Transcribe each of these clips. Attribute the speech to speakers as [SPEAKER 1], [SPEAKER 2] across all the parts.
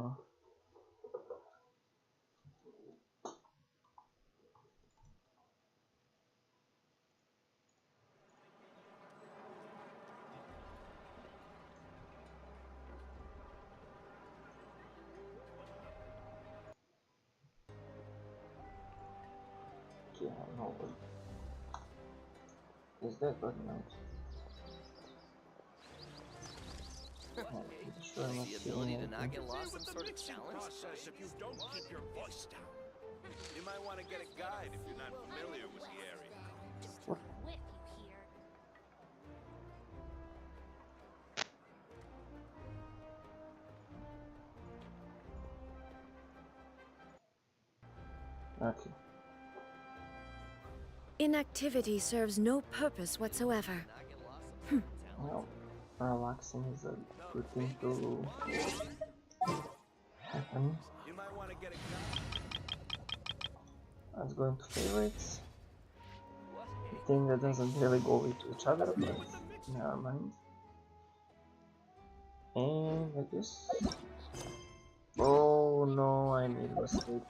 [SPEAKER 1] Okay, nobody. Is that button out? Sure, I'm not
[SPEAKER 2] The
[SPEAKER 1] seeing
[SPEAKER 2] ability to
[SPEAKER 1] anything.
[SPEAKER 2] not get lost some sort of talent.
[SPEAKER 3] Process if you don't keep your voice down. You might want to get a guide if you're not familiar with the area.
[SPEAKER 1] What?
[SPEAKER 4] Whip you here.
[SPEAKER 1] Okay.
[SPEAKER 5] Inactivity serves no purpose whatsoever.
[SPEAKER 2] Not get lost some sort of talent.
[SPEAKER 1] Well, relaxing is a good thing to happen.
[SPEAKER 3] You might want to get a guide.
[SPEAKER 1] Let's go into favorites. The thing that doesn't really go with each other, but never mind. And I guess. Oh no, I made a mistake.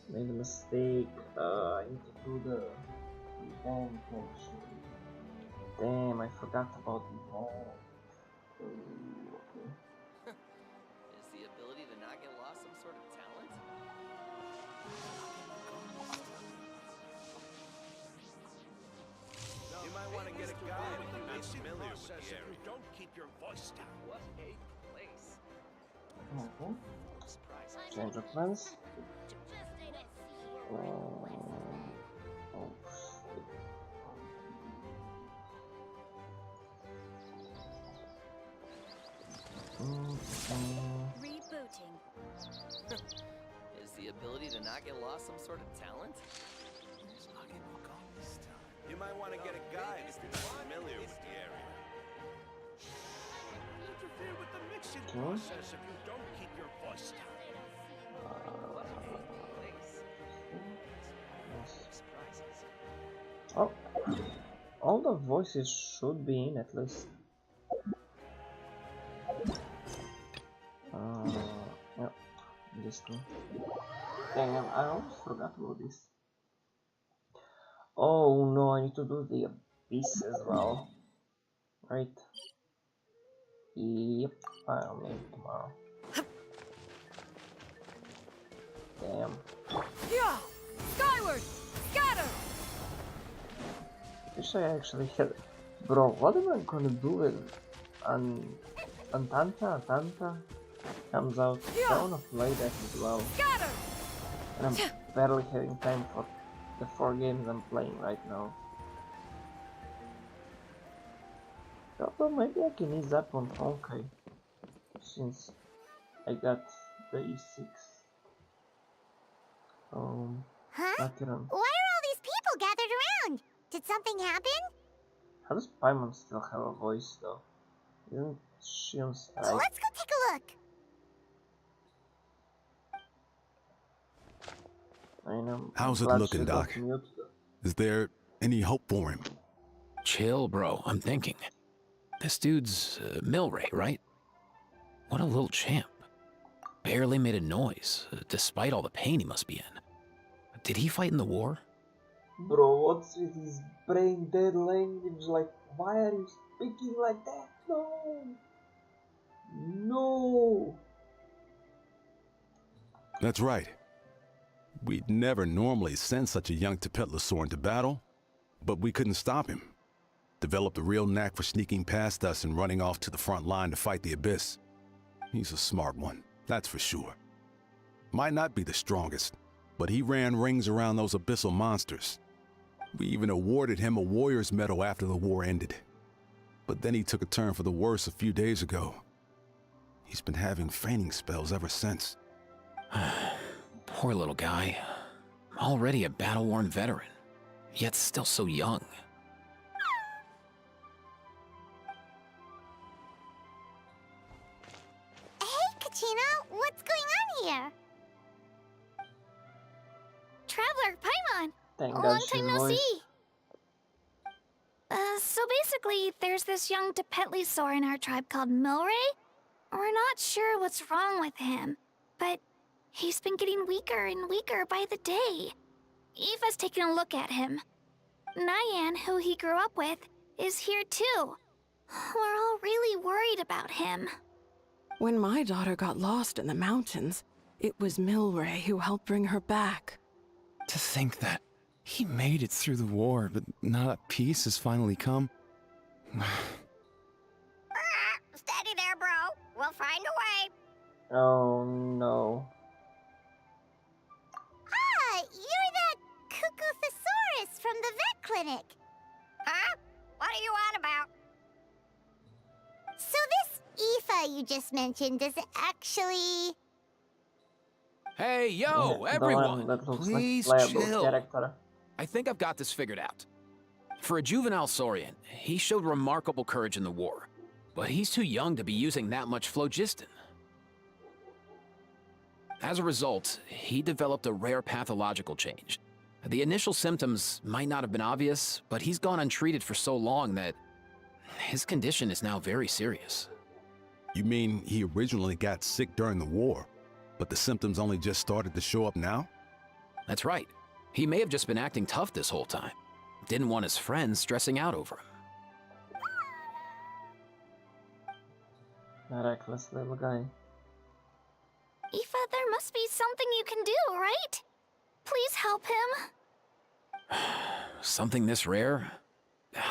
[SPEAKER 1] Made a mistake. I need to do the event actually. Damn, I forgot about the event. Okay.
[SPEAKER 2] Is the ability to not get lost some sort of talent?
[SPEAKER 3] You might want to get a guide if you're not familiar with the area. Don't keep your voice down.
[SPEAKER 2] What a place.
[SPEAKER 1] Okay.
[SPEAKER 2] Surprise.
[SPEAKER 1] Change of plans.
[SPEAKER 4] Just ain't it here.
[SPEAKER 1] Oh shit.
[SPEAKER 4] Rebooting.
[SPEAKER 2] Is the ability to not get lost some sort of talent?
[SPEAKER 3] You might want to get a guide if you're not familiar with the area. Interfere with the mixing process if you don't keep your voice down.
[SPEAKER 2] What a place.
[SPEAKER 1] Yes.
[SPEAKER 2] Surprises.
[SPEAKER 1] Oh, all the voices should be in at least. Yeah, this thing. Damn, I almost forgot about this. Oh no, I need to do the abyss as well. Right? Yep, I'll make it tomorrow. Damn.
[SPEAKER 5] Yeah! Skyward! Scatter!
[SPEAKER 1] Wish I actually had. Bro, what am I gonna do with Antanta? Antanta comes out. I wanna play that as well.
[SPEAKER 5] Scatter!
[SPEAKER 1] And I'm barely having time for the 4 games I'm playing right now. Although maybe I can ease up on Honkai since I got the E6.
[SPEAKER 4] Huh?
[SPEAKER 1] Acheron.
[SPEAKER 4] Why are all these people gathered around? Did something happen?
[SPEAKER 1] How does Paimon still have a voice though? Isn't she on strike?
[SPEAKER 4] Let's go take a look.
[SPEAKER 1] I know.
[SPEAKER 6] How's it
[SPEAKER 1] Glad
[SPEAKER 6] looking,
[SPEAKER 1] she got
[SPEAKER 6] Doc?
[SPEAKER 1] mute though.
[SPEAKER 6] Is there any hope for him?
[SPEAKER 7] Chill, bro. I'm thinking. This dude's Milray, right? What a little champ. Barely made a noise, despite all the pain he must be in. Did he fight in the war?
[SPEAKER 1] Bro, what's with his brain dead language? Like, why are you speaking like that? No! No!
[SPEAKER 6] That's right. We'd never normally send such a young Tepetlasaur into battle, but we couldn't stop him. Developed a real knack for sneaking past us and running off to the front line to fight the Abyss. He's a smart one, that's for sure. Might not be the strongest, but he ran rings around those abyssal monsters. We even awarded him a Warrior's Medal after the war ended. But then he took a turn for the worse a few days ago. He's been having fainting spells ever since.
[SPEAKER 7] Poor little guy. Already a battle-worn veteran, yet still so young.
[SPEAKER 4] Hey, Kachina, what's going on here? Traveler, Paimon.
[SPEAKER 1] Thank
[SPEAKER 4] A
[SPEAKER 1] God
[SPEAKER 4] long
[SPEAKER 1] she's
[SPEAKER 4] time no
[SPEAKER 1] voice.
[SPEAKER 4] see. So basically, there's this young Tepetlisaur in our tribe called Milray,
[SPEAKER 8] We're not sure what's wrong with him, but he's been getting weaker and weaker by the day. Eva's taking a look at him. Nyan, who he grew up with, is here too. We're all really worried about him.
[SPEAKER 9] When my daughter got lost in the mountains, it was Milray who helped bring her back.
[SPEAKER 7] To think that he made it through the war, but now that peace has finally come.
[SPEAKER 4] Steady there, bro. We'll find a way.
[SPEAKER 1] Oh no.
[SPEAKER 4] Ah, you're that Cuckoo-Thesaurus from the vet clinic. Huh? What are you on about? So this Aoife you just mentioned is actually...
[SPEAKER 7] Hey, yo,
[SPEAKER 1] Yeah, the
[SPEAKER 7] everyone!
[SPEAKER 1] one that looks
[SPEAKER 7] Please
[SPEAKER 1] like playable
[SPEAKER 7] chill.
[SPEAKER 1] character.
[SPEAKER 7] I think I've got this figured out. For a juvenile Saurian, he showed remarkable courage in the war, but he's too young to be using that much phlogiston. As a result, he developed a rare pathological change. The initial symptoms might not have been obvious, but he's gone untreated for so long that his condition is now very serious.
[SPEAKER 6] You mean he originally got sick during the war, but the symptoms only just started to show up now?
[SPEAKER 7] That's right. He may have just been acting tough this whole time. Didn't want his friends stressing out over him.
[SPEAKER 1] A reckless little guy.
[SPEAKER 8] Aoife, there must be something you can do, right? Please help him.
[SPEAKER 7] Something this rare?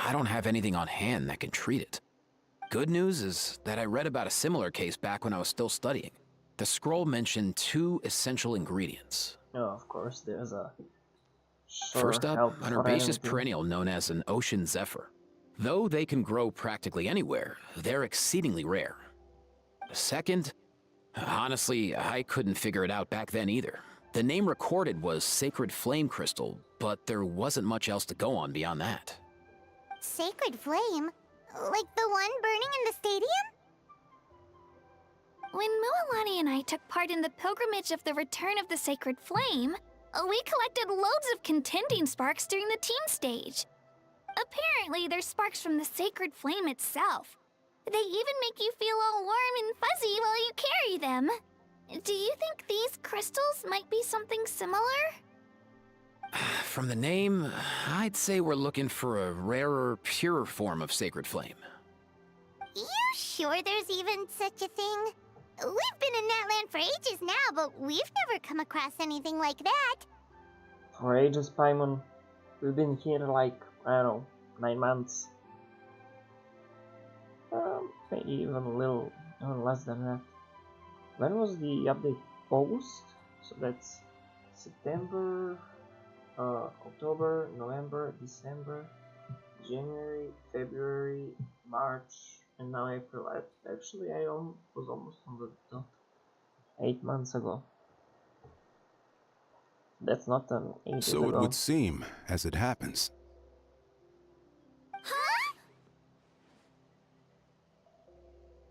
[SPEAKER 7] I don't have anything on hand that can treat it. Good news is that I read about a similar case back when I was still studying. The scroll mentioned 2 essential ingredients.
[SPEAKER 1] Oh, of course, there's a...
[SPEAKER 7] First up,
[SPEAKER 1] help
[SPEAKER 7] an
[SPEAKER 1] for
[SPEAKER 7] herbaceous
[SPEAKER 1] anything.
[SPEAKER 7] perennial known as an ocean zephyr. Though they can grow practically anywhere, they're exceedingly rare. Second, honestly, I couldn't figure it out back then either. The name recorded was Sacred Flame Crystal, but there wasn't much else to go on beyond that.
[SPEAKER 4] Sacred Flame? Like the one burning in the stadium?
[SPEAKER 8] When Mualani and I took part in the pilgrimage of the Return of the Sacred Flame, we collected loads of contending sparks during the team stage. Apparently, they're sparks from the Sacred Flame itself. They even make you feel all warm and fuzzy while you carry them. Do you think these crystals might be something similar?
[SPEAKER 7] From the name, I'd say we're looking for a rarer, purer form of Sacred Flame.
[SPEAKER 4] You sure there's even such a thing? We've been in Natland for ages now, but we've never come across anything like that.
[SPEAKER 1] For ages, Paimon. We've been here like, I don't know, 9 months. Maybe even less than that. When was the update? August? So that's September, October, November, December, January, February, March, and now April. Actually, I was almost on the dot. 8 months ago. That's not an ages
[SPEAKER 6] So
[SPEAKER 1] ago.
[SPEAKER 6] it would seem, as it happens.
[SPEAKER 8] Huh?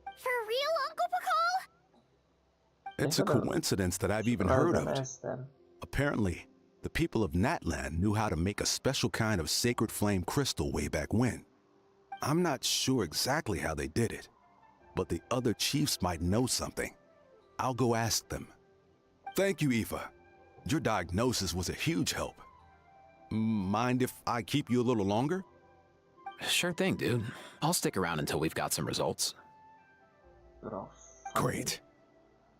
[SPEAKER 8] For real, Uncle Pakal?
[SPEAKER 6] It's a coincidence that I've even heard of it.
[SPEAKER 1] Then.
[SPEAKER 6] Apparently, the people of Natland knew how to make a special kind of sacred flame crystal way back when. I'm not sure exactly how they did it, but the other chiefs might know something. I'll go ask them. Thank you, Aoife. Your diagnosis was a huge help. Mind if I keep you a little longer?
[SPEAKER 7] Sure thing, dude. I'll stick around until we've got some results.
[SPEAKER 1] Bro,
[SPEAKER 6] Great.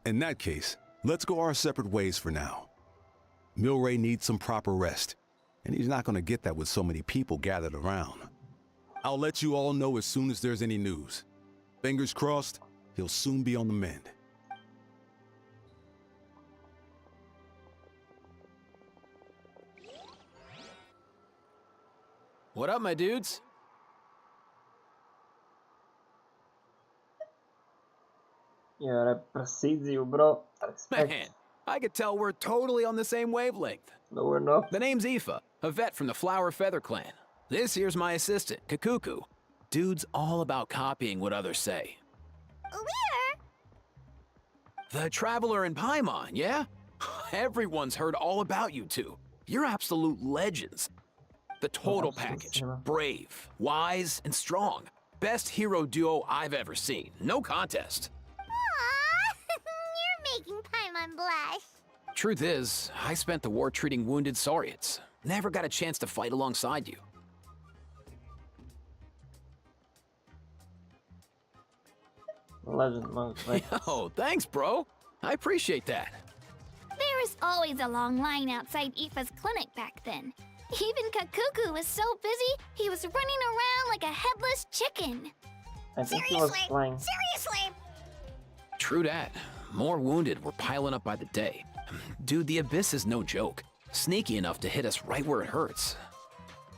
[SPEAKER 6] In that case, let's go our separate ways for now. Milray needs some proper rest, and he's not going to get that with so many people gathered around. I'll let you all know as soon as there's any news. Fingers crossed, he'll soon be on the mend.
[SPEAKER 7] What up, my dudes?
[SPEAKER 1] Yeah, precision, bro. Respect.
[SPEAKER 7] Man, I could tell we're totally on the same wavelength.
[SPEAKER 1] No, we're not.
[SPEAKER 7] The name's Aoife, a vet from the Flower Feather Clan. This here's my assistant, Kakuku. Dude's all about copying what others say.
[SPEAKER 4] Where?
[SPEAKER 7] The Traveler in Paimon, yeah? Everyone's heard all about you two. You're absolute legends. The total
[SPEAKER 1] Absolute
[SPEAKER 7] package.
[SPEAKER 1] cinema.
[SPEAKER 7] Brave, wise, and strong. Best hero duo I've ever seen. No contest.
[SPEAKER 4] Paimon blush.
[SPEAKER 7] Truth is, I spent the war treating wounded Saurians. Never got a chance to fight alongside you.
[SPEAKER 1] Legend mode. Like,
[SPEAKER 7] Oh, thanks, bro. I appreciate that.
[SPEAKER 8] There was always a long line outside Aoife's clinic back then. Even Kakuku was so busy, he was running around like a headless chicken.
[SPEAKER 1] I think he was flying.
[SPEAKER 4] Seriously!
[SPEAKER 7] True that. More wounded were piling up by the day. Dude, the Abyss is no joke. Sneaky enough to hit us right where it hurts.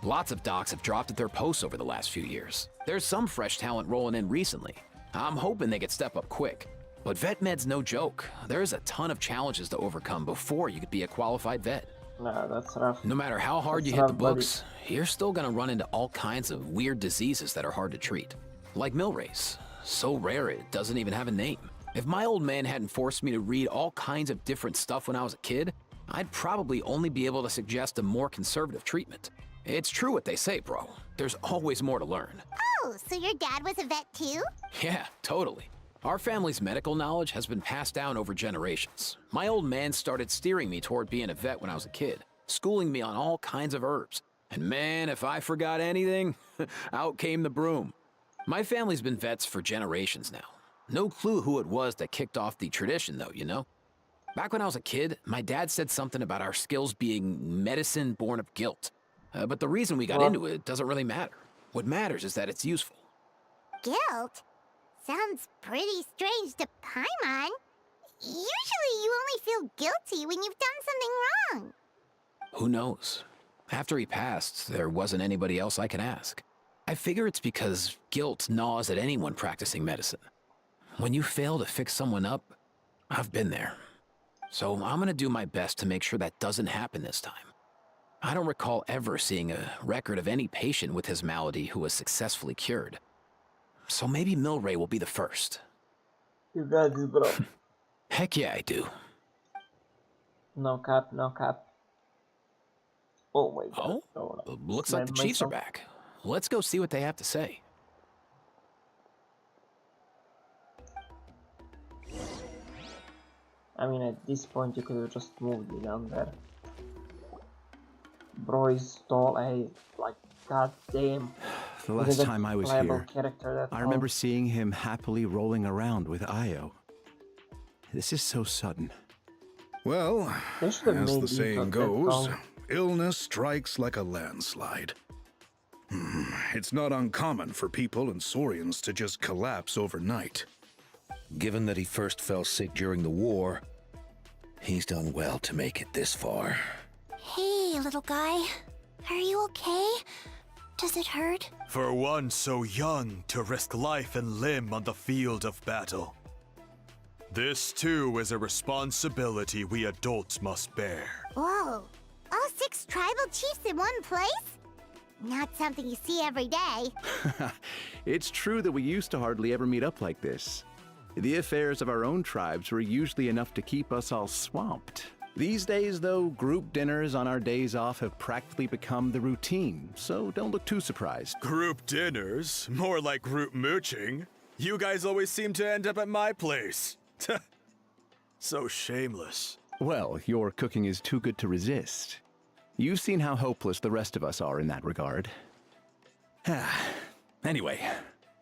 [SPEAKER 7] Lots of docs have dropped at their posts over the last few years. There's some fresh talent rolling in recently. I'm hoping they could step up quick. But vet med's no joke. There's a ton of challenges to overcome before you could be a qualified vet.
[SPEAKER 1] Nah, that's rough.
[SPEAKER 7] No matter how hard you hit the books, you're still gonna run into all kinds of weird diseases that are hard to treat. Like Milray's. So rare it doesn't even have a name. If my old man hadn't forced me to read all kinds of different stuff when I was a kid, I'd probably only be able to suggest a more conservative treatment. It's true what they say, bro. There's always more to learn.
[SPEAKER 4] Oh, so your dad was a vet too?
[SPEAKER 7] Yeah, totally. Our family's medical knowledge has been passed down over generations. My old man started steering me toward being a vet when I was a kid, schooling me on all kinds of herbs. And man, if I forgot anything, out came the broom. My family's been vets for generations now. No clue who it was that kicked off the tradition though, you know? Back when I was a kid, my dad said something about our skills being medicine born of guilt. But the reason we got into it doesn't really matter. What matters is that it's useful.
[SPEAKER 4] Guilt? Sounds pretty strange to Paimon. Usually you only feel guilty when you've done something wrong.
[SPEAKER 7] Who knows? After he passed, there wasn't anybody else I could ask. I figure it's because guilt gnaws at anyone practicing medicine. When you fail to fix someone up, I've been there. So I'm gonna do my best to make sure that doesn't happen this time. I don't recall ever seeing a record of any patient with his malady who was successfully cured. So maybe Milray will be the first.
[SPEAKER 1] You got this, bro.
[SPEAKER 7] Heck yeah, I do.
[SPEAKER 1] No cap, no cap. Oh my god.
[SPEAKER 7] Oh,
[SPEAKER 1] No.
[SPEAKER 7] looks like the Chiefs are back. Let's go see what they have to say.
[SPEAKER 1] I mean, at this point you could have just moved me down there. Bro is tall, like, goddamn.
[SPEAKER 6] The last time I was here, I remember
[SPEAKER 1] tall.
[SPEAKER 6] seeing him happily rolling around with Io. This is so sudden.
[SPEAKER 10] Well,
[SPEAKER 1] They should have
[SPEAKER 10] as
[SPEAKER 1] made
[SPEAKER 10] the
[SPEAKER 1] these
[SPEAKER 10] saying
[SPEAKER 1] not that
[SPEAKER 10] goes,
[SPEAKER 1] tall.
[SPEAKER 10] illness strikes like a landslide. It's not uncommon for people and Saurians to just collapse overnight.
[SPEAKER 3] Given that he first fell sick during the war, he's done well to make it this far.
[SPEAKER 4] Hey, little guy. Are you okay? Does it hurt?
[SPEAKER 11] For one so young to risk life and limb on the field of battle. This too is a responsibility we adults must bear.
[SPEAKER 4] Whoa. All 6 tribal chiefs in one place? Not something you see every day.
[SPEAKER 6] It's true that we used to hardly ever meet up like this. The affairs of our own tribes were usually enough to keep us all swamped. These days, though, group dinners on our days off have practically become the routine, so don't look too surprised.
[SPEAKER 11] Group dinners? More like group mooching. You guys always seem to end up at my place. So shameless.
[SPEAKER 6] Well, your cooking is too good to resist. You've seen how hopeless the rest of us are in that regard. Anyway,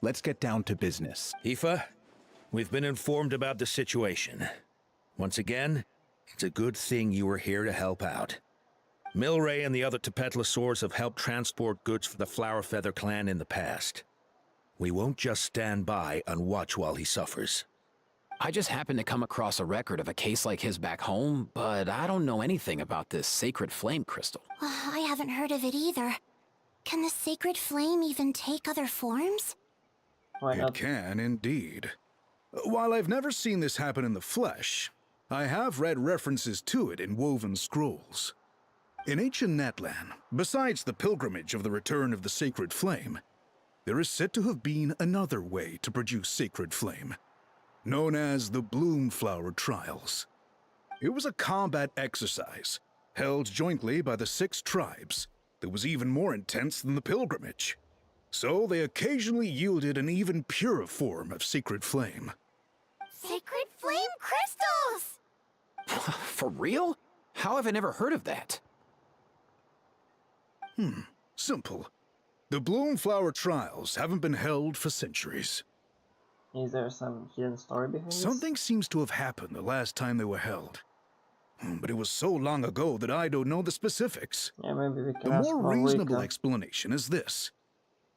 [SPEAKER 6] let's get down to business.
[SPEAKER 3] Aoife, we've been informed about the situation. Once again, it's a good thing you were here to help out. Milray and the other Tepetlosaurs have helped transport goods for the Flowerfeather clan in the past. We won't just stand by and watch while he suffers.
[SPEAKER 7] I just happened to come across a record of a case like his back home, but I don't know anything about this sacred flame crystal.
[SPEAKER 4] I haven't heard of it either. Can the sacred flame even take other forms?
[SPEAKER 1] Why
[SPEAKER 10] It
[SPEAKER 1] not?
[SPEAKER 10] can indeed. While I've never seen this happen in the flesh, I have read references to it in woven scrolls. In ancient Natlan, besides the pilgrimage of the return of the sacred flame, there is said to have been another way to produce sacred flame, known as the Bloomflower Trials. It was a combat exercise, held jointly by the 6 tribes, that was even more intense than the pilgrimage. So they occasionally yielded an even purer form of sacred flame.
[SPEAKER 4] Sacred flame crystals!
[SPEAKER 7] For real? How have I never heard of that?
[SPEAKER 10] Simple. The Bloomflower Trials haven't been held for centuries.
[SPEAKER 1] Is there some hidden story behind this?
[SPEAKER 10] Something seems to have happened the last time they were held. But it was so long ago that I don't know the specifics.
[SPEAKER 1] Yeah, maybe we can
[SPEAKER 10] The
[SPEAKER 1] ask
[SPEAKER 10] more reasonable
[SPEAKER 1] Malika.
[SPEAKER 10] explanation is this: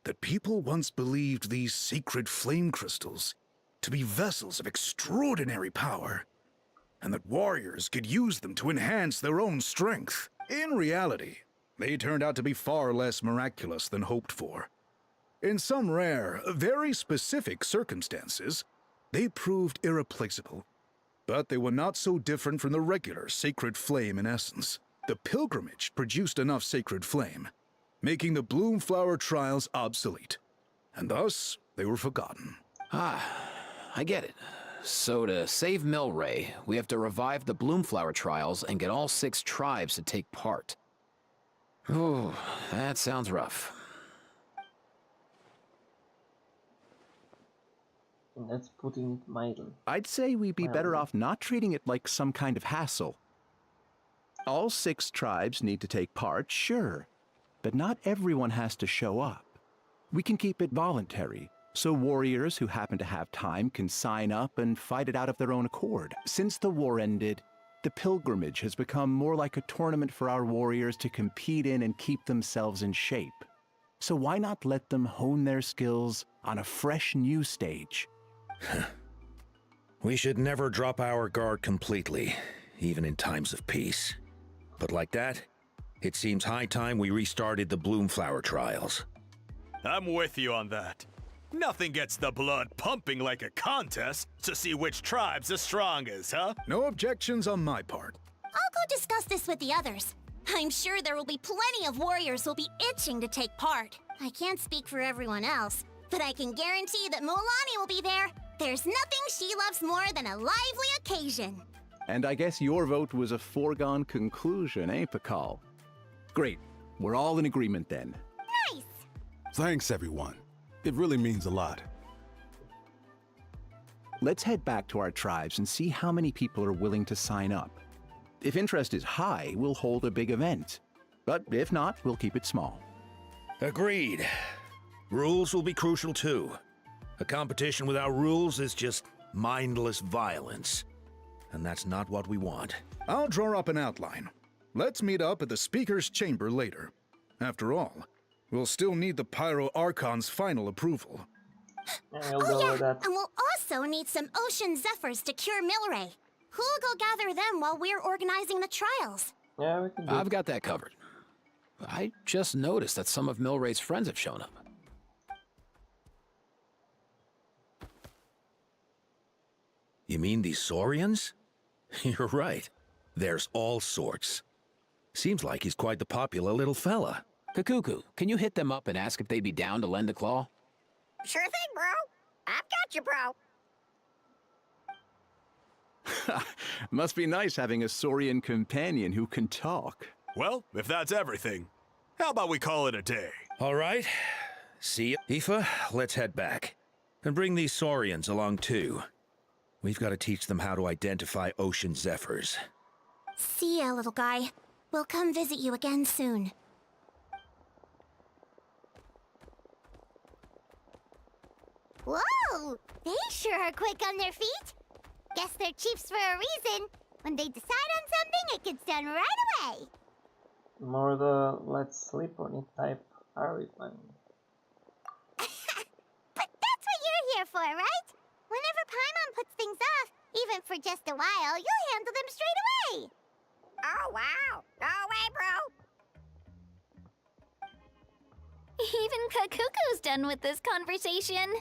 [SPEAKER 10] that people once believed these sacred flame crystals to be vessels of extraordinary power, and that warriors could use them to enhance their own strength. In reality, they turned out to be far less miraculous than hoped for. In some rare, very specific circumstances, they proved irreplaceable. But they were not so different from the regular sacred flame in essence. The pilgrimage produced enough sacred flame, making the Bloomflower Trials obsolete, and thus they were forgotten.
[SPEAKER 7] I get it. So to save Milray, we have to revive the Bloomflower Trials and get all 6 tribes to take part. Ooh, that sounds rough.
[SPEAKER 1] That's putting it mildly.
[SPEAKER 12] I'd say we'd be better off not treating it like some kind of hassle. All 6 tribes need to take part, sure, but not everyone has to show up. We can keep it voluntary, so warriors who happen to have time can sign up and fight it out of their own accord. Since the war ended, the pilgrimage has become more like a tournament for our warriors to compete in and keep themselves in shape. So why not let them hone their skills on a fresh new stage?
[SPEAKER 3] We should never drop our guard completely, even in times of peace. But like that, it seems high time we restarted the Bloomflower Trials.
[SPEAKER 11] I'm with you on that. Nothing gets the blood pumping like a contest to see which tribe's the strongest, huh?
[SPEAKER 10] No objections on my part.
[SPEAKER 4] I'll go discuss this with the others. I'm sure there will be plenty of warriors who'll be itching to take part. I can't speak for everyone else, but I can guarantee that Mualani will be there. There's nothing she loves more than a lively occasion.
[SPEAKER 12] And I guess your vote was a foregone conclusion, eh, Pakal? Great. We're all in agreement then.
[SPEAKER 4] Nice!
[SPEAKER 6] Thanks, everyone. It really means a lot.
[SPEAKER 12] Let's head back to our tribes and see how many people are willing to sign up. If interest is high, we'll hold a big event. But if not, we'll keep it small.
[SPEAKER 3] Agreed. Rules will be crucial too. A competition without rules is just mindless violence. And that's not what we want.
[SPEAKER 10] I'll draw up an outline. Let's meet up at the Speaker's Chamber later. After all, we'll still need the Pyro Archon's final approval.
[SPEAKER 1] Yeah, we'll go with that.
[SPEAKER 4] And we'll also need some Ocean Zephyrs to cure Milray. Who'll go gather them while we're organizing the trials?
[SPEAKER 1] Yeah, we can do
[SPEAKER 7] I've got that covered. I just noticed that some of Milray's friends have shown up.
[SPEAKER 3] You mean these Saurians? You're right. There's all sorts. Seems like he's quite the popular little fella.
[SPEAKER 7] Kakuku, can you hit them up and ask if they'd be down to lend a claw?
[SPEAKER 4] Sure thing, bro. I've got you, bro.
[SPEAKER 12] Must be nice having a Saurian companion who can talk.
[SPEAKER 11] Well, if that's everything, how about we call it a day?
[SPEAKER 3] All right. See ya. Aoife, let's head back. And bring these Saurians along too. We've got to teach them how to identify Ocean Zephyrs.
[SPEAKER 4] See ya, little guy. We'll come visit you again soon. Whoa! They sure are quick on their feet. Guess they're chiefs for a reason. When they decide on something, it gets done right away.
[SPEAKER 1] more the let's sleep on it type are we playing?
[SPEAKER 4] But that's what you're here for, right? Whenever Paimon puts things off, even for just a while, you'll handle them straight away. Oh, wow. No way, bro.
[SPEAKER 8] Even Kakuku's done with this conversation.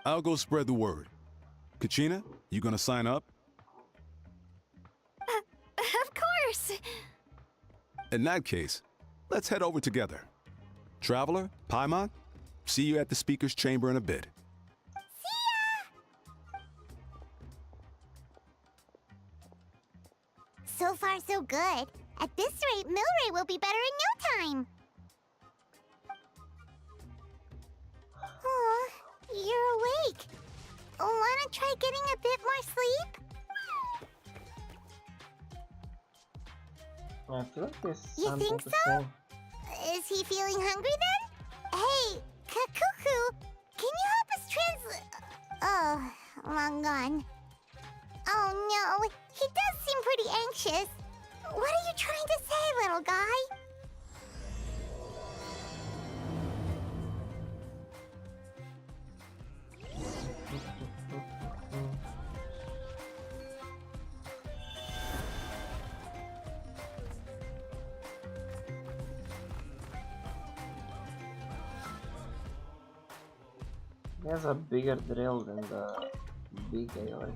[SPEAKER 6] I'll go spread the word. Kachina, you gonna sign up?
[SPEAKER 8] Of course.
[SPEAKER 6] In that case, let's head over together. Traveler, Paimon, see you at the Speaker's Chamber in a bit.
[SPEAKER 4] So far, so good. At this rate, Milray will be better in no time. Oh, you're awake. Wanna try getting a bit more sleep?
[SPEAKER 1] I feel like there's
[SPEAKER 4] You
[SPEAKER 1] something
[SPEAKER 4] think
[SPEAKER 1] to
[SPEAKER 4] so?
[SPEAKER 1] say.
[SPEAKER 4] Is he feeling hungry then? Hey, Kakuku, can you help us translate? Oh, long gone. Oh no, he does seem pretty anxious. What are you trying to say, little guy?
[SPEAKER 1] He has a bigger drill than the big guy.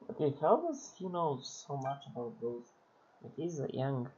[SPEAKER 1] Okay, how does he know so much about those? Like, he's a young.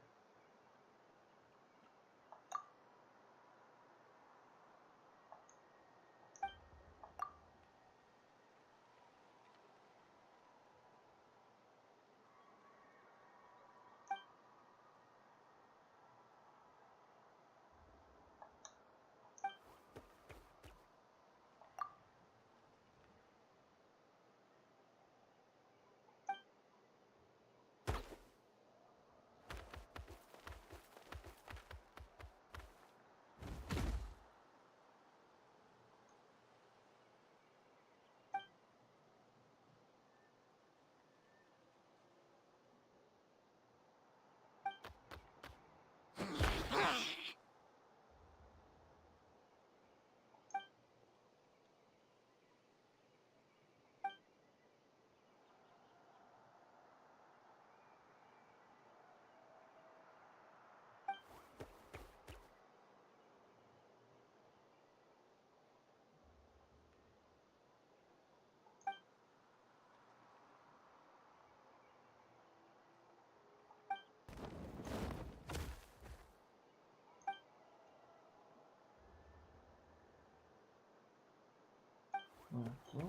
[SPEAKER 1] Okay.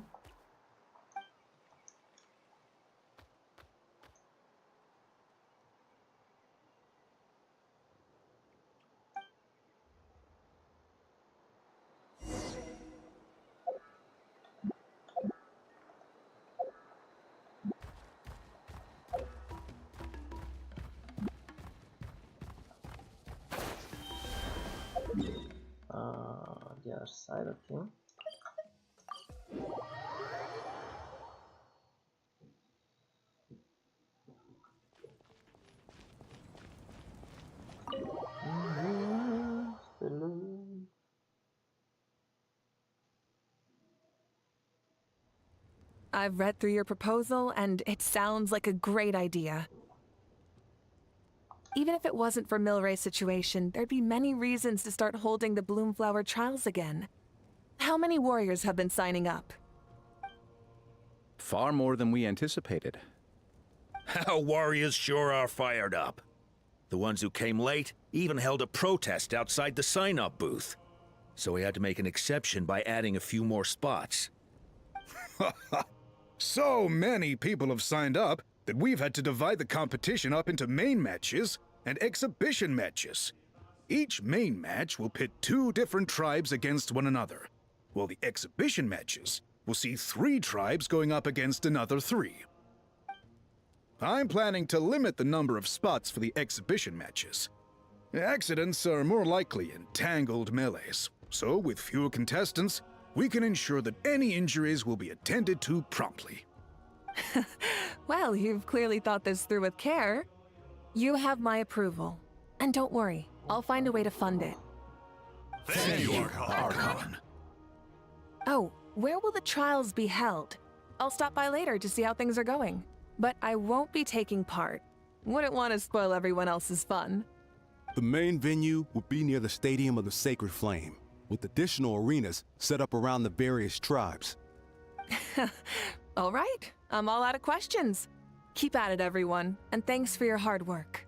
[SPEAKER 1] The other side, okay.
[SPEAKER 9] I've read through your proposal, and it sounds like a great idea. Even if it wasn't for Milray's situation, there'd be many reasons to start holding the Bloomflower trials again. How many warriors have been signing up?
[SPEAKER 12] Far more than we anticipated.
[SPEAKER 3] Our warriors sure are fired up. The ones who came late even held a protest outside the sign-up booth. So we had to make an exception by adding a few more spots.
[SPEAKER 10] So many people have signed up that we've had to divide the competition up into main matches and exhibition matches. Each main match will pit 2 different tribes against one another, while the exhibition matches will see 3 tribes going up against another 3. I'm planning to limit the number of spots for the exhibition matches. Accidents are more likely in tangled melees, so with fewer contestants, we can ensure that any injuries will be attended to promptly.
[SPEAKER 9] Well, you've clearly thought this through with care. You have my approval. And don't worry, I'll find a way to fund it.
[SPEAKER 11] Thank you, Archon.
[SPEAKER 9] Oh, where will the trials be held? I'll stop by later to see how things are going. But I won't be taking part. Wouldn't want to spoil everyone else's fun.
[SPEAKER 6] The main venue will be near the Stadium of the Sacred Flame, with additional arenas set up around the various tribes.
[SPEAKER 9] All right, I'm all out of questions. Keep at it, everyone, and thanks for your hard work.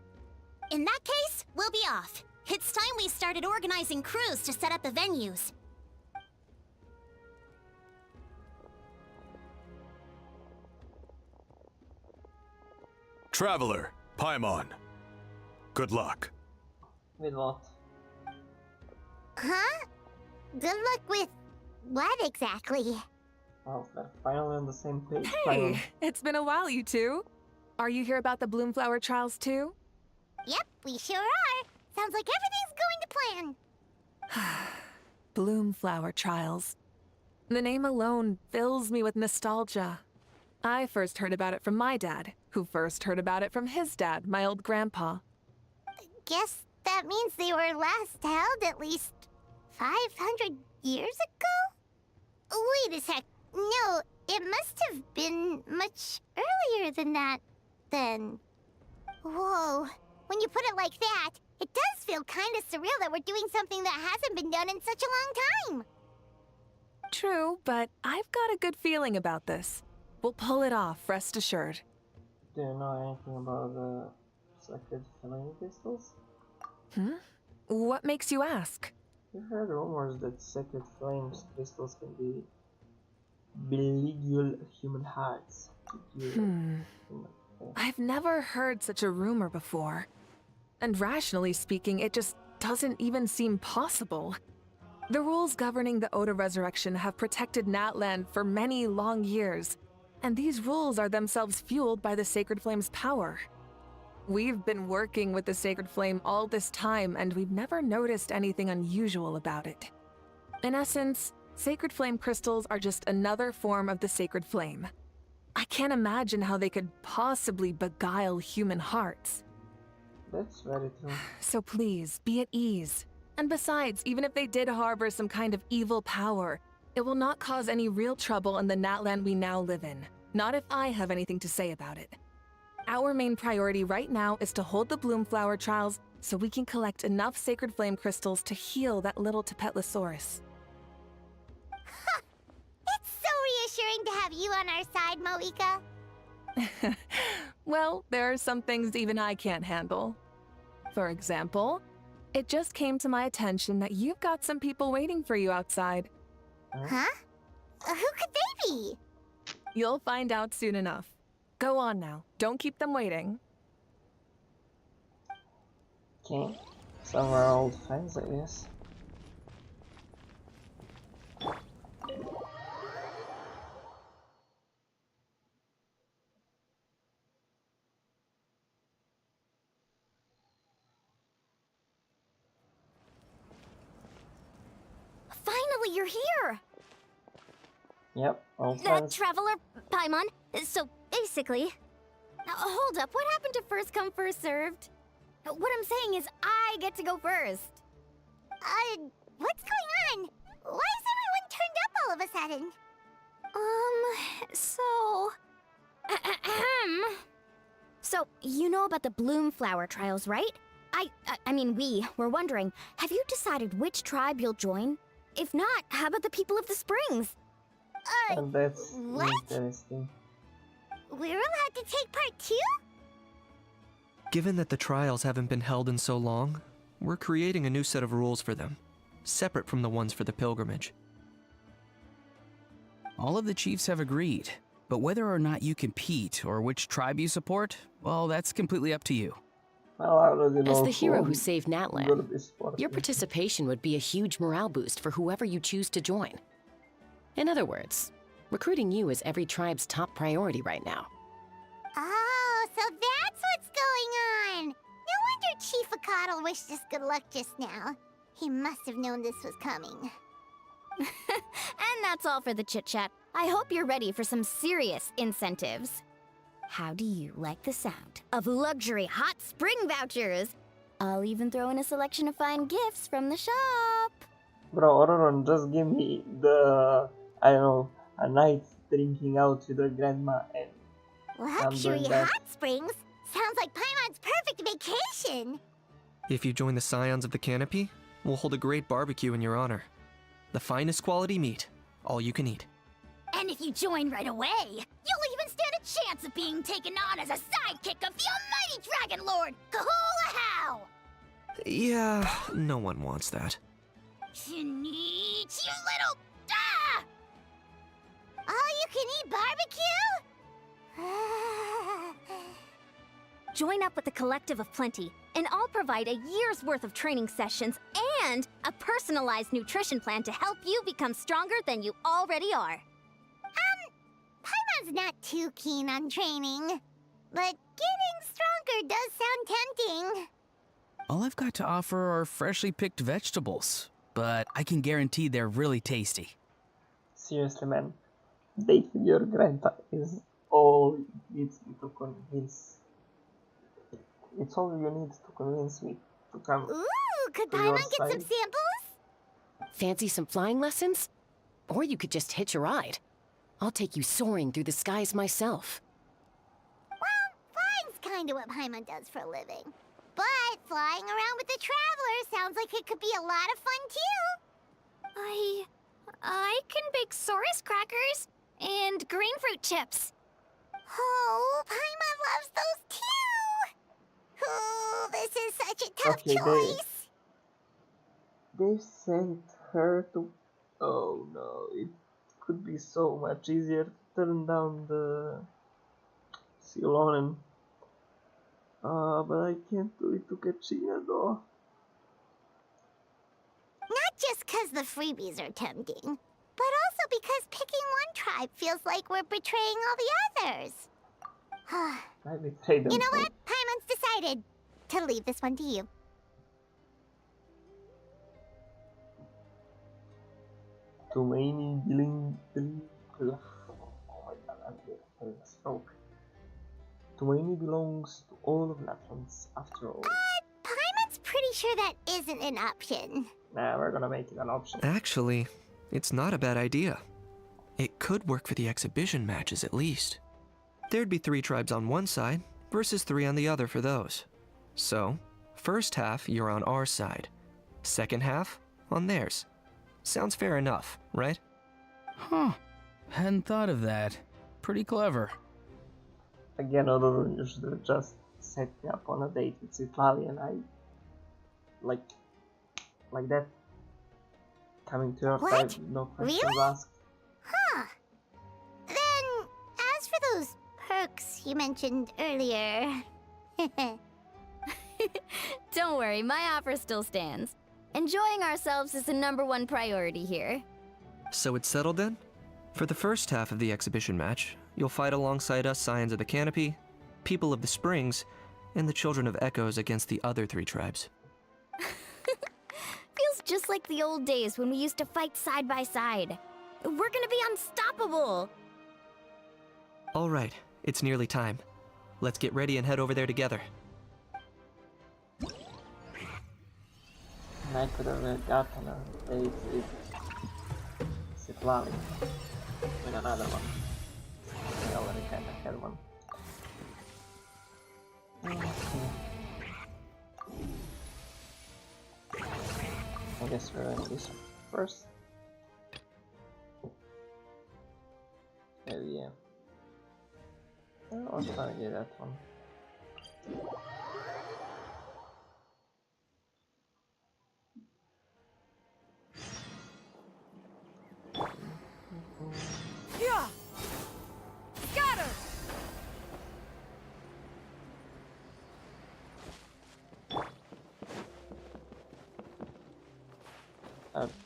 [SPEAKER 4] In that case, we'll be off. It's time we started organizing crews to set up the venues.
[SPEAKER 11] Traveler, Paimon. Good luck.
[SPEAKER 1] With what?
[SPEAKER 4] Huh? Good luck with what exactly?
[SPEAKER 1] Well, they're finally on the same page.
[SPEAKER 9] Hey, it's been a while, you two. Are you here about the Bloomflower trials too?
[SPEAKER 4] Yep, we sure are. Sounds like everything's going to plan.
[SPEAKER 9] Bloomflower trials. The name alone fills me with nostalgia. I first heard about it from my dad, who first heard about it from his dad, my old grandpa.
[SPEAKER 4] Guess that means they were last held at least 500 years ago? Wait a sec. No, it must have been much earlier than that, then. Whoa. When you put it like that, it does feel kind of surreal that we're doing something that hasn't been done in such a long time.
[SPEAKER 9] True, but I've got a good feeling about this. We'll pull it off, rest assured.
[SPEAKER 1] Do you know anything about the sacred flame crystals?
[SPEAKER 9] What makes you ask?
[SPEAKER 1] I've heard rumors that sacred flames crystals can be beleaguer human hearts.
[SPEAKER 9] I've never heard such a rumor before. And rationally speaking, it just doesn't even seem possible. The rules governing the Oda resurrection have protected Natlan for many long years, and these rules are themselves fueled by the Sacred Flame's power. We've been working with the Sacred Flame all this time, and we've never noticed anything unusual about it. In essence, Sacred Flame crystals are just another form of the Sacred Flame. I can't imagine how they could possibly beguile human hearts.
[SPEAKER 1] That's very true.
[SPEAKER 9] So please, be at ease. And besides, even if they did harbor some kind of evil power, it will not cause any real trouble in the Natlan we now live in. Not if I have anything to say about it. Our main priority right now is to hold the Bloomflower trials so we can collect enough Sacred Flame crystals to heal that little Tapetlosaurus.
[SPEAKER 4] It's so reassuring to have you on our side, Moika.
[SPEAKER 9] Well, there are some things even I can't handle. For example, it just came to my attention that you've got some people waiting for you outside.
[SPEAKER 4] Huh? Who could they be?
[SPEAKER 9] You'll find out soon enough. Go on now. Don't keep them waiting.
[SPEAKER 1] Okay. Some of our old friends, I guess.
[SPEAKER 4] Finally, you're here!
[SPEAKER 1] Yep, old friends.
[SPEAKER 4] Traveler, Paimon. So, basically... hold up, what happened to first come, first served? What I'm saying is, I get to go first. What's going on? Why is everyone turned up all of a sudden? So, you know about the Bloomflower trials, right? I mean, we were wondering, have you decided which tribe you'll join? If not, how about the people of the Springs?
[SPEAKER 1] And that's
[SPEAKER 4] what?
[SPEAKER 1] interesting.
[SPEAKER 4] We're allowed to take part too?
[SPEAKER 13] Given that the trials haven't been held in so long, we're creating a new set of rules for them, separate from the ones for the pilgrimage.
[SPEAKER 7] All of the chiefs have agreed, but whether or not you compete or which tribe you support, well, that's completely up to you.
[SPEAKER 1] Well, I already know
[SPEAKER 14] As the hero who
[SPEAKER 1] who
[SPEAKER 14] saved
[SPEAKER 1] will
[SPEAKER 14] Natlan,
[SPEAKER 1] be supporting
[SPEAKER 14] your
[SPEAKER 1] me.
[SPEAKER 14] participation would be a huge morale boost for whoever you choose to join. In other words, recruiting you is every tribe's top priority right now.
[SPEAKER 4] Oh, so that's what's going on! No wonder Chief Akatl wished us good luck just now. He must have known this was coming. And
[SPEAKER 8] that's all for the chit-chat. I hope you're ready for some serious incentives. How do you like the sound of luxury hot spring vouchers? I'll even throw in a selection of fine gifts from the shop.
[SPEAKER 1] Bro, Ororon, just give me the, I don't know, a night drinking out with her grandma and
[SPEAKER 4] Luxury
[SPEAKER 1] sunburn bath.
[SPEAKER 4] hot springs? Sounds like Paimon's perfect vacation!
[SPEAKER 13] If you join the Scions of the Canopy, we'll hold a great barbecue in your honor. The finest quality meat, all you can eat.
[SPEAKER 8] And if you join right away, you'll even stand a chance of being taken on as a sidekick of the almighty Dragon Lord, Kahula How!
[SPEAKER 13] Yeah, no one wants that.
[SPEAKER 8] You little... Ah!
[SPEAKER 4] All-you-can-eat barbecue?
[SPEAKER 8] Join up with the Collective of Plenty, and I'll provide a year's worth of training sessions and a personalized nutrition plan to help you become stronger than you already are.
[SPEAKER 4] Paimon's not too keen on training, but getting stronger does sound tempting.
[SPEAKER 15] All I've got to offer are freshly picked vegetables, but I can guarantee they're really tasty.
[SPEAKER 1] Seriously, man. Date with your grandpa is all it needs me to convince. It's all you need to convince me to come.
[SPEAKER 4] Ooh, could
[SPEAKER 1] to your
[SPEAKER 4] Paimon get some
[SPEAKER 1] side.
[SPEAKER 14] Fancy some flying lessons? Or you could just hitch a ride. I'll take you soaring through the skies myself.
[SPEAKER 4] Well, flying's kinda what Paimon does for a living. But flying around with the Traveler sounds like it could be a lot of fun too.
[SPEAKER 8] I can bake Saurus crackers and green fruit chips.
[SPEAKER 4] Oh, Paimon loves those too! Ooh, this is such a tough
[SPEAKER 1] Okay,
[SPEAKER 4] choice.
[SPEAKER 1] They sent her to... Oh no, it could be so much easier to turn down the Silonen. But I can't do it to Kachina though.
[SPEAKER 4] Not just because the freebies are tempting, but also because picking one tribe feels like we're betraying all the others.
[SPEAKER 1] I betrayed them.
[SPEAKER 4] You know what? Paimon's decided to leave this one to you.
[SPEAKER 1] Too many billing. Oh my god, I'm having a stroke. Tumaini belongs to all of Laplands after all.
[SPEAKER 4] Paimon's pretty sure that isn't an option.
[SPEAKER 1] Nah, we're gonna make it an option.
[SPEAKER 13] Actually, it's not a bad idea. It could work for the exhibition matches at least. There'd be 3 tribes on one side versus 3 on the other for those. So, first half you're on our side, second half on theirs. Sounds fair enough, right?
[SPEAKER 15] Huh. Hadn't thought of that. Pretty clever.
[SPEAKER 1] Again, although you should have just set me up on a date with Citlali and I... Like that. Coming to your
[SPEAKER 4] What?
[SPEAKER 1] side, no questions
[SPEAKER 4] Really?
[SPEAKER 1] asked.
[SPEAKER 4] Huh. Then, as for those perks you mentioned earlier...
[SPEAKER 8] Don't worry, my offer still stands. Enjoying ourselves is the #1 priority here.
[SPEAKER 13] So it's settled then? For the first half of the exhibition match, you'll fight alongside us Scions of the Canopy, People of the Springs, and the Children of Echoes against the other 3 tribes.
[SPEAKER 8] Feels just like the old days when we used to fight side by side. We're gonna be unstoppable!
[SPEAKER 13] All right, it's nearly time. Let's get ready and head over there together.
[SPEAKER 1] And I could have gotten a date with Citlali. With another one. I already kinda had one. I guess we're in this one first. Maybe, yeah. I was trying to get that one.
[SPEAKER 5] Yeah! Scatter!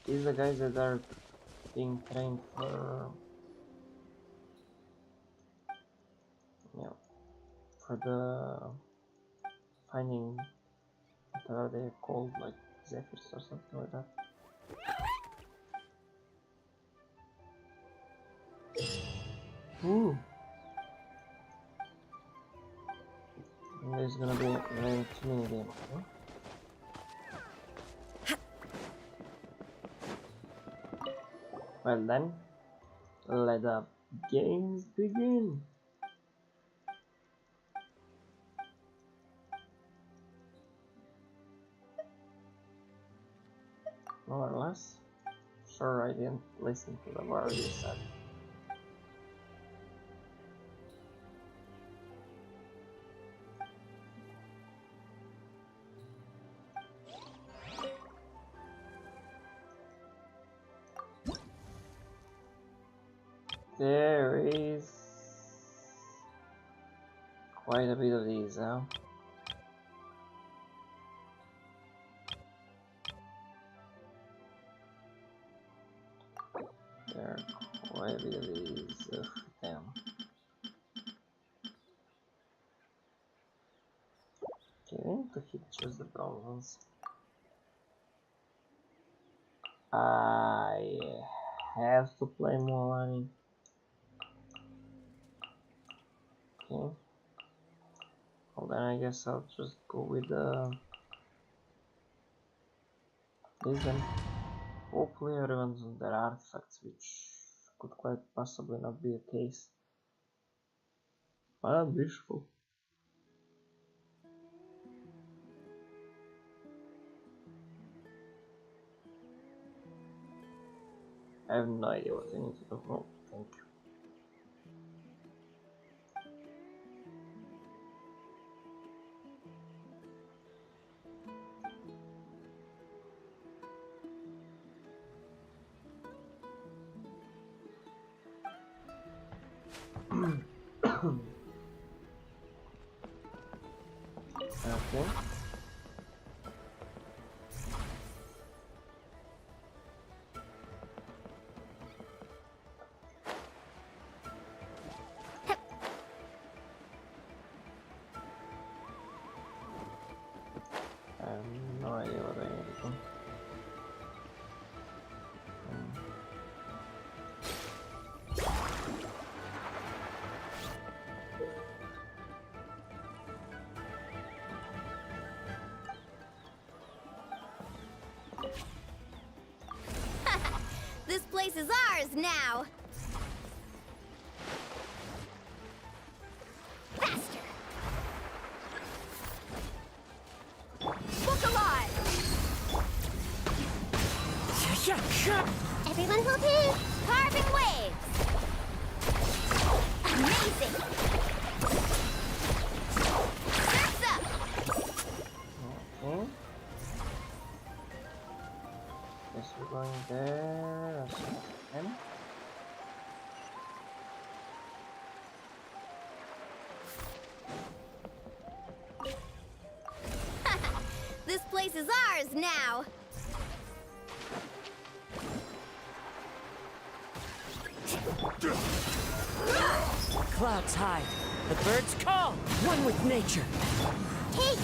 [SPEAKER 1] These are the guys that are being trained for... Yeah. For the... finding... what are they called? Like Zephyrs or something like that. Ooh. And there's gonna be a very mini game, okay? Well then, let the games begin. More or less. Sure, I didn't listen to the word you said. There is quite a bit of these now. There are quite a bit of these. Ugh, damn. Okay, I need to hit just the brown ones. I have to play Mulan. Okay. Well then I guess I'll just go with this then. Hopefully everyone's on their artifacts, which could quite possibly not be the case. But I'm wishful. I have no idea what I need to do. Oh, thank you. Okay. I have no idea what I need to do.
[SPEAKER 4] This place is ours now! Faster!
[SPEAKER 5] Look alive!
[SPEAKER 4] Everyone will be carving waves! Amazing! Surf's up!
[SPEAKER 1] Okay. Guess we're going there as soon as we can.
[SPEAKER 4] This place is ours now!
[SPEAKER 5] Clouds high. The birds call. One with nature.
[SPEAKER 4] Hey!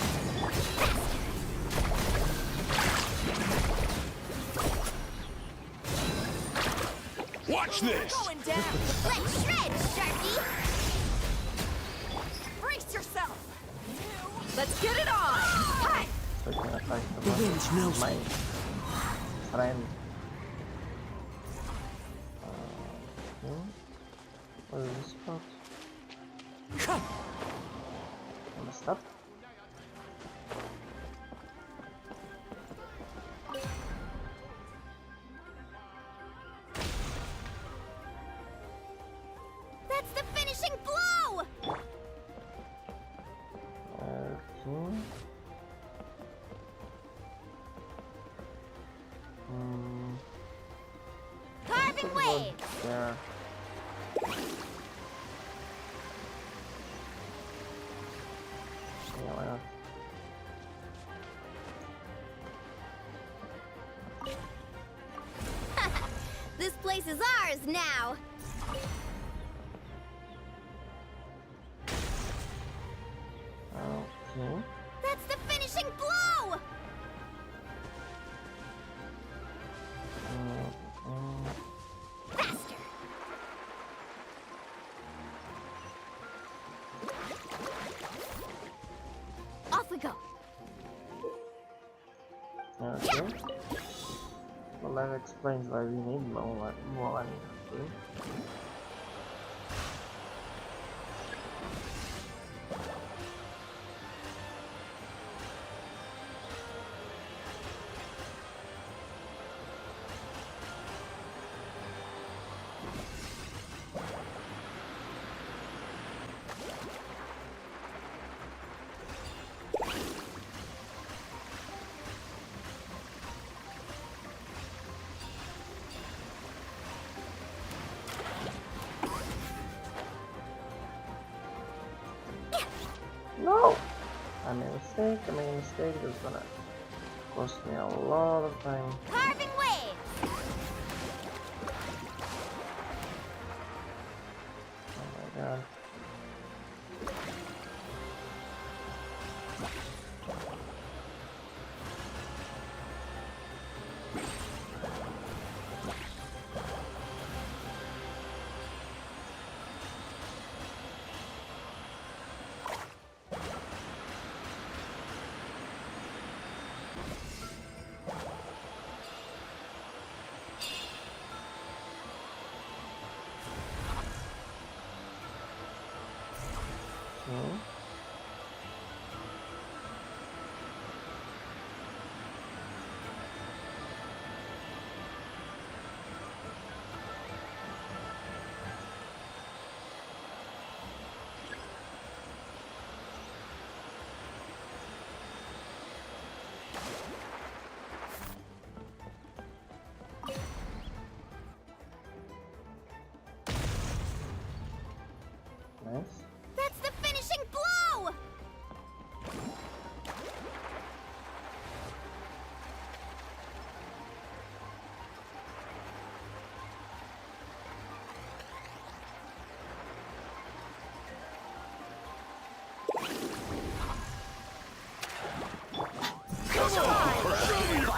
[SPEAKER 3] Watch this!
[SPEAKER 5] Going down.
[SPEAKER 4] Let's shred, Sharky!
[SPEAKER 5] Brace yourself. Let's get it on. Hi.
[SPEAKER 1] So I can attack
[SPEAKER 5] The wind knows
[SPEAKER 1] my
[SPEAKER 5] me.
[SPEAKER 1] friend. Okay. What is this spot?
[SPEAKER 5] Come.
[SPEAKER 1] I messed up.
[SPEAKER 4] That's the finishing blow!
[SPEAKER 1] Okay.
[SPEAKER 4] Carving waves!
[SPEAKER 1] There. Yeah, why not?
[SPEAKER 4] This place is ours now!
[SPEAKER 1] Okay.
[SPEAKER 4] That's the finishing blow! Faster!
[SPEAKER 8] we go.
[SPEAKER 1] Okay. Well, that explains why we need Mulan. No! I made a mistake, that's gonna cost me a lot of time.
[SPEAKER 4] Carving waves!
[SPEAKER 1] Oh my god. Nice.
[SPEAKER 4] That's the finishing blow!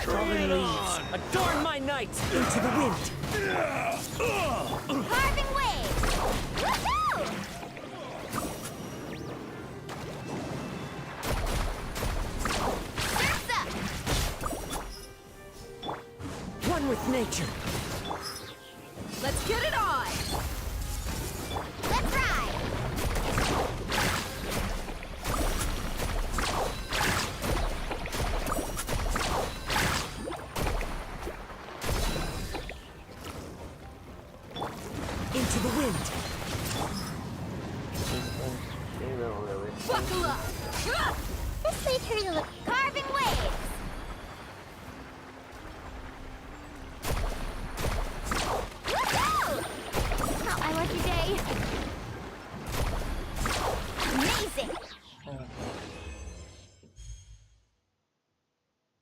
[SPEAKER 5] Fallen leaves, adorn my night into the wind.
[SPEAKER 4] Carving waves! Woohoo! Surf's up!
[SPEAKER 5] One with nature.
[SPEAKER 4] Let's get it on! Let's ride!
[SPEAKER 5] Into the wind.
[SPEAKER 4] Buckle up! This made her look carving waves! Woohoo! Not my lucky day. Amazing!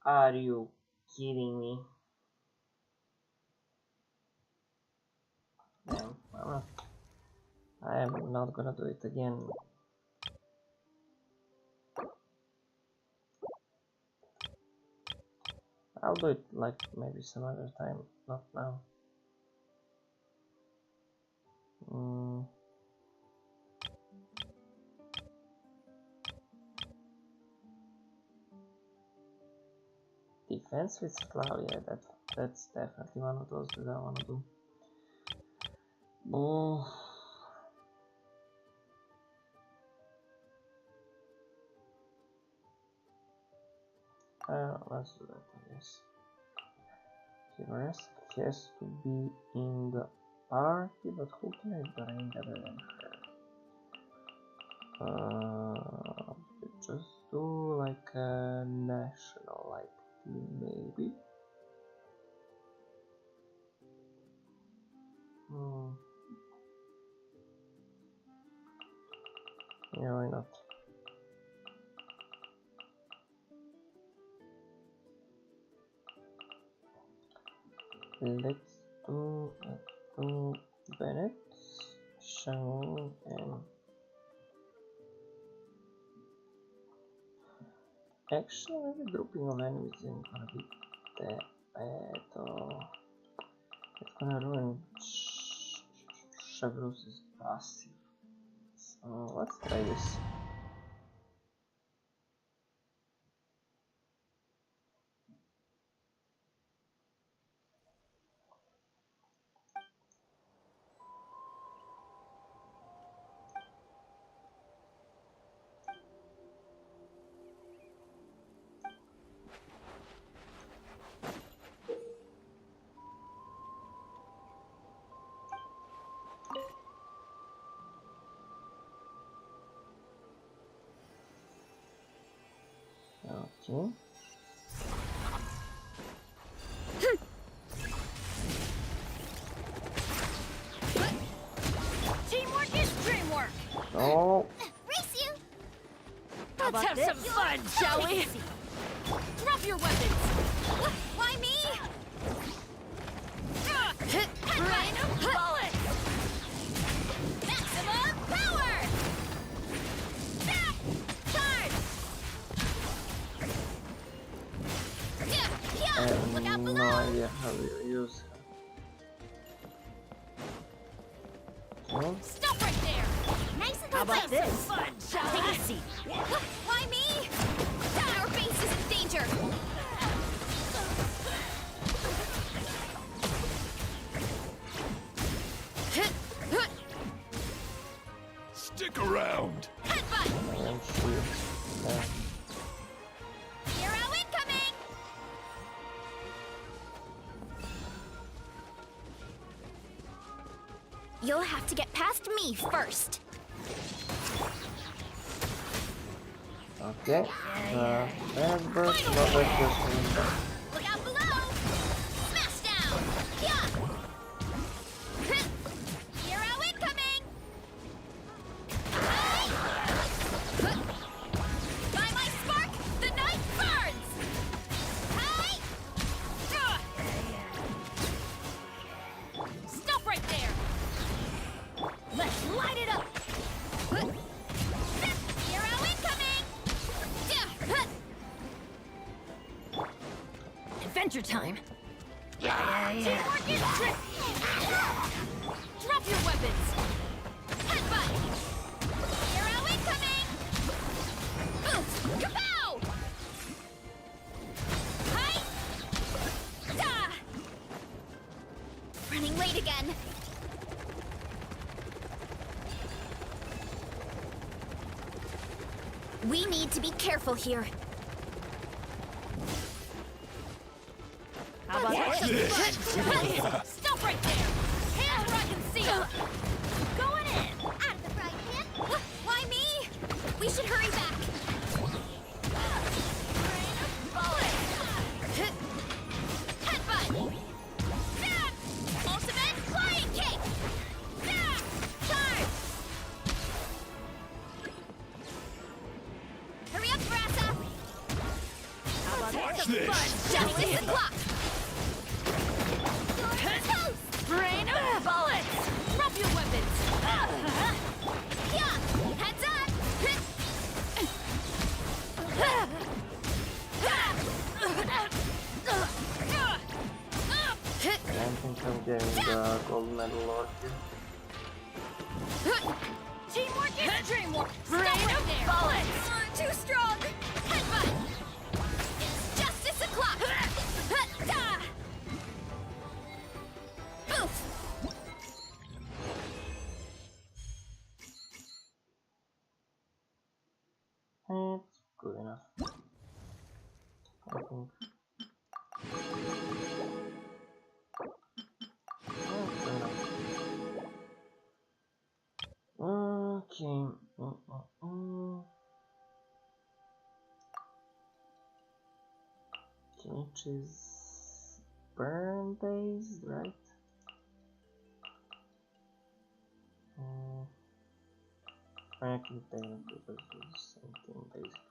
[SPEAKER 1] Are you kidding me? Damn, I am not gonna do it again. I'll do it like maybe some other time, not now. Defense with Slough, yeah, that's definitely one of those that I wanna do. Let's do that, I guess. Rest has to be in the party, but who can I bring other than her? Just do like a national like team, maybe. Yeah, why not? Let's do Bennett, Shang, and actually maybe grouping of enemies isn't gonna be that bad, or it's gonna ruin Shavros' passive. So let's try this. Okay.
[SPEAKER 8] Teamwork is dreamwork.
[SPEAKER 1] Oh.
[SPEAKER 4] Race you!
[SPEAKER 8] Let's have some fun, shall we? Drop your weapons. Why me? Rain of bullets. Maximum power. Charge. Look out
[SPEAKER 1] No
[SPEAKER 8] below.
[SPEAKER 1] idea how you use her. Okay.
[SPEAKER 8] Stop right there. Nice and how about this? Fun, shall we? Take a seat. Why me? Our base is in danger.
[SPEAKER 11] Stick around.
[SPEAKER 8] Headbutt.
[SPEAKER 1] And shoot.
[SPEAKER 8] Hero incoming. You'll have to get past me first.
[SPEAKER 1] Okay. Bad bird, not like this one.
[SPEAKER 8] Look out below. Smash down. Yeah. Hero incoming. By my spark, the night burns. Hey! Stop right there. Let's light it up. Hero incoming. Adventure time. Teamwork is tricky. Drop your weapons. Headbutt. Hero incoming. Oof. Kapow! Hi. Da. Running late again. We need to be careful here. How about this? Stop right there! Hands where I can see them! Going in! Out of the frying pan! Why me? We should hurry back! Headbutt! Ultimate flying kick! Charge! Hurry up, Brassa! How about this? Shall we? The clock! Rain of bullets! Drop your weapons! Yeah! Heads up!
[SPEAKER 1] I think I'm getting the gold medal or here.
[SPEAKER 8] Teamwork is dreamwork! Rain of bullets! Too strong! Headbutt! It's justice o'clock! Oof!
[SPEAKER 1] It's good enough. I think. Okay. Which is burn based, right? I can technically do the same thing basically.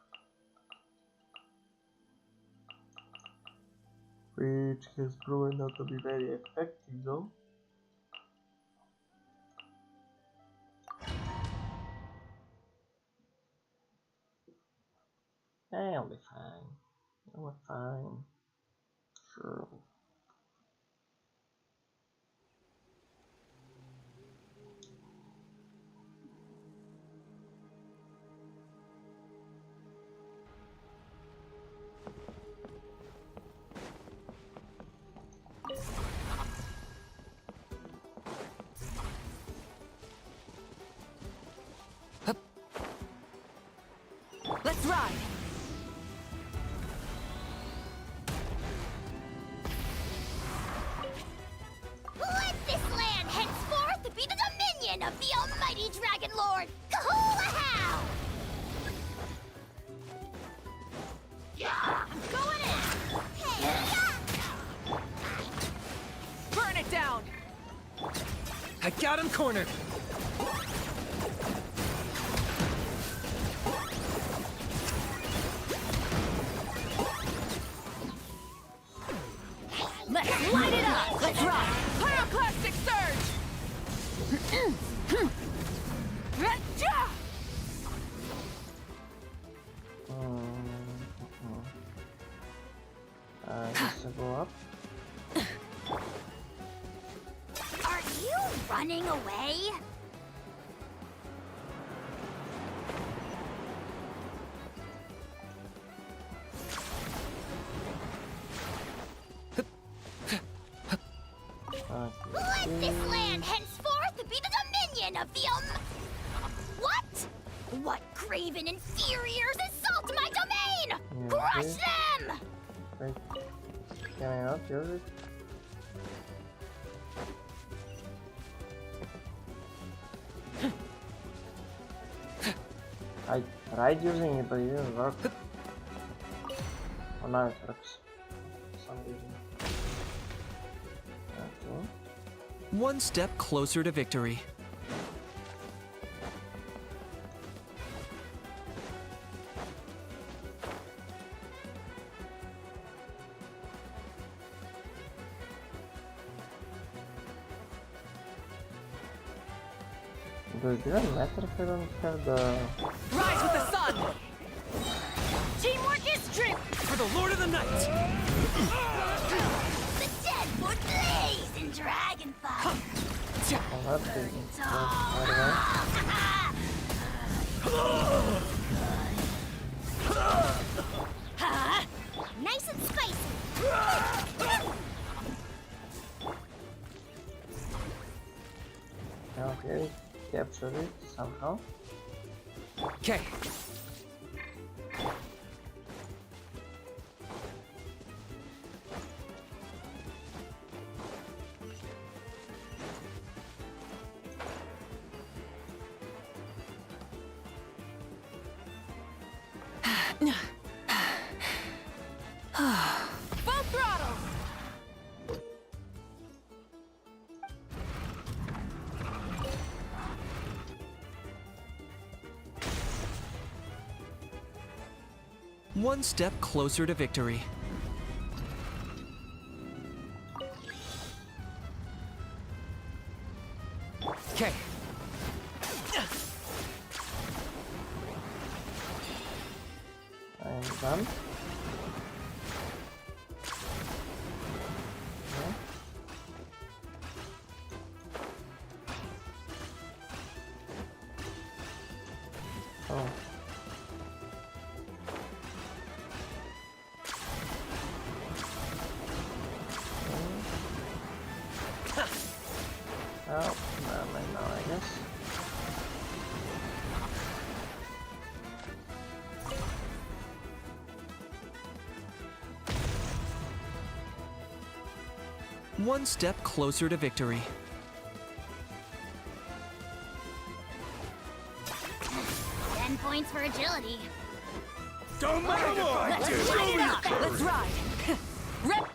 [SPEAKER 1] Which has proven not to be very effective though. I'll be fine. I'll be fine. Sure.
[SPEAKER 5] Let's ride!
[SPEAKER 4] Let this land henceforth be the dominion of the almighty Dragon Lord, Kahula How!
[SPEAKER 13] I got him cornered!
[SPEAKER 5] Let's light it up! Let's rock! Pyroclastic surge!
[SPEAKER 1] Just to go up.
[SPEAKER 4] Are you running away? Let this land henceforth be the dominion of the What? What craven inferiors assault my domain? Crush them!
[SPEAKER 1] Wait. Can I not use it? I tried using it, but it didn't work. Oh, now it works. For some reason. Okay.
[SPEAKER 13] One step closer to victory.
[SPEAKER 1] Does it even matter if I don't have the...
[SPEAKER 5] Rise with the sun! Teamwork is true!
[SPEAKER 13] For the Lord of the Night!
[SPEAKER 4] The dead would blaze in dragonfire!
[SPEAKER 1] Oh, that's big.
[SPEAKER 4] Nice and spicy!
[SPEAKER 1] Okay, capture it somehow.
[SPEAKER 13] Okay.
[SPEAKER 5] Full throttle!
[SPEAKER 13] One step closer to victory. Okay.
[SPEAKER 1] I'm done. Oh. Oh, no, I guess.
[SPEAKER 13] One step closer to victory.
[SPEAKER 4] 10 points for agility.
[SPEAKER 5] Don't mind if I do! Light it up! Let's ride! Rep!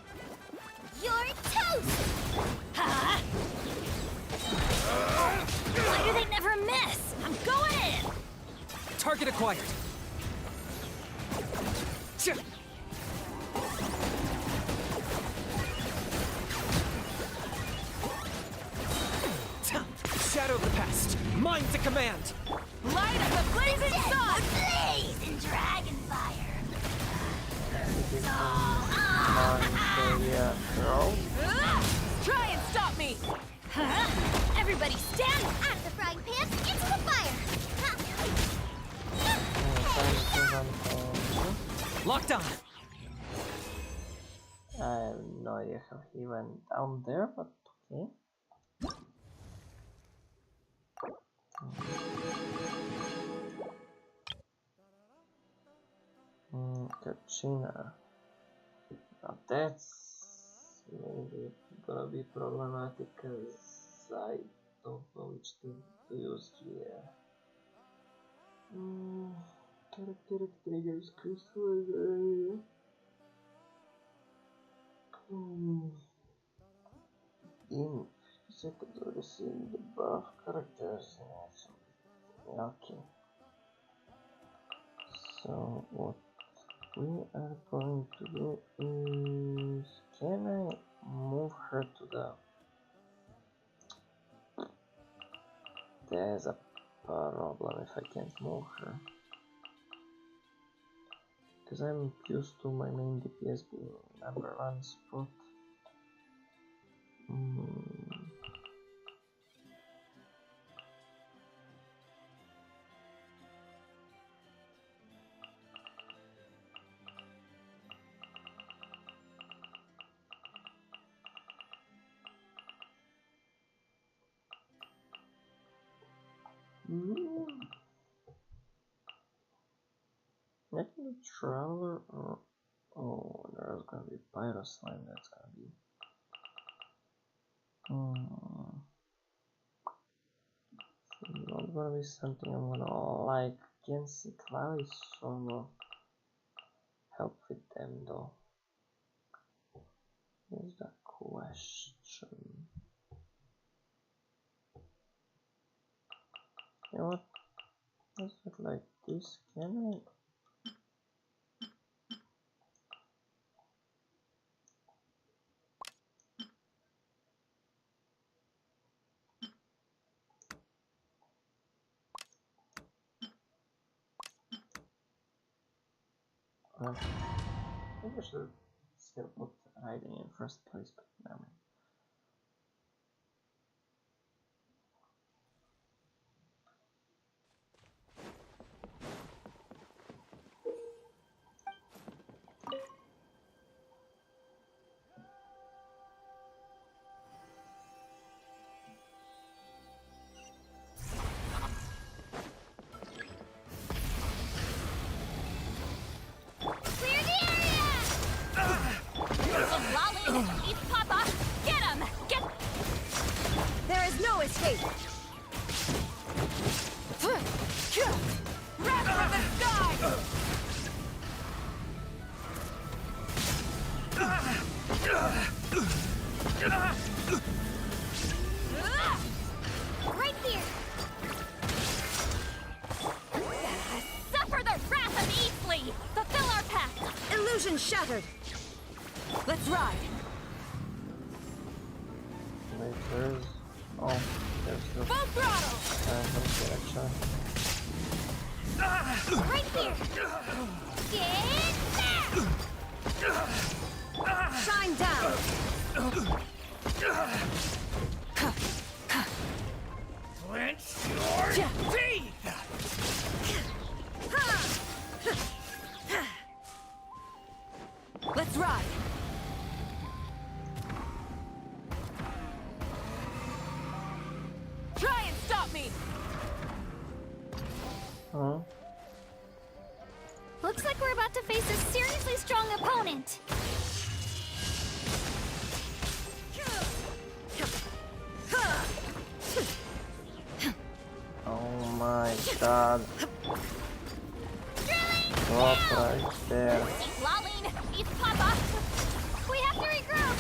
[SPEAKER 4] You're toast! Huh? Why do they never miss? I'm going in!
[SPEAKER 13] Target acquired. Shadow of the past. Mine to command.
[SPEAKER 5] Light of the blazing sun!
[SPEAKER 4] Blaze in dragonfire!
[SPEAKER 5] Try and stop me!
[SPEAKER 4] Huh? Everybody stand out of the frying pan into the fire!
[SPEAKER 13] Locked on.
[SPEAKER 1] I have no idea how he went down there, but okay. Kachina. Now that's maybe gonna be problematic because I don't know which thing to use here. Character triggers crystal. In Second to receive the buff characters. Okay. So what we are going to do is, can I move her to the? There's a problem if I can't move her, because I'm used to my main DPS being #1 spot. Maybe Traveler or... Oh, there's gonna be Pyro Slime, that's gonna be... Not gonna be something I'm gonna like. Can see Cloud is sort of help with them though. Here's the question. You know what? Let's look like this. Can I? I think I should still put Raiden in first place, but never mind.
[SPEAKER 5] There is no escape! Wrath from the sky!
[SPEAKER 8] Right here! Suffer the wrath of Eastleigh! Fulfill our pact!
[SPEAKER 5] Illusion shattered! Let's ride!
[SPEAKER 1] Wait, there's... Oh, there's the...
[SPEAKER 5] Full throttle!
[SPEAKER 8] Right here! Get back!
[SPEAKER 5] Shine down!
[SPEAKER 11] Clench your teeth!
[SPEAKER 5] Let's ride! Try and stop me!
[SPEAKER 1] Huh?
[SPEAKER 8] Looks like we're about to face a seriously strong opponent.
[SPEAKER 1] Oh my god. Drop right there.
[SPEAKER 8] East Lolling! East Papa! We have to regroup!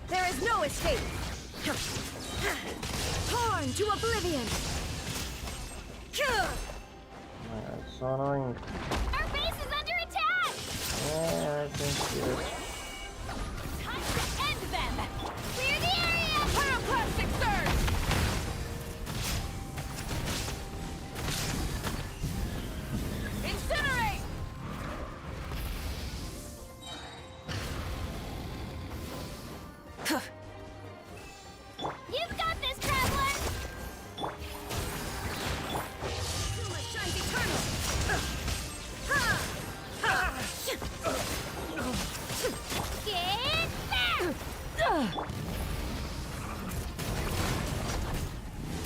[SPEAKER 5] There is no escape! Torn to oblivion!
[SPEAKER 1] Oh my god, it's so annoying.
[SPEAKER 8] Our base is under attack!
[SPEAKER 1] Yeah, I think it is.
[SPEAKER 8] Time to end them! Clear the area! Pyroclastic surge!
[SPEAKER 5] Incinerate!
[SPEAKER 8] You've got this, Traveler!
[SPEAKER 5] Suma shines eternal!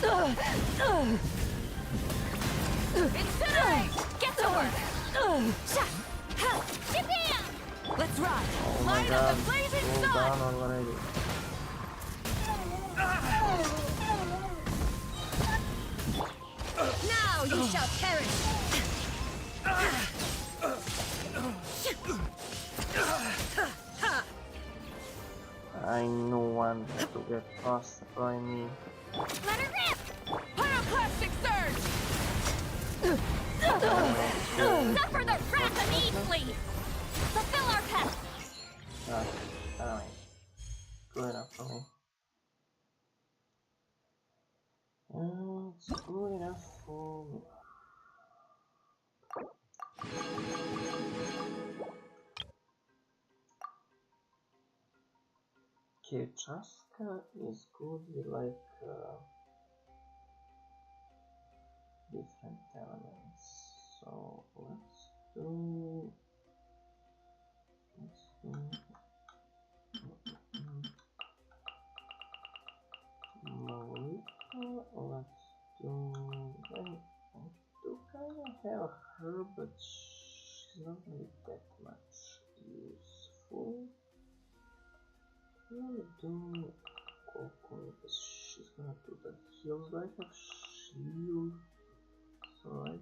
[SPEAKER 8] Get back!
[SPEAKER 5] Incinerate! Get to work!
[SPEAKER 8] Japan!
[SPEAKER 5] Let's ride!
[SPEAKER 1] Oh my
[SPEAKER 5] Light
[SPEAKER 1] god,
[SPEAKER 5] up the blazing
[SPEAKER 1] cool
[SPEAKER 5] sun!
[SPEAKER 1] down already.
[SPEAKER 5] Now you shall perish!
[SPEAKER 1] I no one to get crossed by me.
[SPEAKER 5] Let her rip! Pyroclastic surge! Suffer the wrath of Easley! Fulfill our path!
[SPEAKER 1] Alright. Good enough for me. It's good enough for me. Okay, Chaska is good with like different elements. So let's do Marika. Let's do then I do kind of have her, but she's not really that much useful. I'm gonna do Kokumi because she's gonna do the heals. Do I have shield? So I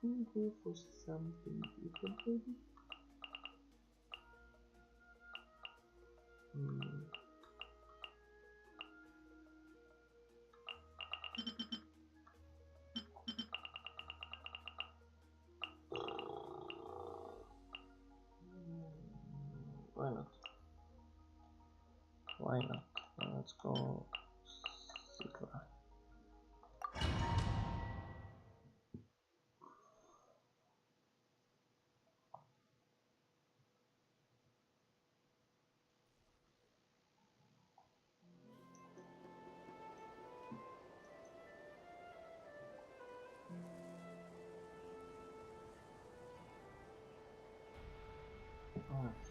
[SPEAKER 1] could go for something different maybe? Why not? Why not? Let's go Sikla.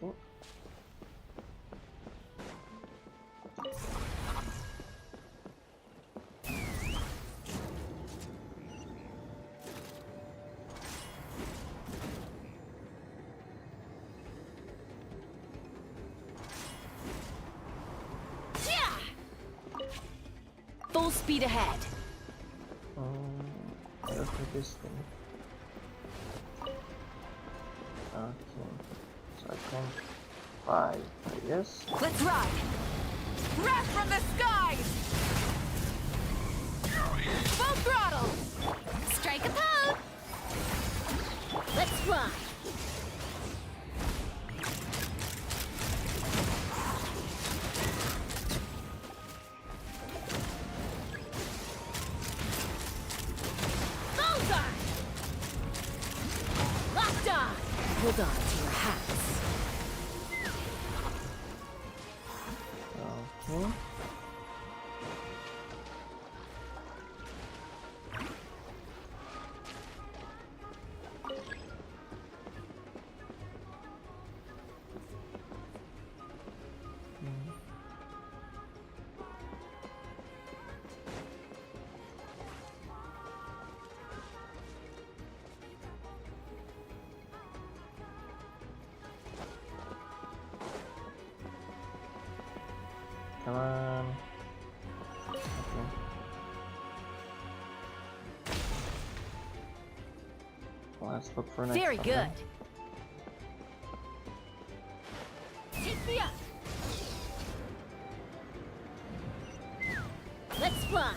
[SPEAKER 1] Okay.
[SPEAKER 5] Full speed ahead.
[SPEAKER 1] Where's this thing? Okay. So I can fly, I guess.
[SPEAKER 5] Let's ride! Wrath from the skies! Full throttle!
[SPEAKER 4] Strike a pose! Let's ride!
[SPEAKER 5] Bullseye! Locked on! Hold on to your hats.
[SPEAKER 1] Okay. Come on. Okay. Let's look for next
[SPEAKER 5] Very
[SPEAKER 1] one,
[SPEAKER 5] good.
[SPEAKER 1] then.
[SPEAKER 5] Take me up.
[SPEAKER 4] Let's fly!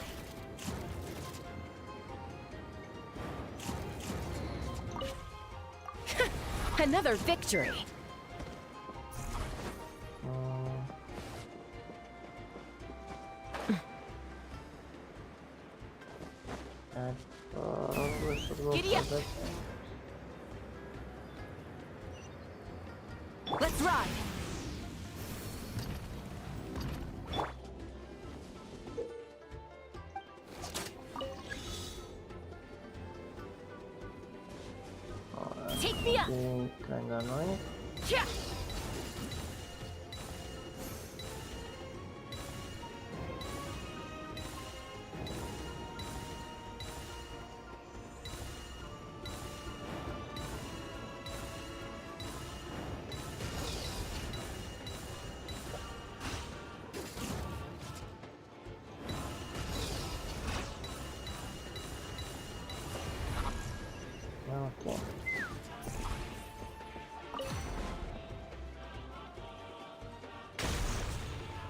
[SPEAKER 5] Another victory.
[SPEAKER 1] We should go
[SPEAKER 5] Giddy
[SPEAKER 1] for
[SPEAKER 5] up.
[SPEAKER 1] that.
[SPEAKER 5] Let's ride. Take me up.
[SPEAKER 1] Kinda annoying.
[SPEAKER 5] Yeah.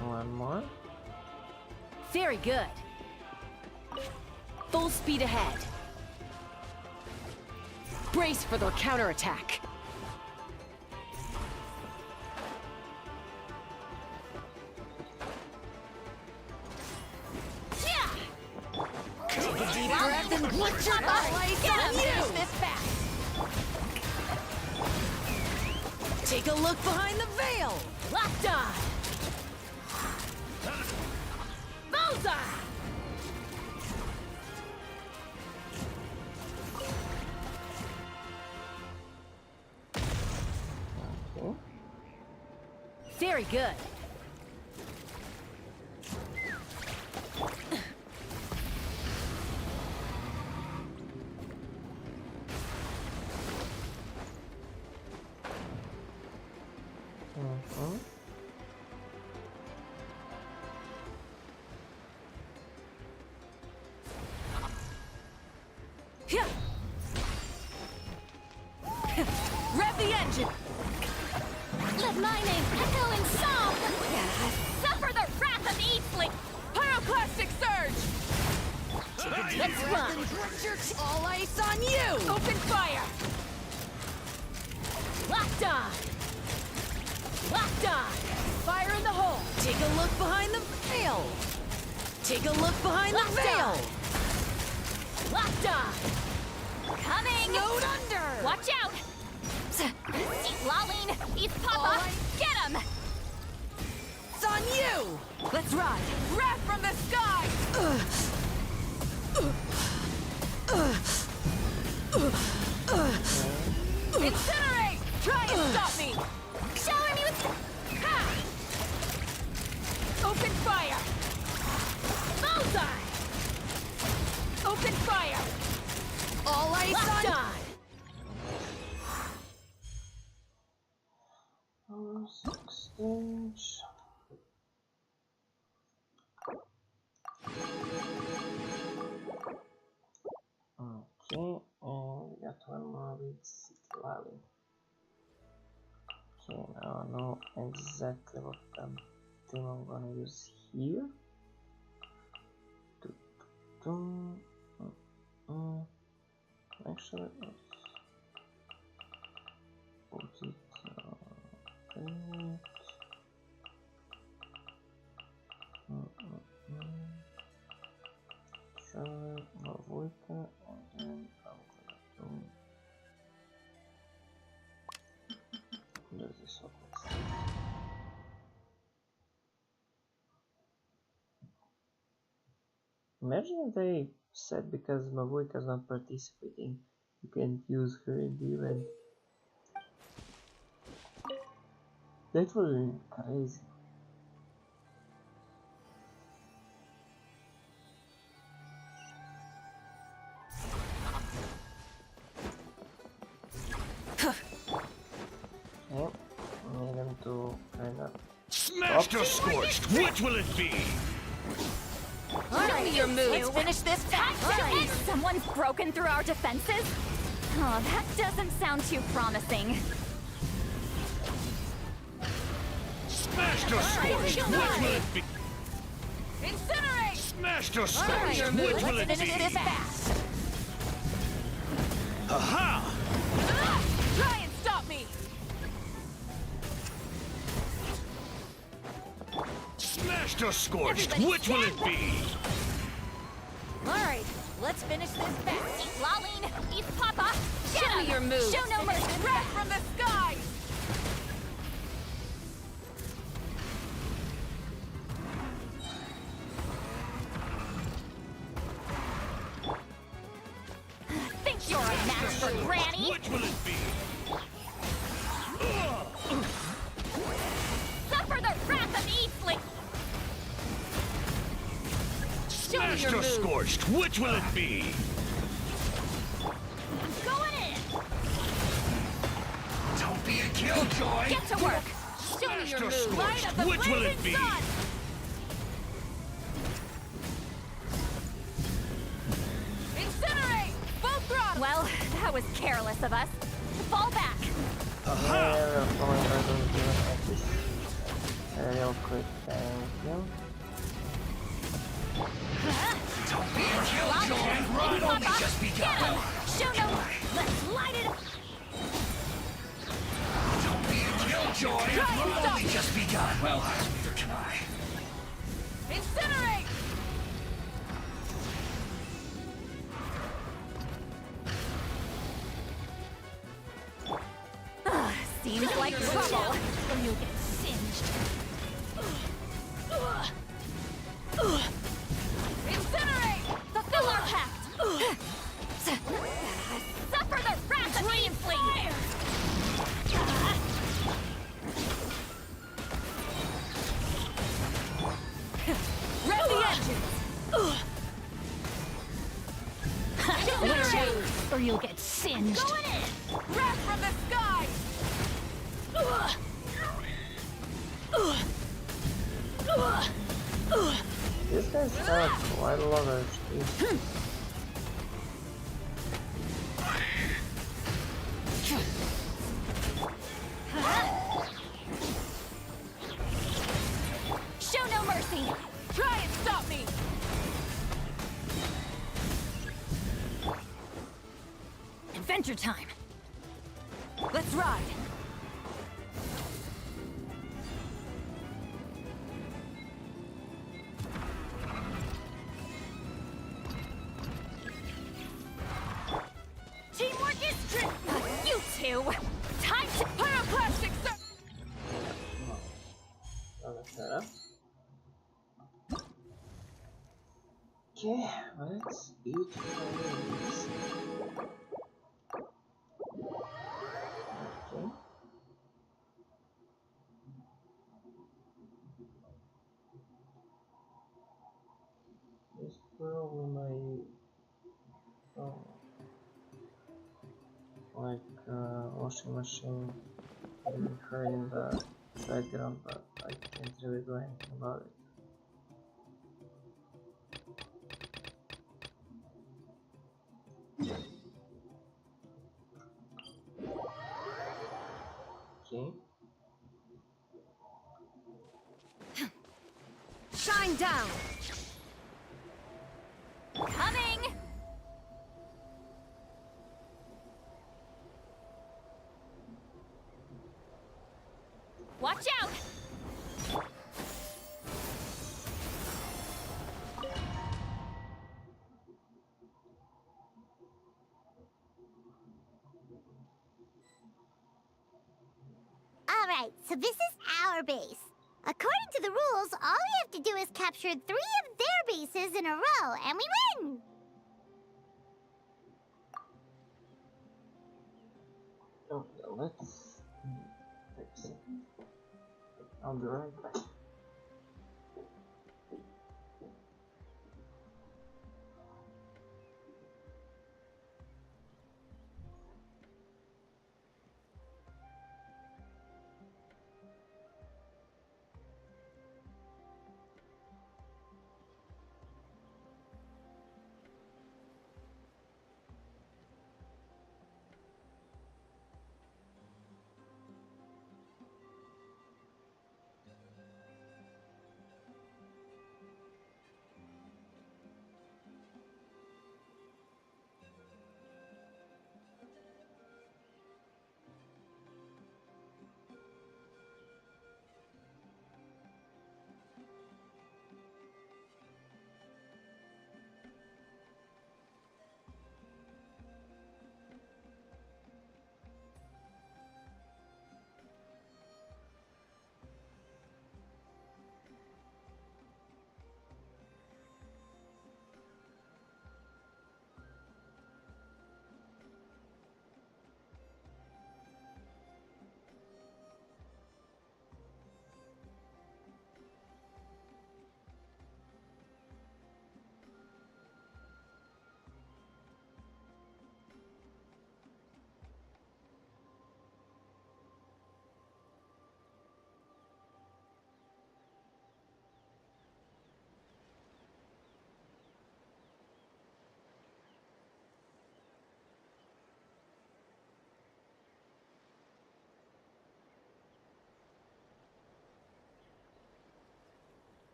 [SPEAKER 1] One more.
[SPEAKER 14] Very good. Full speed ahead. Brace for the counterattack. Take a deep breath and watch your eyes on you! This fast. Take a look behind the veil! Locked on! Bullseye!
[SPEAKER 1] Okay.
[SPEAKER 14] Very good. Rev the engine!
[SPEAKER 8] Let my name echo in song! Suffer the wrath of Eatfling!
[SPEAKER 9] Pyroclastic surge!
[SPEAKER 14] Let's run! All ice on you!
[SPEAKER 9] Open fire!
[SPEAKER 14] Locked on! Locked on! Fire in the hole! Take a look behind the veil! Take a look behind the veil! Locked on!
[SPEAKER 8] Coming!
[SPEAKER 14] Snowed under!
[SPEAKER 8] Watch out! Lolling! He's Papa! Get him!
[SPEAKER 14] It's on you! Let's ride!
[SPEAKER 9] Wrath from the sky! Incinerate! Try and stop me!
[SPEAKER 8] Shower me with...
[SPEAKER 9] Ha! Open fire!
[SPEAKER 14] Bullseye!
[SPEAKER 9] Open fire!
[SPEAKER 14] All ice
[SPEAKER 9] Locked
[SPEAKER 14] on!
[SPEAKER 1] Exchange. Okay, and we got one more with City Valley. Okay, now I know exactly what thing I'm gonna use here. Actually, let's put it Charlotte, Mavoika, and then I'm gonna do this opposite. Imagine if they said because Mavoika is not participating, you can't use her in the event. That would be crazy. Yep, I need them to kind of
[SPEAKER 3] Smashed or scorched, which will it be?
[SPEAKER 8] Show me your moves. Let's finish this fast. Someone's broken through our defenses? Oh, that doesn't sound too promising.
[SPEAKER 3] Smashed or scorched, which will it be?
[SPEAKER 9] Incinerate!
[SPEAKER 3] Smashed or scorched, which will it be?
[SPEAKER 14] This fast!
[SPEAKER 3] Aha!
[SPEAKER 9] Try and stop me!
[SPEAKER 3] Smashed or scorched, which will it be?
[SPEAKER 14] Alright, let's finish this fast.
[SPEAKER 8] Lolling! He's Papa! Get
[SPEAKER 14] Show
[SPEAKER 8] him!
[SPEAKER 14] me your moves.
[SPEAKER 8] Show no mercy!
[SPEAKER 9] Wrath from the sky!
[SPEAKER 8] Think you're a match for Granny?
[SPEAKER 3] Which will it be?
[SPEAKER 8] Suffer the wrath of Eastling!
[SPEAKER 3] Smashed or scorched, which will it be?
[SPEAKER 8] Going in!
[SPEAKER 3] Don't be a killjoy!
[SPEAKER 8] Get to work!
[SPEAKER 3] Show me your move!
[SPEAKER 9] Light of the
[SPEAKER 3] Which will it
[SPEAKER 9] blazing
[SPEAKER 3] be?
[SPEAKER 9] sun! Incinerate! Full throttle!
[SPEAKER 8] Well, that was careless of us. Fall back!
[SPEAKER 1] Yeah, real quick, thank you.
[SPEAKER 14] Don't be a killjoy! Run! Only just begun! Show no! Let's light it up!
[SPEAKER 16] Don't be a killjoy! Run! Only just begun! Well, neither can I.
[SPEAKER 14] Incinerate! Seems like trouble, or you'll get singed. Incinerate! Fulfill our pact! Suffer the wrath of Radiant Flame! Rev the engines! Incinerate! Or you'll get singed. Going in! Wrath from the sky!
[SPEAKER 1] This guy's got quite a lot of HP.
[SPEAKER 14] Show no mercy! Try and stop me! Adventure time! Let's ride! Teamwork is true! You two! Time to pyroclastic
[SPEAKER 1] Okay, let's eat things. Okay. This probably my washing machine heard in the background, but I can't really do anything about it. Okay.
[SPEAKER 14] shine down! Coming! Watch out!
[SPEAKER 4] Alright, so this is our base. According to the rules, all we have to do is capture 3 of their bases in a row, and we win!
[SPEAKER 1] Okay, let's fix it. I'll be right back.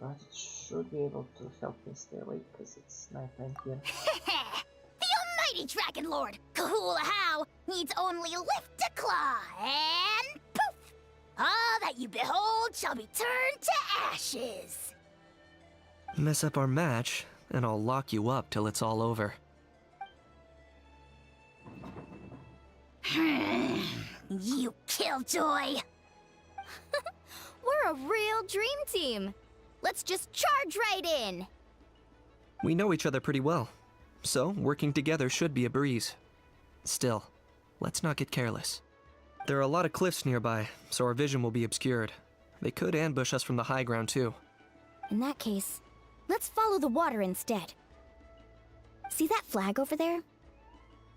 [SPEAKER 1] But it should be able to help me stay awake because it's nighttime here.
[SPEAKER 4] The almighty Dragon Lord, Kahula How, needs only lift a claw, and poof! All that you behold shall be turned to ashes.
[SPEAKER 13] Mess up our match, and I'll lock you up till it's all over.
[SPEAKER 4] You killjoy!
[SPEAKER 8] We're a real dream team. Let's just charge right in.
[SPEAKER 13] We know each other pretty well, so working together should be a breeze. Still, let's not get careless. There are a lot of cliffs nearby, so our vision will be obscured. They could ambush us from the high ground too.
[SPEAKER 8] In that case, let's follow the water instead. See that flag over there?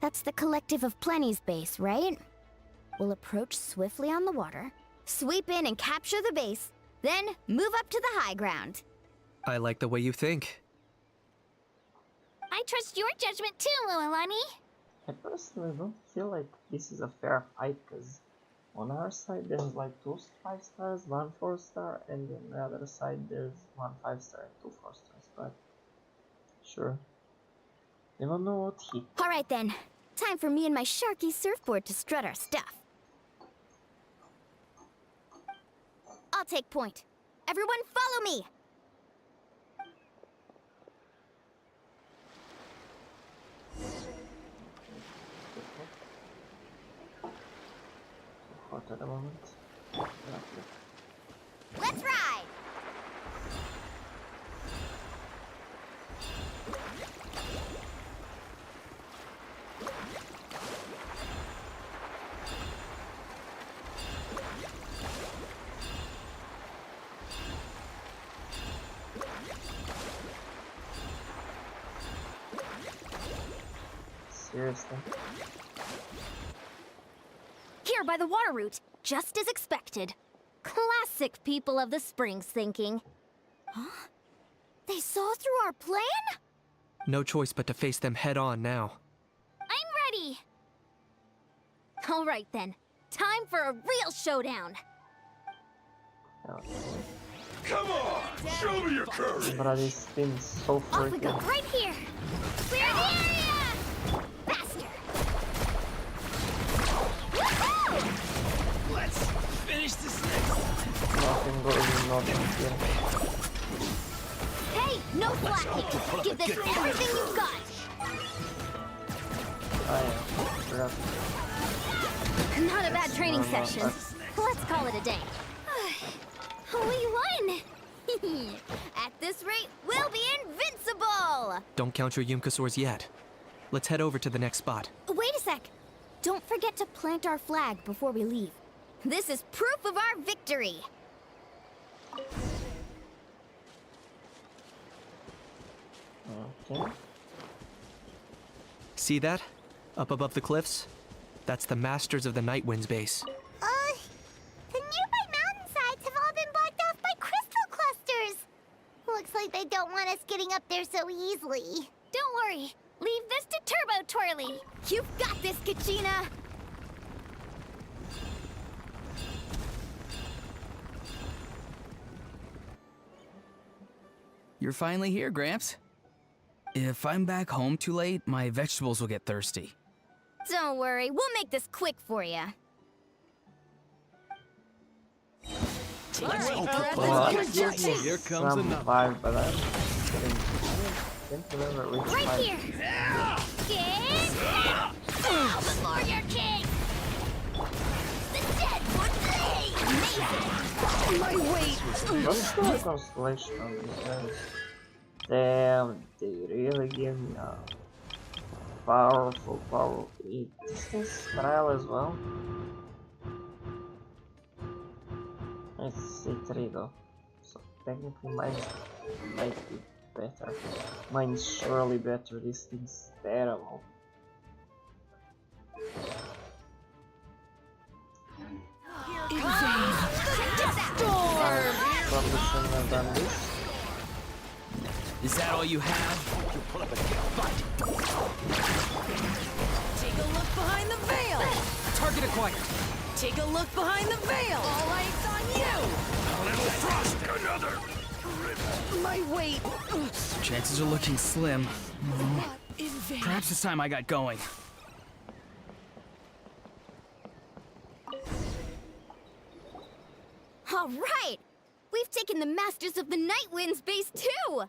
[SPEAKER 8] That's the Collective of Plenty's base, right? We'll approach swiftly on the water, sweep in and capture the base, then move up to the high ground.
[SPEAKER 13] I like the way you think.
[SPEAKER 8] I trust your judgment too, Mualani.
[SPEAKER 1] I personally don't feel like this is a fair fight because on our side there's like 2 5 stars, 1 4 star, and on the other side there's 1 5 star and 2 4 stars, but sure. They don't know what hit.
[SPEAKER 8] Alright then, time for me and my Sharky surfboard to strut our stuff. I'll take point. Everyone follow me!
[SPEAKER 1] Hot at the moment.
[SPEAKER 8] Let's ride!
[SPEAKER 1] Seriously?
[SPEAKER 8] Here by the water route, just as expected. Classic people of the Springs thinking. Huh? They saw through our plan?
[SPEAKER 13] No choice but to face them head on now.
[SPEAKER 8] I'm ready! Alright then, time for a real showdown!
[SPEAKER 16] Come on! Show me your courage!
[SPEAKER 1] But this thing's so
[SPEAKER 8] Off we go,
[SPEAKER 1] freaking...
[SPEAKER 8] right here! Clear the area! Faster! Woohoo!
[SPEAKER 16] Let's finish this next time!
[SPEAKER 1] Nothing goes in nothing here.
[SPEAKER 8] Hey, no slacking! Give this everything you've got!
[SPEAKER 1] I forgot.
[SPEAKER 8] Not a bad training session. Let's call it a day. We won! At this rate, we'll be invincible!
[SPEAKER 13] Don't count your Yumkasaurs yet. Let's head over to the next spot.
[SPEAKER 8] Wait a sec. Don't forget to plant our flag before we leave. This is proof of our victory.
[SPEAKER 1] Okay.
[SPEAKER 13] See that? Up above the cliffs? That's the Masters of the Night Winds base.
[SPEAKER 4] The nearby mountainsides have all been blocked off by crystal clusters. Looks like they don't want us getting up there so easily.
[SPEAKER 8] Don't worry. Leave this to Turbo Twirly. You've got this, Kachina!
[SPEAKER 15] You're finally here, Gramps. If I'm back home too late, my vegetables will get thirsty.
[SPEAKER 8] Don't worry, we'll make this quick for you.
[SPEAKER 1] Well,
[SPEAKER 12] Here comes
[SPEAKER 1] some
[SPEAKER 12] another.
[SPEAKER 1] 5, but I'm can't remember which
[SPEAKER 8] Right
[SPEAKER 1] 5.
[SPEAKER 8] here! Get now before your king! The dead would bleed! Amazing! My weight!
[SPEAKER 1] What's the constellation on these guys? Damn, they really give me a powerful distance trial as well. I see 3 though, so technically mine might be better. Mine's surely better, this thing's terrible. Probably shouldn't have done this.
[SPEAKER 15] Is that all you have?
[SPEAKER 14] Take a look behind the veil!
[SPEAKER 15] Target acquired.
[SPEAKER 14] Take a look behind the veil! All eyes on you!
[SPEAKER 16] A little frost, another!
[SPEAKER 14] My weight!
[SPEAKER 15] Chances are looking slim.
[SPEAKER 14] In vain.
[SPEAKER 15] Perhaps it's time I got going.
[SPEAKER 8] All right! We've taken the Masters of the Night Wind's base too! Look!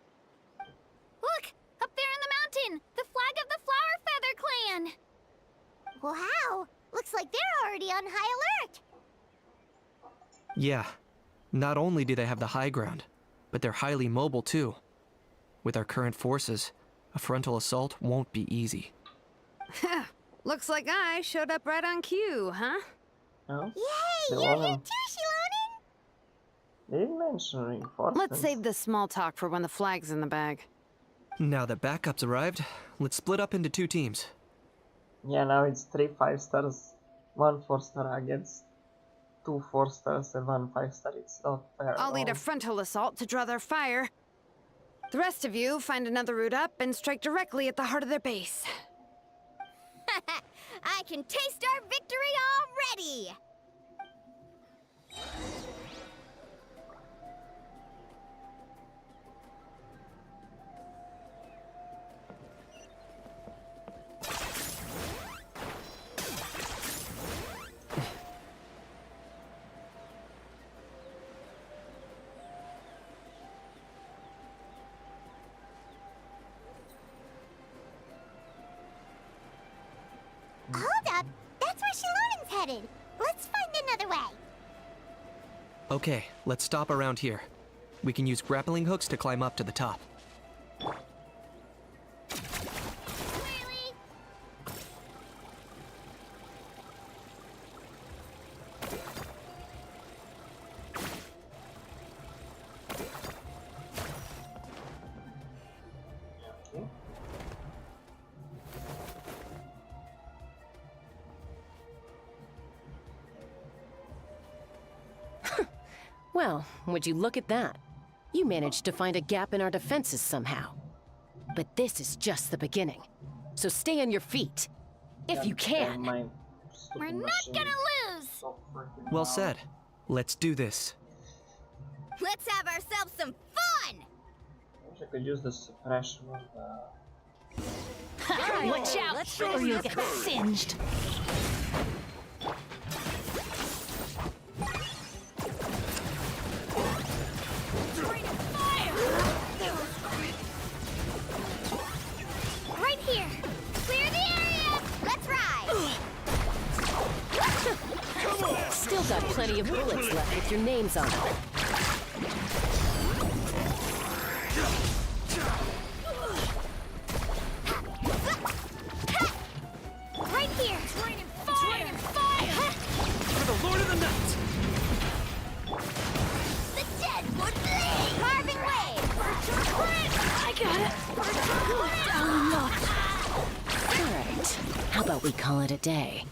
[SPEAKER 8] Up there in the mountain! The flag of the Flower Feather Clan!
[SPEAKER 4] Wow! Looks like they're already on high alert!
[SPEAKER 13] Yeah. Not only do they have the high ground, but they're highly mobile too. With our current forces, a frontal assault won't be easy.
[SPEAKER 14] Looks like I showed up right on cue, huh?
[SPEAKER 1] No?
[SPEAKER 4] Yay!
[SPEAKER 1] Still
[SPEAKER 4] You're
[SPEAKER 1] on
[SPEAKER 4] here
[SPEAKER 1] them.
[SPEAKER 4] too, Shilonen!
[SPEAKER 1] They didn't mention reinforcements.
[SPEAKER 14] Let's save the small talk for when the flag's in the bag.
[SPEAKER 13] Now that backup's arrived, let's split up into 2 teams.
[SPEAKER 1] Yeah, now it's 3 5-stars, 1 4-star against 2 4-stars and 1 5-star. It's not fair.
[SPEAKER 14] I'll lead a
[SPEAKER 1] at all.
[SPEAKER 14] frontal assault to draw their fire. The rest of you find another route up and strike directly at the heart of their base.
[SPEAKER 4] I can taste our victory already! Hold up! That's where Shilonen's headed! Let's find another way!
[SPEAKER 13] Okay, let's stop around here. We can use grappling hooks to climb up to the top.
[SPEAKER 17] Well, would you look at that? You managed to find a gap in our defenses somehow. But this is just the beginning. So stay on your feet. If you can.
[SPEAKER 4] We're not gonna lose!
[SPEAKER 13] Well said. Let's do this.
[SPEAKER 4] Let's have ourselves some fun!
[SPEAKER 1] I wish I could use the suppression of the...
[SPEAKER 8] Watch out, or you'll get singed.
[SPEAKER 4] Right here! Clear the area! Let's ride!
[SPEAKER 17] Still got plenty of bullets left with your names on them.
[SPEAKER 4] Right here! Raining fire!
[SPEAKER 15] For the Lord of the Night!
[SPEAKER 4] The Deadwood Blade! Carving wave!
[SPEAKER 8] I got it! Down locked.
[SPEAKER 17] All right. How about we call it a day?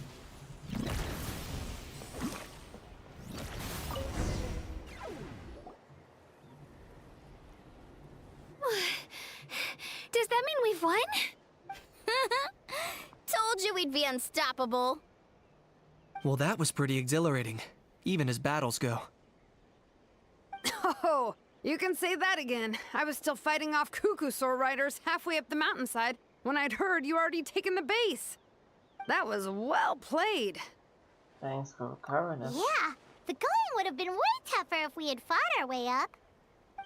[SPEAKER 8] Does that mean we've won?
[SPEAKER 4] Told you we'd be unstoppable.
[SPEAKER 13] Well, that was pretty exhilarating, even as battles go.
[SPEAKER 14] Oh, you can say that again. I was still fighting off Cuckoosaur riders halfway up the mountainside when I'd heard you already taken the base. That was well played.
[SPEAKER 1] Thanks for covering us.
[SPEAKER 4] Yeah, the going would have been way tougher if we had fought our way up.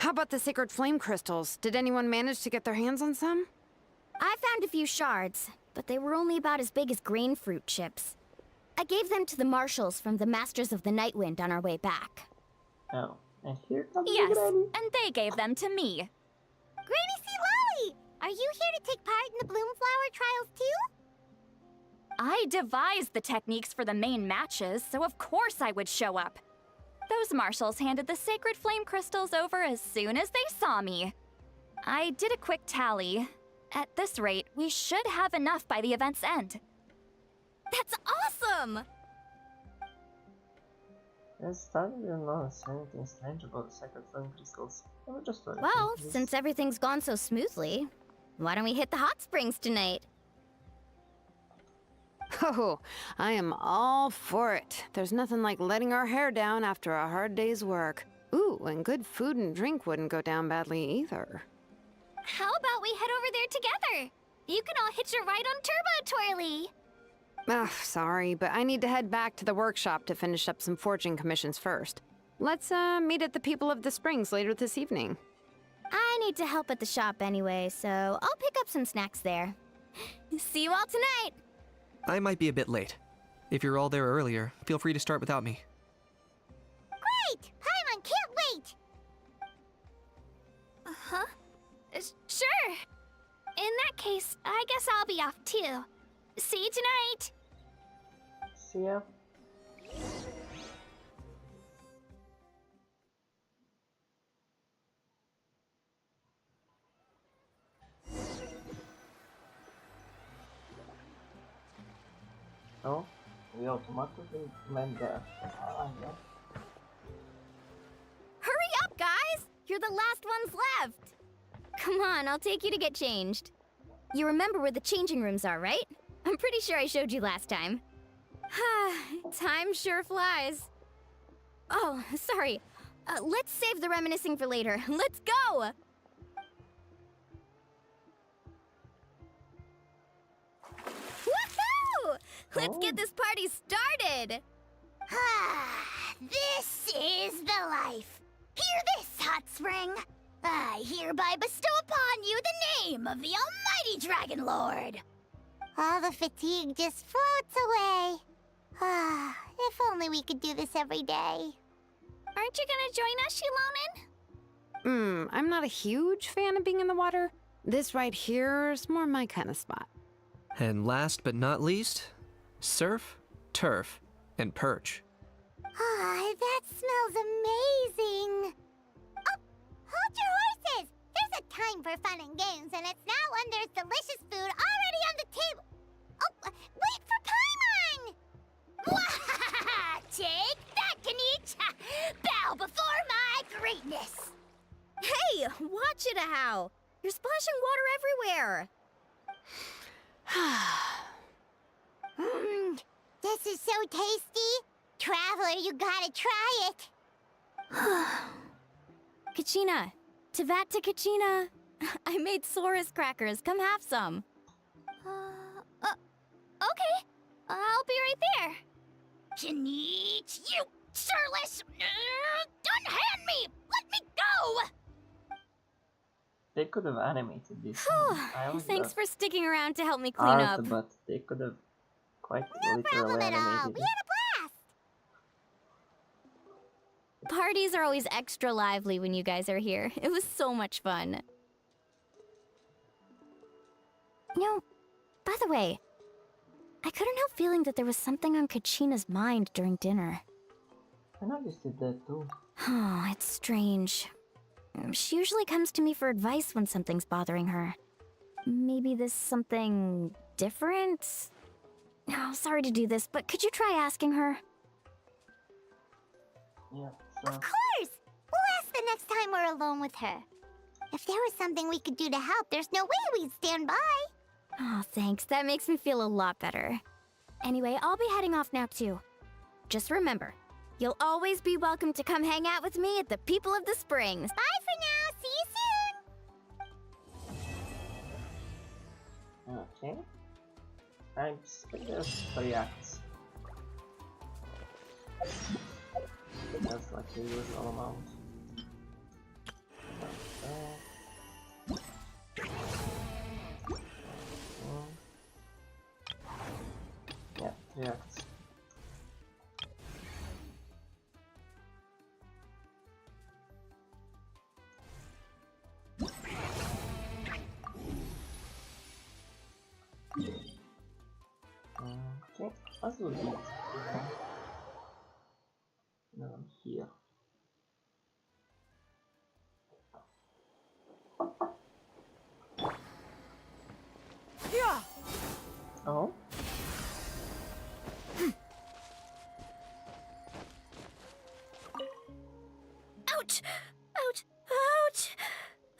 [SPEAKER 14] How about the sacred flame crystals? Did anyone manage to get their hands on some?
[SPEAKER 4] I found a few shards, but they were only about as big as grain fruit chips. I gave them to the marshals from the Masters of the Nightwind on our way back.
[SPEAKER 1] Oh, and here comes the
[SPEAKER 8] Yes,
[SPEAKER 1] granny.
[SPEAKER 8] and they gave them to me.
[SPEAKER 4] Granny C. Lolly! Are you here to take part in the Bloomflower trials too?
[SPEAKER 8] I devised the techniques for the main matches, so of course I would show up. Those marshals handed the sacred flame crystals over as soon as they saw me. I did a quick tally. At this rate, we should have enough by the event's end.
[SPEAKER 4] That's awesome!
[SPEAKER 1] Yes, I didn't notice anything strange about the sacred flame crystals. They were just very
[SPEAKER 4] Well,
[SPEAKER 1] simple.
[SPEAKER 4] since everything's gone so smoothly, why don't we hit the hot springs tonight?
[SPEAKER 14] Oh, I am all for it. There's nothing like letting our hair down after a hard day's work. Ooh,
[SPEAKER 18] and good food and drink wouldn't go down badly either.
[SPEAKER 8] How about we head over there together? You can all hitch a ride on Turbo Twirly.
[SPEAKER 18] Ugh, sorry, but I need to head back to the workshop to finish up some forging commissions first. Let's, meet at the People of the Springs later this evening.
[SPEAKER 4] I need to help at the shop anyway, so I'll pick up some snacks there. See you all tonight!
[SPEAKER 13] I might be a bit late. If you're all there earlier, feel free to start without me.
[SPEAKER 4] Great! Paimon can't wait!
[SPEAKER 8] Huh? Sure. In that case, I guess I'll be off too. See you tonight!
[SPEAKER 1] See ya. Oh, we automatically land there. Ah, yeah.
[SPEAKER 4] Hurry up, guys! You're the last ones left! Come on, I'll take you to get changed. You remember where the changing rooms are, right? I'm pretty sure I showed you last time. Time sure flies. Oh, sorry. Let's save the reminiscing for later. Let's go! Woohoo! Let's get this party started! This is the life. Hear this, Hot Spring. I hereby bestow upon you the name of the Almighty Dragon Lord. All the fatigue just floats away. If only we could do this every day. Aren't you gonna join us, Shilonen?
[SPEAKER 18] I'm not a huge fan of being in the water. This right here is more my kind of spot.
[SPEAKER 13] And last but not least, surf, turf, and perch.
[SPEAKER 4] That smells amazing. Oh, hold your horses! There's a time for fun and games, and it's now when there's delicious food already on the table. Oh, wait for Paimon! Take that, Kanich! Bow before my greatness! Hey, watch it, how! You're splashing water everywhere! This is so tasty! Traveler, you gotta try it! Kachina! Tevat to Kachina! I made Saurus crackers, come have some! Okay, I'll be right there! Kanich, you surless! Unhand me! Let me go!
[SPEAKER 1] They could have animated this.
[SPEAKER 4] Thanks for sticking around to help me clean up.
[SPEAKER 1] But they could have quite
[SPEAKER 4] No
[SPEAKER 1] literally
[SPEAKER 4] problem at all.
[SPEAKER 1] animated
[SPEAKER 4] We
[SPEAKER 1] it.
[SPEAKER 4] had a blast! Parties are always extra lively when you guys are here. It was so much fun. No, by the way, I couldn't help feeling that there was something on Kachina's mind during dinner.
[SPEAKER 1] I noticed it there too.
[SPEAKER 4] Oh, it's strange. She usually comes to me for advice when something's bothering her. Maybe this something different? Oh, sorry to do this, but could you try asking her?
[SPEAKER 1] Yeah,
[SPEAKER 4] Of course! We'll ask the next time we're alone with her. If there was something we could do to help, there's no way we'd stand by. Oh, thanks. That makes me feel a lot better. Anyway, I'll be heading off now too. Just remember, you'll always be welcome to come hang out with me at the People of the Springs. Bye for now. See you soon.
[SPEAKER 1] Okay. I think there's 3 acts. That's like the usual amount. Yeah, 3 acts. Okay, let's do this. Now I'm here.
[SPEAKER 14] Yeah.
[SPEAKER 1] Oh?
[SPEAKER 8] Ouch! Ouch! Ouch!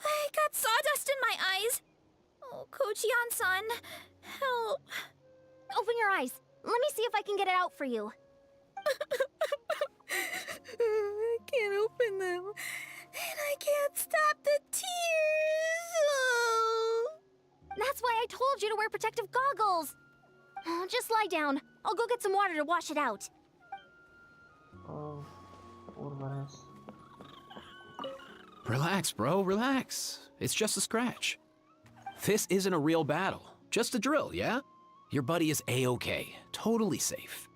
[SPEAKER 8] I got sawdust in my eyes. Oh, Kochian-san, help.
[SPEAKER 4] Open your eyes. Let me see if I can get it out for you.
[SPEAKER 8] I can't open watching them, and I can't stop the tears. Oh.
[SPEAKER 4] That's why I told you to wear protective goggles. Oh, just lie down. I'll go get some water to wash it out.
[SPEAKER 1] Oh, Urbanes.
[SPEAKER 7] Relax, bro, relax. It's just a scratch. This isn't a real battle, just a drill, yeah? Your buddy is A-okay, totally safe.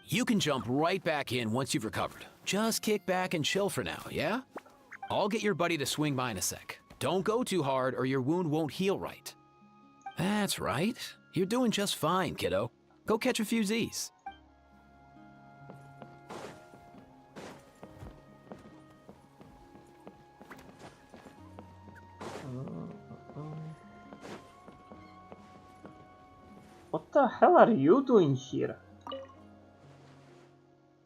[SPEAKER 7] You can jump right back in once you've recovered. Just kick back and chill for now, yeah? I'll get your buddy to swing by in a sec. Don't go too hard or your wound won't heal right. That's right. You're doing just fine, kiddo. Go catch a few Z's.
[SPEAKER 1] What the hell are you doing here?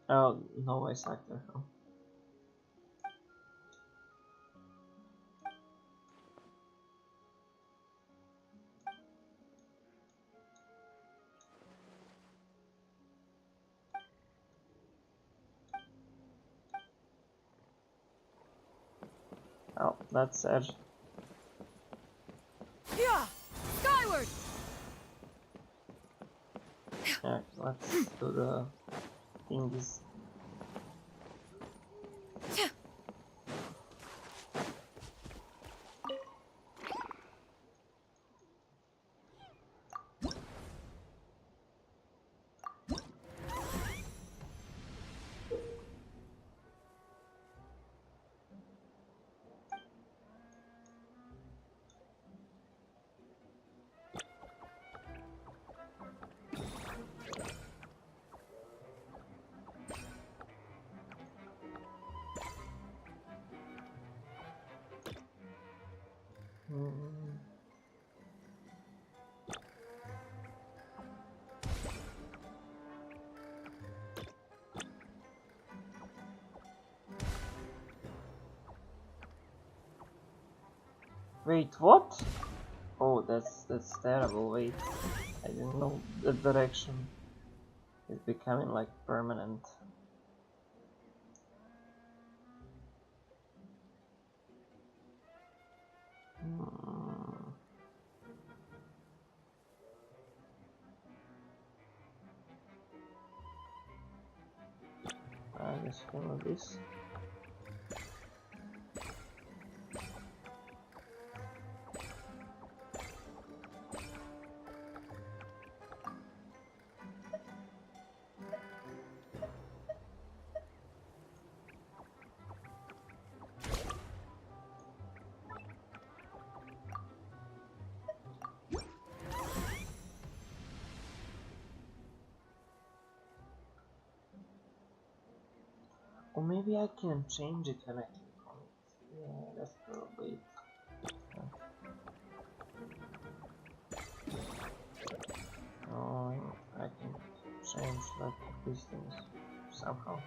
[SPEAKER 1] Oh, no voice actor. Oh. Oh, that's Edge.
[SPEAKER 14] Yeah! Skyward!
[SPEAKER 1] Yeah, let's do the thingies. Wait, what? Oh, that's terrible. Wait, I didn't know the direction is becoming like permanent. I guess follow this. Or maybe I can change it when I click on it. Yeah, that's probably it. Oh, I can change like these things somehow.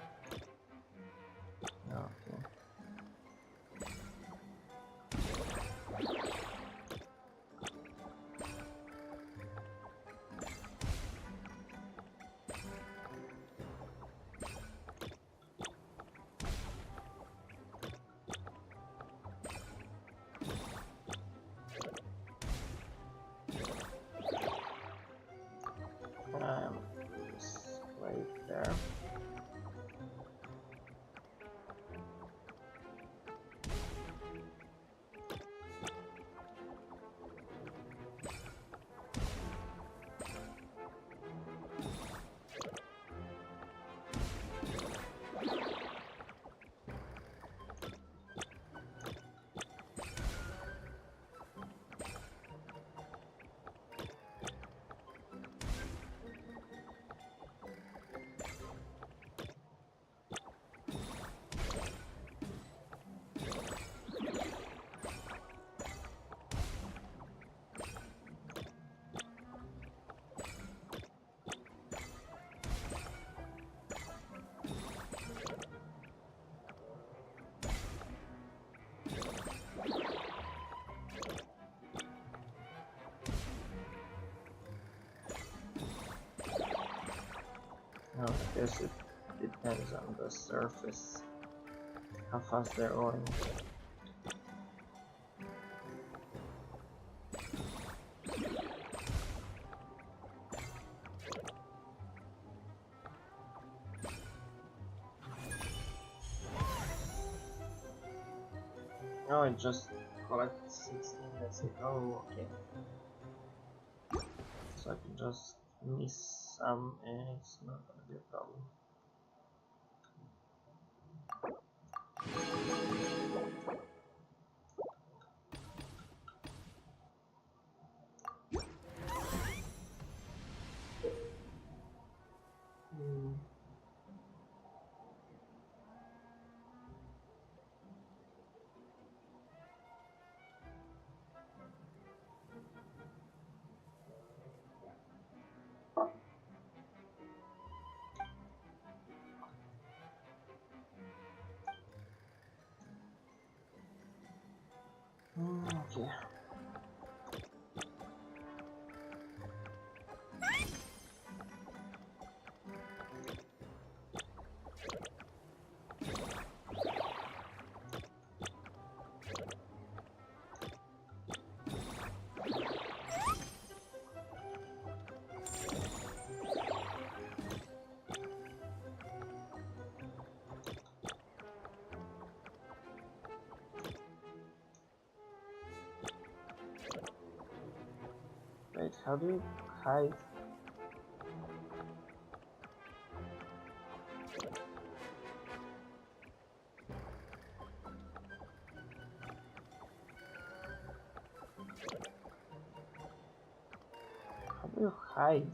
[SPEAKER 1] Okay. Right there. I guess it depends on the surface. how fast they're going. Oh, it just collected 16, that's it. Oh, okay. So I can just miss some and it's not gonna be a problem. Okay. Wait, how do you hide? How do you hide?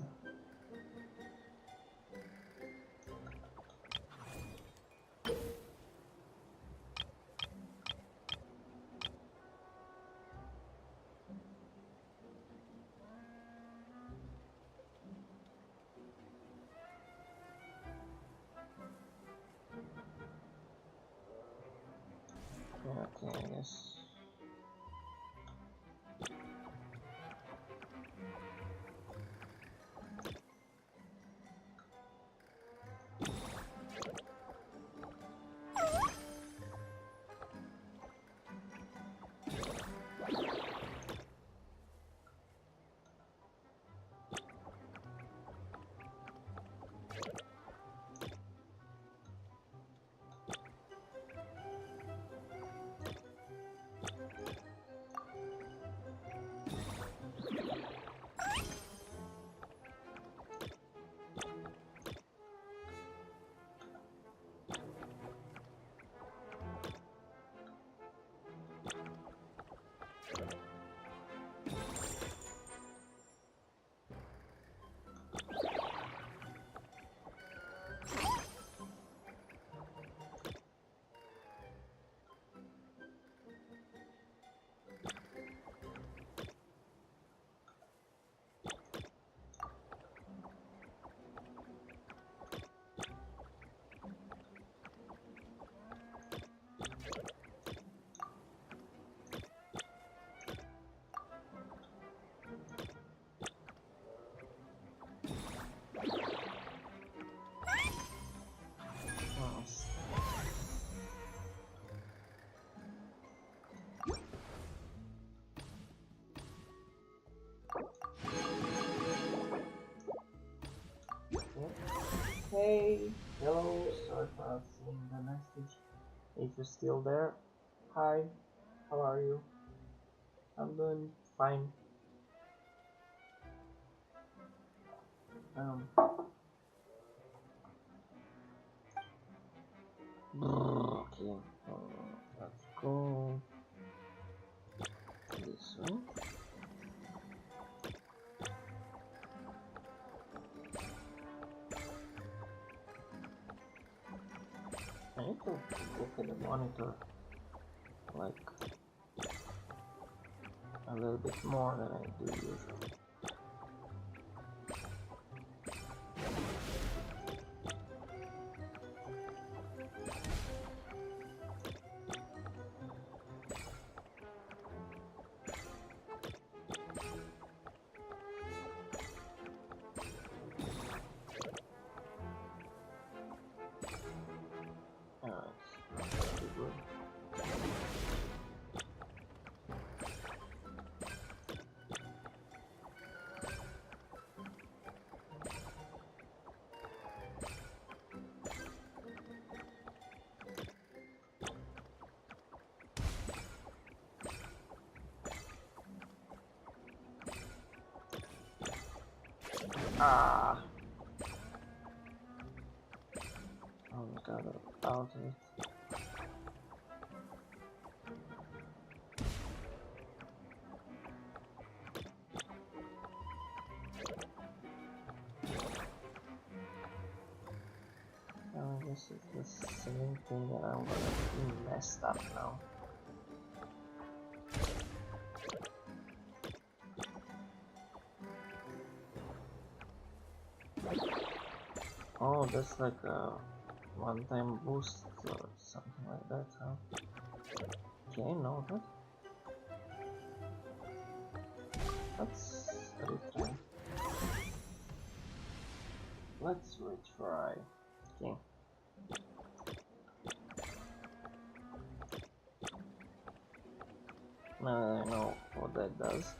[SPEAKER 1] Okay, I guess. Hey, hello, sorry for not seeing the message. If you're still there, hi, how are you? I'm doing fine. Okay, let's go this way. I need to look at the monitor like a little bit more than I do usually. Alright, pretty good. Ah! Oh my god, out of it. Oh, this is the same thing that I'm gonna be messed up now. Oh, that's like a one-time boost or something like that, huh? Okay, noted. Let's retry. Let's retry. Okay. Now I know what that does.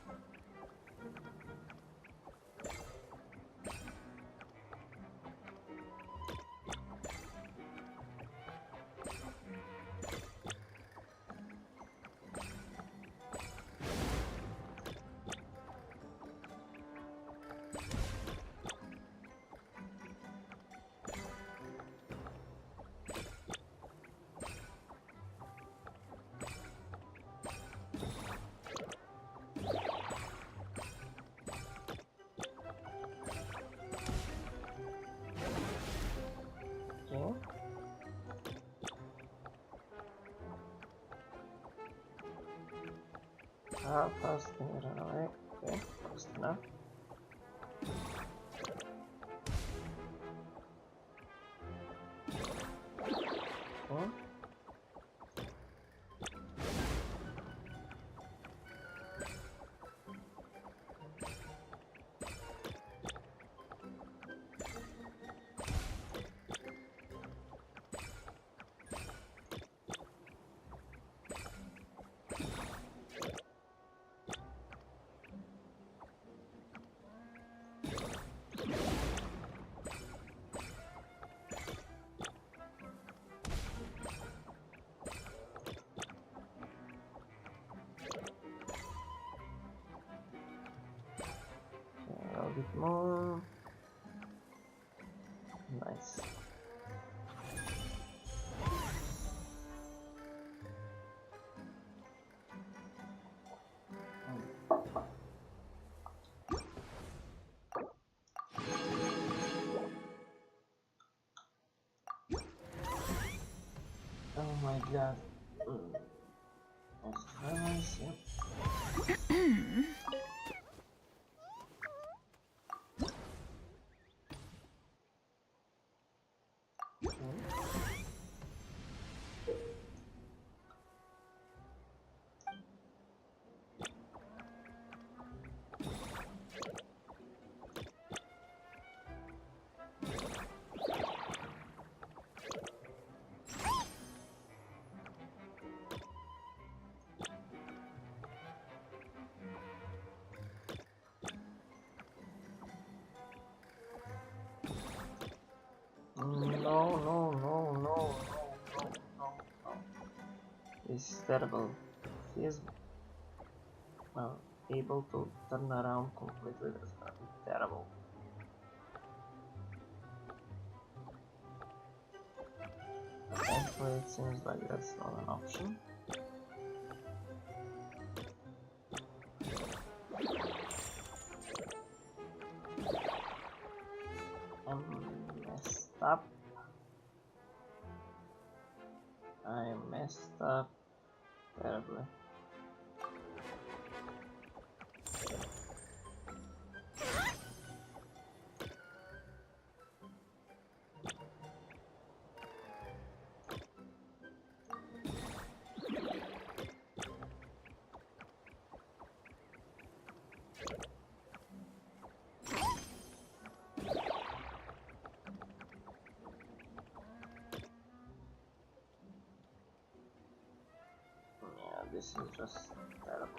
[SPEAKER 1] Fast can you run away? Okay, fast enough. Okay. A bit more. Nice. Oh my god. Let's try this, yep. No. This is terrible. He is able to turn around completely. That's gonna be terrible. Thankfully, it seems like that's not an option. I'm messed up. I messed up terribly. This is just terrible.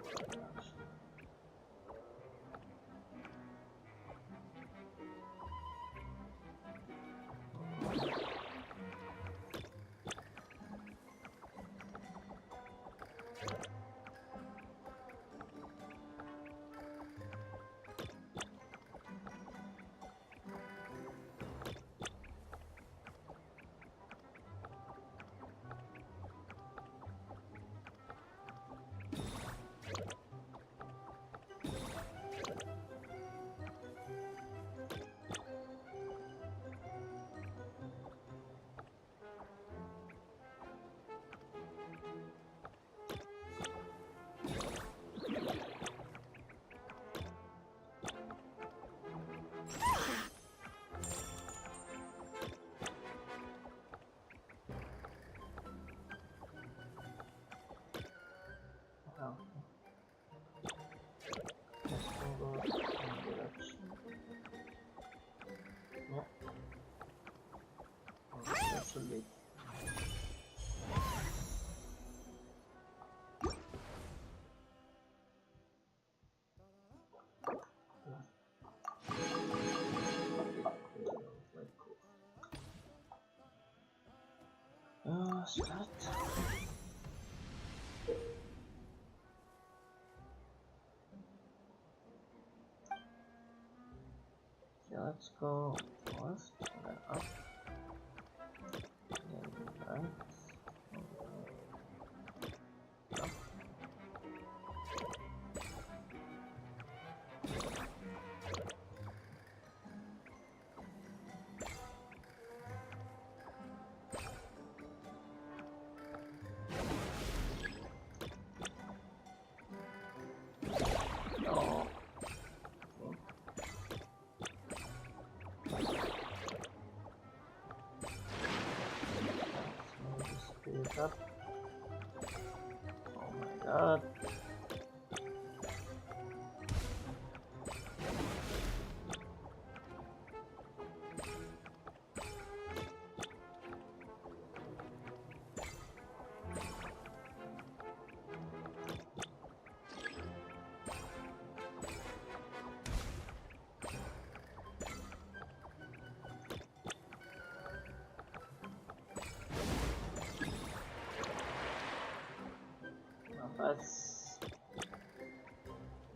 [SPEAKER 1] Start. Okay, let's go left, then up, then right, up. Oh. Speed it up. Oh my god. That's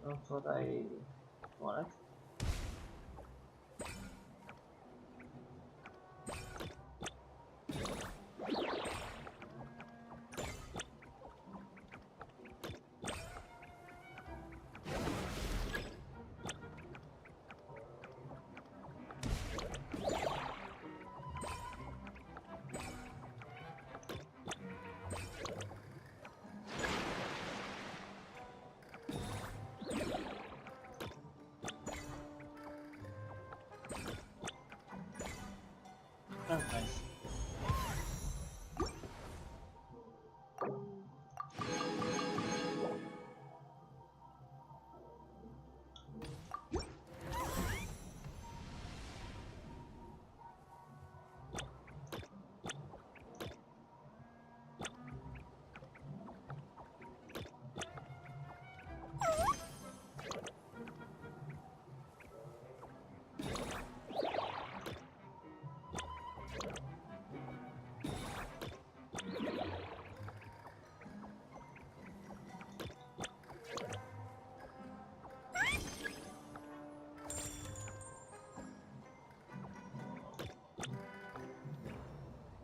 [SPEAKER 1] not what I wanted. Oh, nice.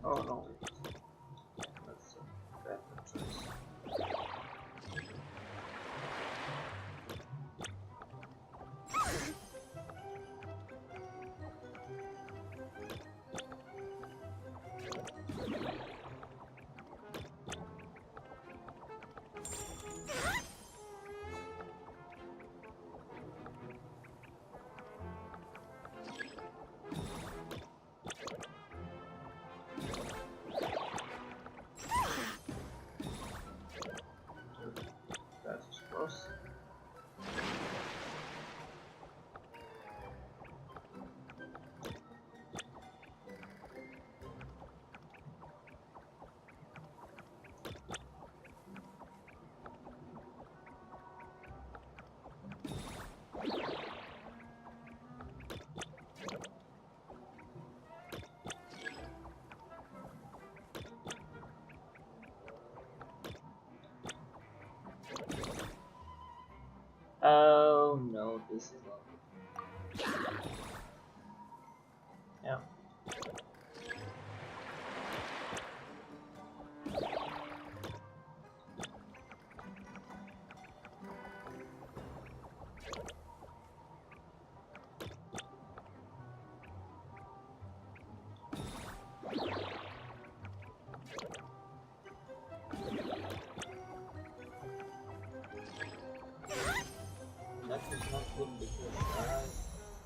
[SPEAKER 1] Oh no. That's a bad choice. That's close. Oh no, this is not good. Yeah. That is not good because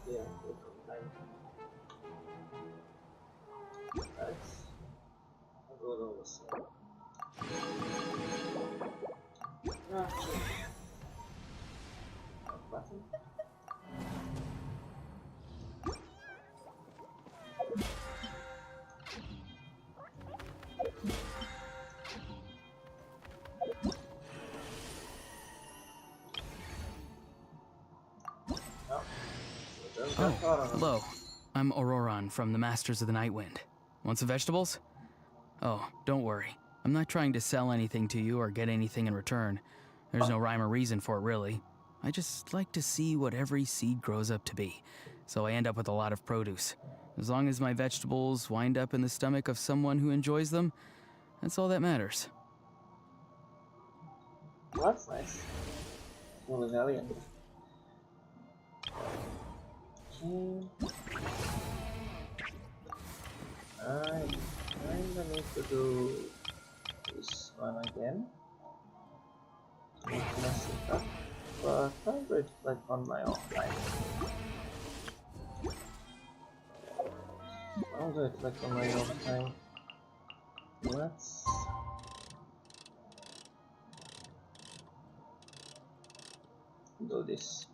[SPEAKER 1] yeah, good time. That's a good oversight. Okay. Button.
[SPEAKER 15] Oh, hello. I'm Auroron from the Masters of the Nightwind. Want some vegetables? Oh, don't worry. I'm not trying to sell anything to you or get anything in return. There's no rhyme or reason for it, really. I just like to see what every seed grows up to be, so I end up with a lot of produce. As long as my vegetables wind up in the stomach of someone who enjoys them, that's all that matters.
[SPEAKER 1] Well, that's nice. Really valiant. Okay. I kinda need to do this one again. Make mess it up, but I'll do it like on my own time. I'll do it like on my own time. Let's do this.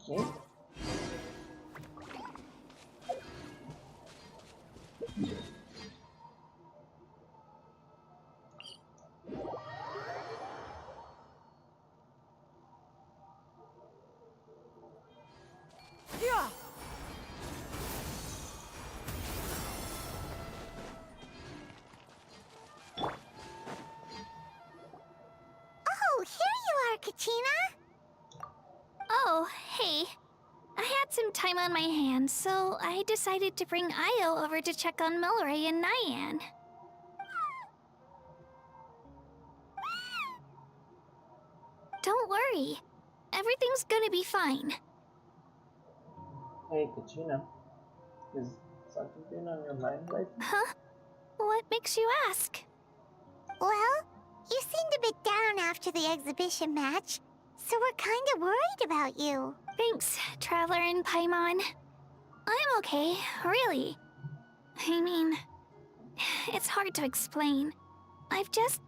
[SPEAKER 1] Okay.
[SPEAKER 14] Yeah.
[SPEAKER 4] Oh, here you are, Katrina!
[SPEAKER 8] Oh, hey. I had some time on my hands, so I decided to bring Io over to check on Milray and Nyan. Don't worry. Everything's gonna be fine.
[SPEAKER 1] Hey, Katrina. Is something been on your mind lately?
[SPEAKER 8] Huh? What makes you ask?
[SPEAKER 4] Well, you seemed a bit down after the exhibition match, so we're kinda worried about you.
[SPEAKER 8] Thanks, Traveler and Paimon. I'm okay, really. I mean, it's hard to explain. I've just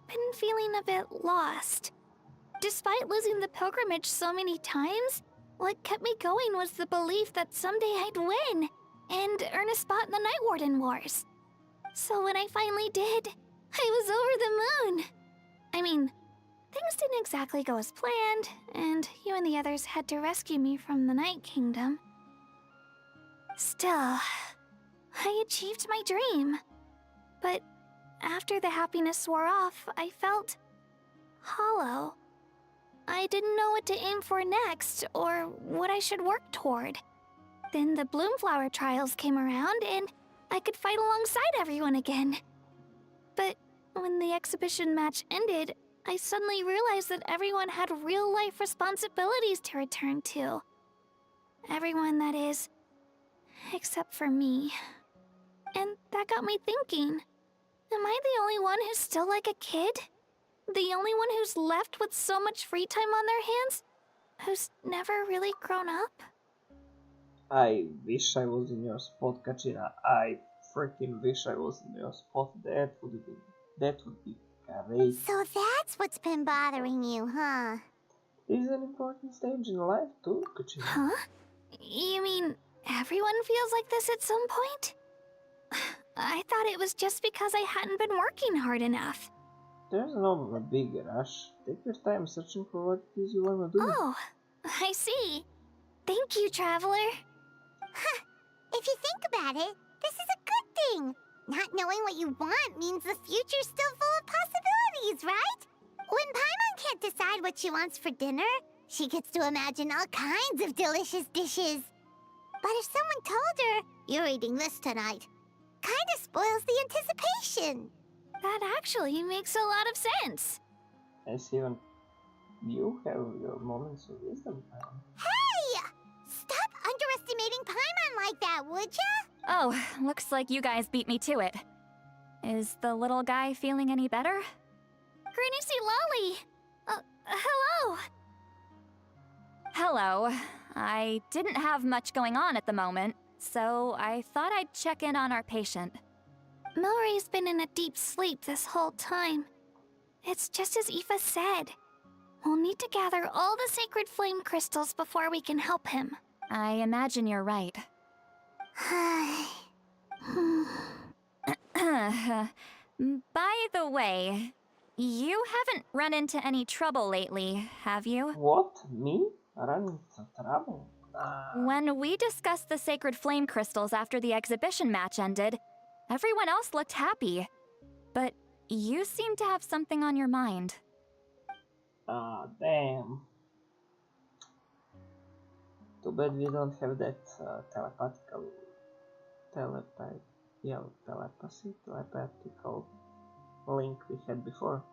[SPEAKER 8] been feeling a bit lost. Despite losing the pilgrimage so many times, what kept me going was the belief that someday I'd win and earn a spot in the Night Warden Wars. So when I finally did, I was over the moon. I mean, things didn't exactly go as planned, and you and the others had to rescue me from the Night Kingdom. Still, I achieved my dream. But after the happiness wore off, I felt hollow. I didn't know what to aim for next, or what I should work toward. Then the Bloomflower trials came around, and I could fight alongside everyone again. But when the exhibition match ended, I suddenly realized that everyone had real-life responsibilities to return to. Everyone, that is. Except for me. And that got me thinking. Am I the only one who's still like a kid? The only one who's left with so much free time on their hands? Who's never really grown up?
[SPEAKER 1] I wish I was in your spot, Katrina. I freaking wish I was in your spot. That would be great.
[SPEAKER 4] So that's what's been bothering you, huh?
[SPEAKER 1] This is an important stage in life too, Katrina.
[SPEAKER 8] Huh? You mean everyone feels like this at some point? I thought it was just because I hadn't been working hard enough.
[SPEAKER 1] There's no big rush. Take your time searching for what it is you want to do.
[SPEAKER 8] Oh, I see. Thank you, Traveler.
[SPEAKER 4] Huh. If you think about it, this is a good thing. Not knowing what you want means the future's still full of possibilities, right? When Paimon can't decide what she wants for dinner, she gets to imagine all kinds of delicious dishes. But if someone told her, "You're eating this tonight," kinda spoils the anticipation.
[SPEAKER 8] That actually makes a lot of sense.
[SPEAKER 1] I see even you have your moments of wisdom.
[SPEAKER 4] Hey! Stop underestimating Paimon like that, would ya?
[SPEAKER 19] Oh, looks like you guys beat me to it. Is the little guy feeling any better?
[SPEAKER 8] Granny Lolly! Hello!
[SPEAKER 19] Hello. I didn't have much going on at the moment, so I thought I'd check in on our patient.
[SPEAKER 8] Milray's been in a deep sleep this whole time. It's just as Aoife said. We'll need to gather all the sacred flame crystals before we can help him.
[SPEAKER 19] I imagine you're right. By the way, you haven't run into any trouble lately, have you?
[SPEAKER 1] What? Me? Run into trouble?
[SPEAKER 19] When we discussed the sacred flame crystals after the exhibition match ended, everyone else looked happy. But you seem to have something on your mind.
[SPEAKER 1] Ah, damn. Too bad we don't have that telepathical link we had before.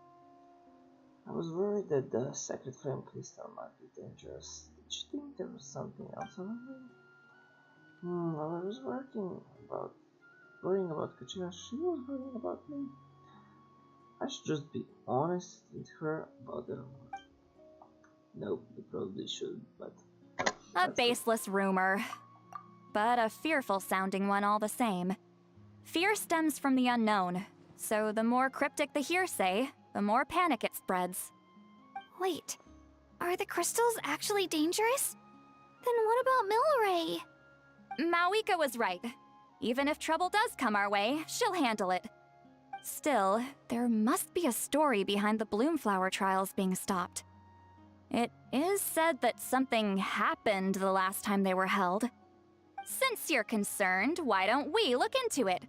[SPEAKER 1] I was worried that the sacred flame crystal might be dangerous. Did you think there was something else around me? I was worrying about Kachira. She was worrying about me. I should just be honest with her about the rumor. Nope, you probably should, but...
[SPEAKER 19] A baseless rumor. But a fearful-sounding one all the same. Fear stems from the unknown, so the more cryptic the hearsay, the more panic it spreads.
[SPEAKER 8] Wait, are the crystals actually dangerous? Then what about Milray?
[SPEAKER 19] Mawika was right. Even if trouble does come our way, she'll handle it. Still, there must be a story behind the Bloomflower trials being stopped. It is said that something happened the last time they were held. Since you're concerned, why don't we look into it?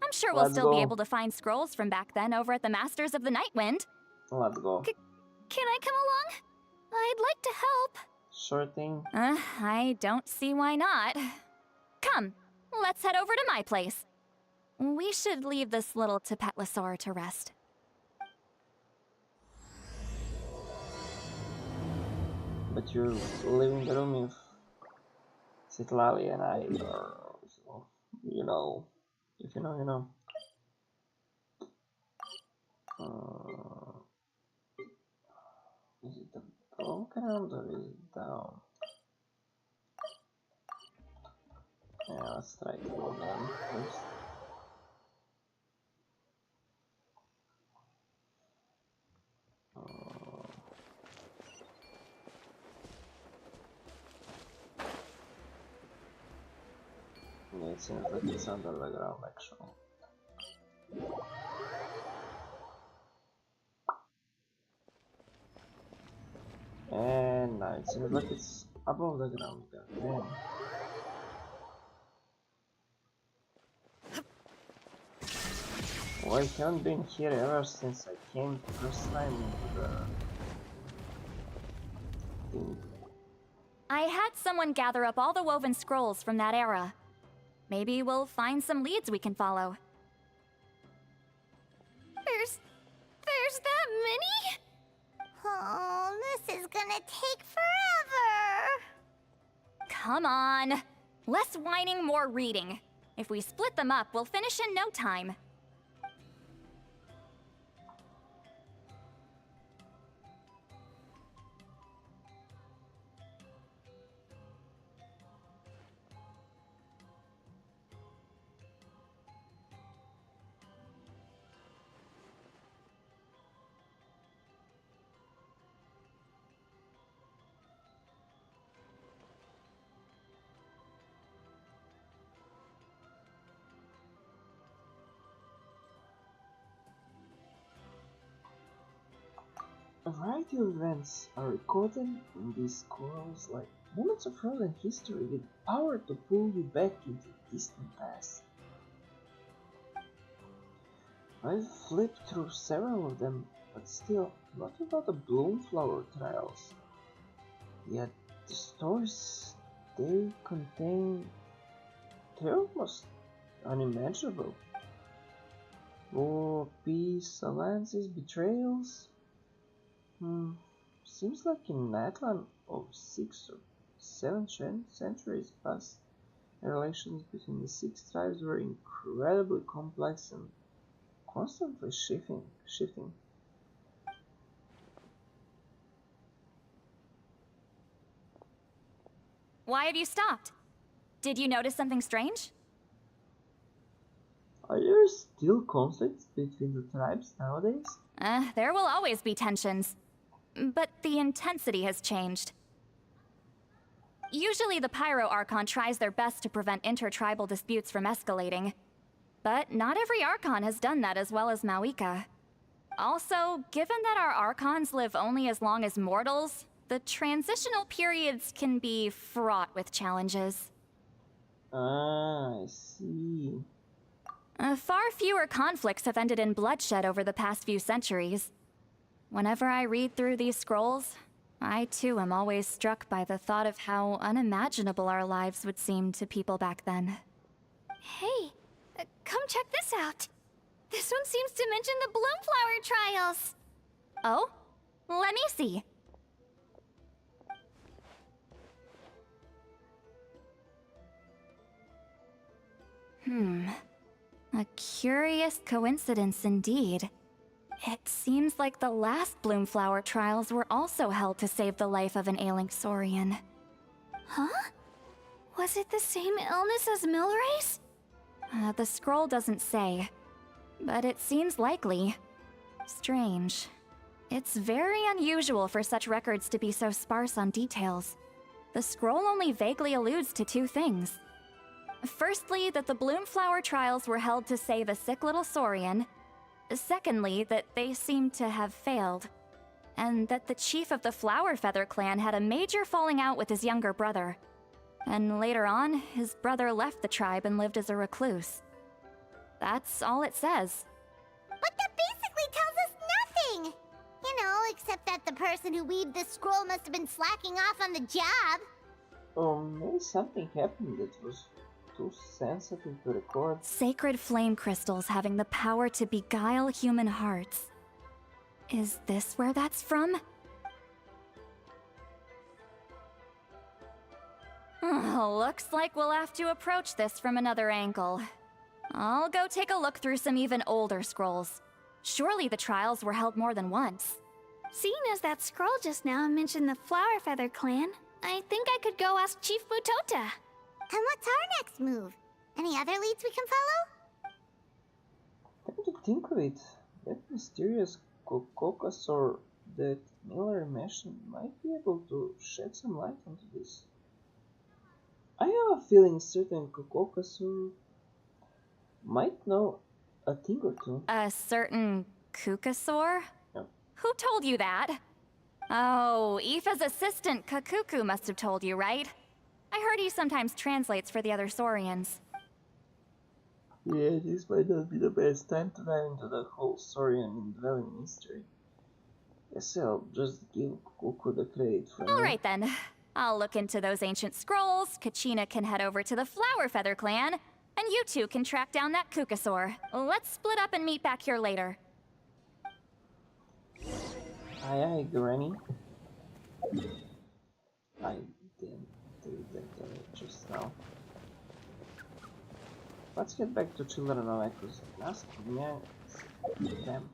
[SPEAKER 19] I'm sure we'll still be able to find scrolls from back then over at the Masters of the Nightwind.
[SPEAKER 1] Let's go.
[SPEAKER 8] Can I come along? I'd like to help.
[SPEAKER 1] Sure thing.
[SPEAKER 19] I don't see why not. Come, let's head over to my place. We should leave this little Tapetlosaur to rest.
[SPEAKER 1] But you're leaving the room if Citlali and I are, so, you know, if you know, you know. Is it above ground or is it down? Yeah, let's try to go down first. Yeah, it seems like it's under the ground actually. And now it seems like it's above the ground again. Well, I haven't been here ever since I came the first time into the thing.
[SPEAKER 19] I had someone gather up all the woven scrolls from that era. Maybe we'll find some leads we can follow.
[SPEAKER 8] There's that many?
[SPEAKER 4] Oh, this is gonna take forever.
[SPEAKER 19] Come on. Less whining, more reading. If we split them up, we'll finish in no time.
[SPEAKER 1] A variety of events are recorded in these scrolls, like moments of frozen history with power to pull you back into the distant past. I've flipped through several of them, but still not without the Bloomflower trials. Yet the stories they contain, they're almost unimaginable. War, peace, alliances, betrayals. Seems like in Natlan of 6 or 7 centuries past, the relations between the 6 tribes were incredibly complex and constantly shifting.
[SPEAKER 19] Why have you stopped? Did you notice something strange?
[SPEAKER 1] Are there still conflicts between the tribes nowadays?
[SPEAKER 19] There will always be tensions. But the intensity has changed. Usually the Pyro Archon tries their best to prevent intertribal disputes from escalating. But not every Archon has done that as well as Mawika. Also, given that our Archons live only as long as mortals, the transitional periods can be fraught with challenges.
[SPEAKER 1] Ah, I see.
[SPEAKER 19] Far fewer conflicts have ended in bloodshed over the past few centuries. Whenever I read through these scrolls, I too am always struck by the thought of how unimaginable our lives would seem to people back then.
[SPEAKER 8] Hey, come check this out. This one seems to mention the Bloomflower trials.
[SPEAKER 19] Oh? Let me see. A curious coincidence indeed. It seems like the last Bloomflower trials were also held to save the life of an ailing Saurian.
[SPEAKER 8] Huh? Was it the same illness as Milray's?
[SPEAKER 19] The scroll doesn't say, but it seems likely. Strange. It's very unusual for such records to be so sparse on details. The scroll only vaguely alludes to two things. Firstly, that the Bloomflower trials were held to save a sick little Saurian. Secondly, that they seem to have failed. And that the chief of the Flower Feather clan had a major falling out with his younger brother. And later on, his brother left the tribe and lived as a recluse. That's all it says.
[SPEAKER 4] But that basically tells us nothing! You know, except that the person who weaved this scroll must have been slacking off on the job.
[SPEAKER 1] Or maybe something happened that was too sensitive to record.
[SPEAKER 19] Sacred flame crystals having the power to beguile human hearts. Is this where that's from? Looks like we'll have to approach this from another angle. I'll go take a look through some even older scrolls. Surely the trials were held more than once.
[SPEAKER 8] Seeing as that scroll just now mentioned the Flower Feather clan, I think I could go ask Chief Mutota.
[SPEAKER 4] And what's our next move? Any other leads we can follow?
[SPEAKER 1] Come to think of it, that mysterious Kokokasaur that Miller mentioned might be able to shed some light onto this. I have a feeling certain Kokokasaur might know a thing or two.
[SPEAKER 19] A certain Kukasaur?
[SPEAKER 1] Yep.
[SPEAKER 19] Who told you that? Oh, Aoife's assistant Kakuku must have told you, right? I heard he sometimes translates for the other Saurians.
[SPEAKER 1] Yeah, this might not be the best time to dive into the whole Saurian dwelling mystery. Guess I'll just give Kokoku the credit for now.
[SPEAKER 19] Alright then. I'll look into those ancient scrolls, Kachina can head over to the Flower Feather clan, and you two can track down that Kukasaur. Let's split up and meet back here later.
[SPEAKER 1] Aye aye, Granny. I didn't do that just now. Let's get back to Children of Echoes and ask them.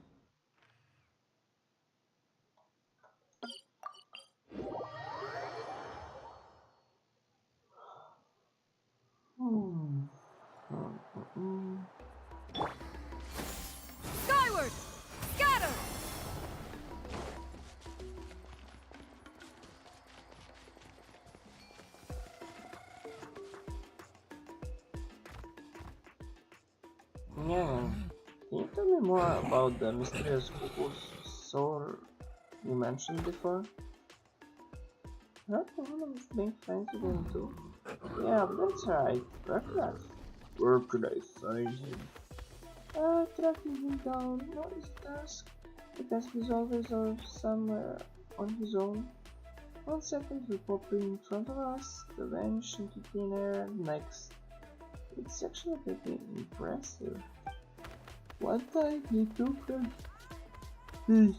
[SPEAKER 14] Skyward! Scatter!
[SPEAKER 1] Yeah, can you tell me more about the mysterious Kukusaur you mentioned before? Not the one that's being friends with him too? Yeah, but that's right. Where could I find him? Tracking him down, not his task. The task is always somewhere on his own. 1 second he'll pop in front of us, to vanish into thin air next. It's actually pretty impressive. One time he took this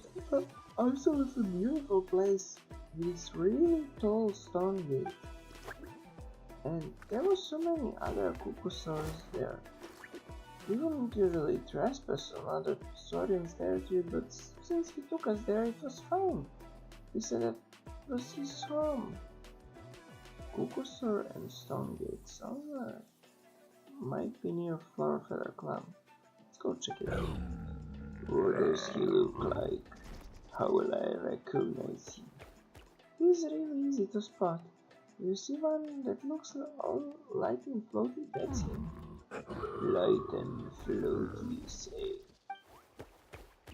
[SPEAKER 1] absolutely beautiful place with this really tall stone gate. And there were so many other Kukusaurs there. We wouldn't usually trespass on other Saurians' territory, but since he took us there, it was fine. He said that it was his home. Kukusaur and Stonegate somewhere. Might be near Flower Feather Clan. Let's go check it out. What does he look like? How will I recognize him? He's really easy to spot. You see one that looks all light and floaty? That's him. Light and floaty, you say?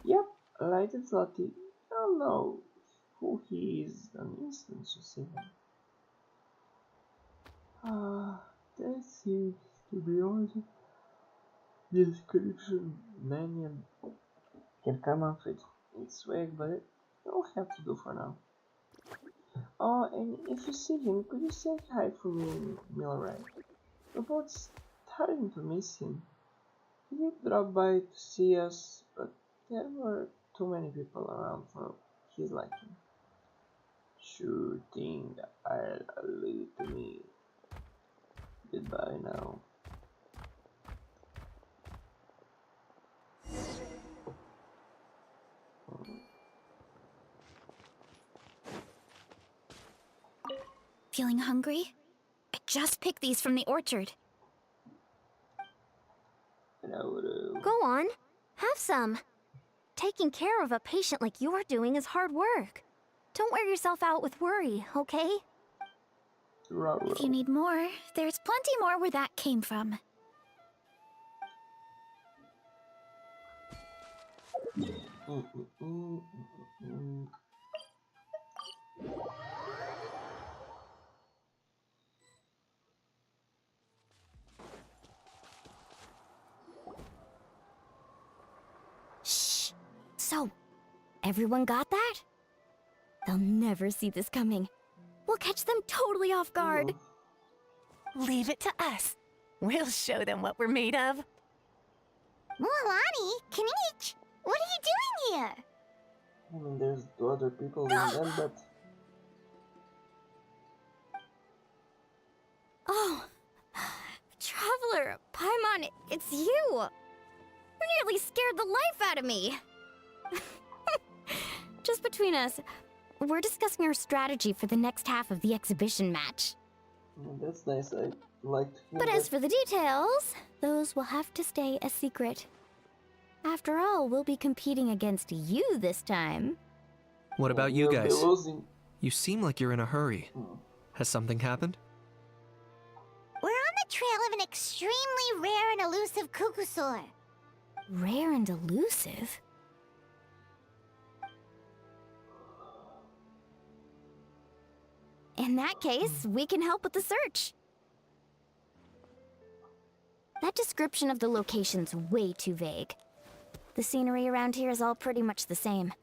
[SPEAKER 1] Yep, light and floaty. I don't know who he is an instant you see him. That seems to be all the description Manion can come up with. It's swag, but it'll have to do for now. Oh, and if you see him, could you say hi for me, Milray? We're both starting to miss him. He did drop by to see us, but there were too many people around for his liking. Sure thing, I'll leave it to me. Goodbye now.
[SPEAKER 8] Feeling hungry? I just picked these from the orchard.
[SPEAKER 4] Go on, have some. Taking care of a patient like you're doing is hard work. Don't wear yourself out with worry, okay?
[SPEAKER 8] If you need more, there's plenty more where that came from.
[SPEAKER 4] Shh. So, everyone got that? They'll never see this coming. We'll catch them totally off guard.
[SPEAKER 14] Leave it to us. We'll show them what we're made of.
[SPEAKER 4] Mualani, Kinich, what are you doing here?
[SPEAKER 1] I mean, there's two other people in them, but...
[SPEAKER 4] Oh, Traveler, Paimon, it's you! You nearly scared the life out of me! Just between us, we're discussing our strategy for the next half of the exhibition match.
[SPEAKER 1] That's nice, I like to hear
[SPEAKER 4] But
[SPEAKER 1] that.
[SPEAKER 4] as for the details, those will have to stay a secret. After all, we'll be competing against you this time.
[SPEAKER 13] What about you
[SPEAKER 1] We'll be
[SPEAKER 13] guys?
[SPEAKER 1] losing.
[SPEAKER 13] You seem like you're in a hurry. Has something happened?
[SPEAKER 4] We're on the trail of an extremely rare and elusive Kukusaur. Rare and elusive? In that case, we can help with the search. That description of the location's way too vague. The scenery around here is all pretty much the same.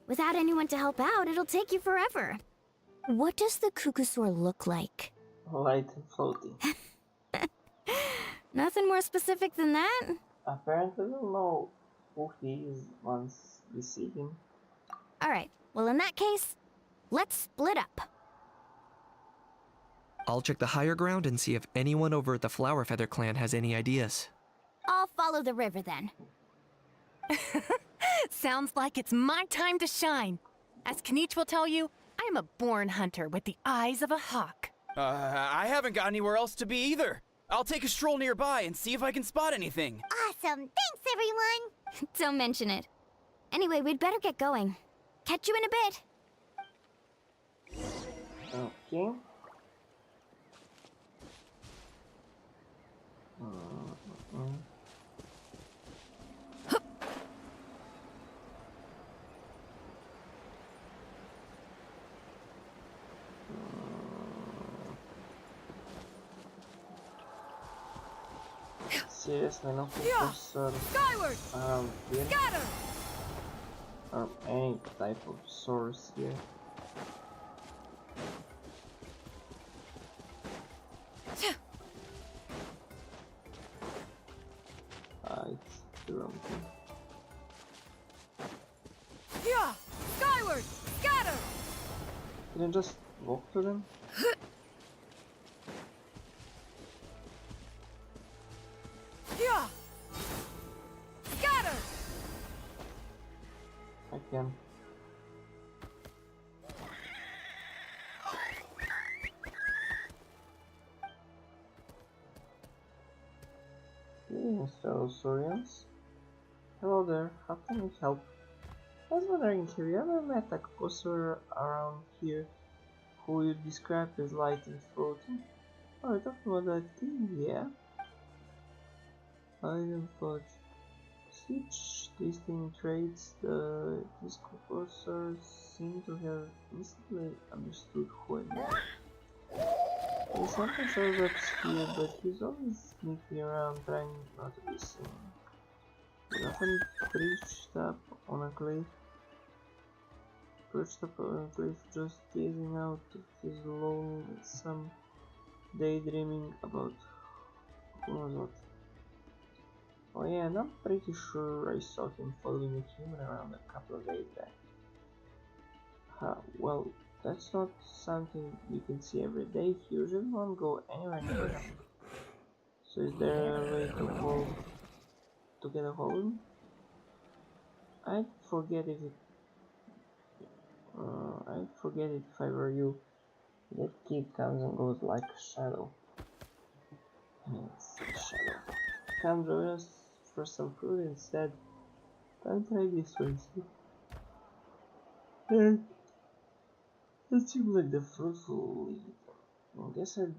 [SPEAKER 4] Without anyone to help out, it'll take you forever. What does the Kukusaur look like?
[SPEAKER 1] Light and floaty.
[SPEAKER 4] Nothing more specific than that?
[SPEAKER 1] Apparently we'll know who he is once we see him.
[SPEAKER 4] Alright, well in that case, let's split up.
[SPEAKER 13] I'll check the higher ground and see if anyone over at the Flower Feather clan has any ideas.
[SPEAKER 4] I'll follow the river then.
[SPEAKER 14] Sounds like it's my time to shine. As Kinich will tell you, I'm a born hunter with the eyes of a hawk.
[SPEAKER 20] I haven't got anywhere else to be either. I'll take a stroll nearby and see if I can spot anything.
[SPEAKER 4] Awesome! Thanks, everyone! Don't mention it. Anyway, we'd better get going. Catch you in a bit.
[SPEAKER 1] Okay. Seriously, no focus
[SPEAKER 14] Skyward!
[SPEAKER 1] around here.
[SPEAKER 14] Scatter!
[SPEAKER 1] Or any type of source here. It's the wrong thing.
[SPEAKER 14] Yeah! Skyward! Scatter!
[SPEAKER 1] Can I just walk to them?
[SPEAKER 14] Yeah! Scatter!
[SPEAKER 1] I can. Greetings, fellow Saurians. Hello there, how can we help? I was wondering if you ever met a Kukusaur around here who you described as light and floating. Oh, you're talking about that thing, yeah? Iron Fudge. Switch tasting traits. These composers seem to have instantly understood who I am. He sometimes shows up here, but he's always sneaking around trying not to be seen. He often perched up on a cliff, just gazing out of his lonesome, daydreaming about who knows what. Oh yeah, and I'm pretty sure I saw him following a human around a couple of days back. Well, that's not something you can see every day. He usually won't go anywhere near him. So is there a way to get a hold of him? I'd forget it if I were you. That kid comes and goes like a shadow. It's a shadow. Come join us for some food instead. Don't try this one, see? That seems like the fruitful lead. I guess I'd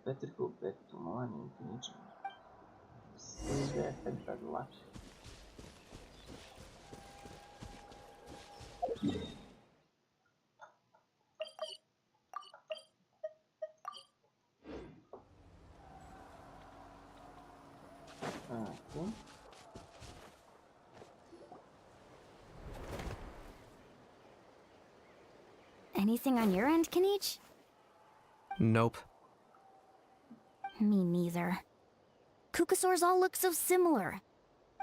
[SPEAKER 1] better go back to Milani and finish him. Since they had bad luck. Okay.
[SPEAKER 4] Anything on your end, Kenichi?
[SPEAKER 13] Nope.
[SPEAKER 4] Me neither. Kukasaurs all look so similar.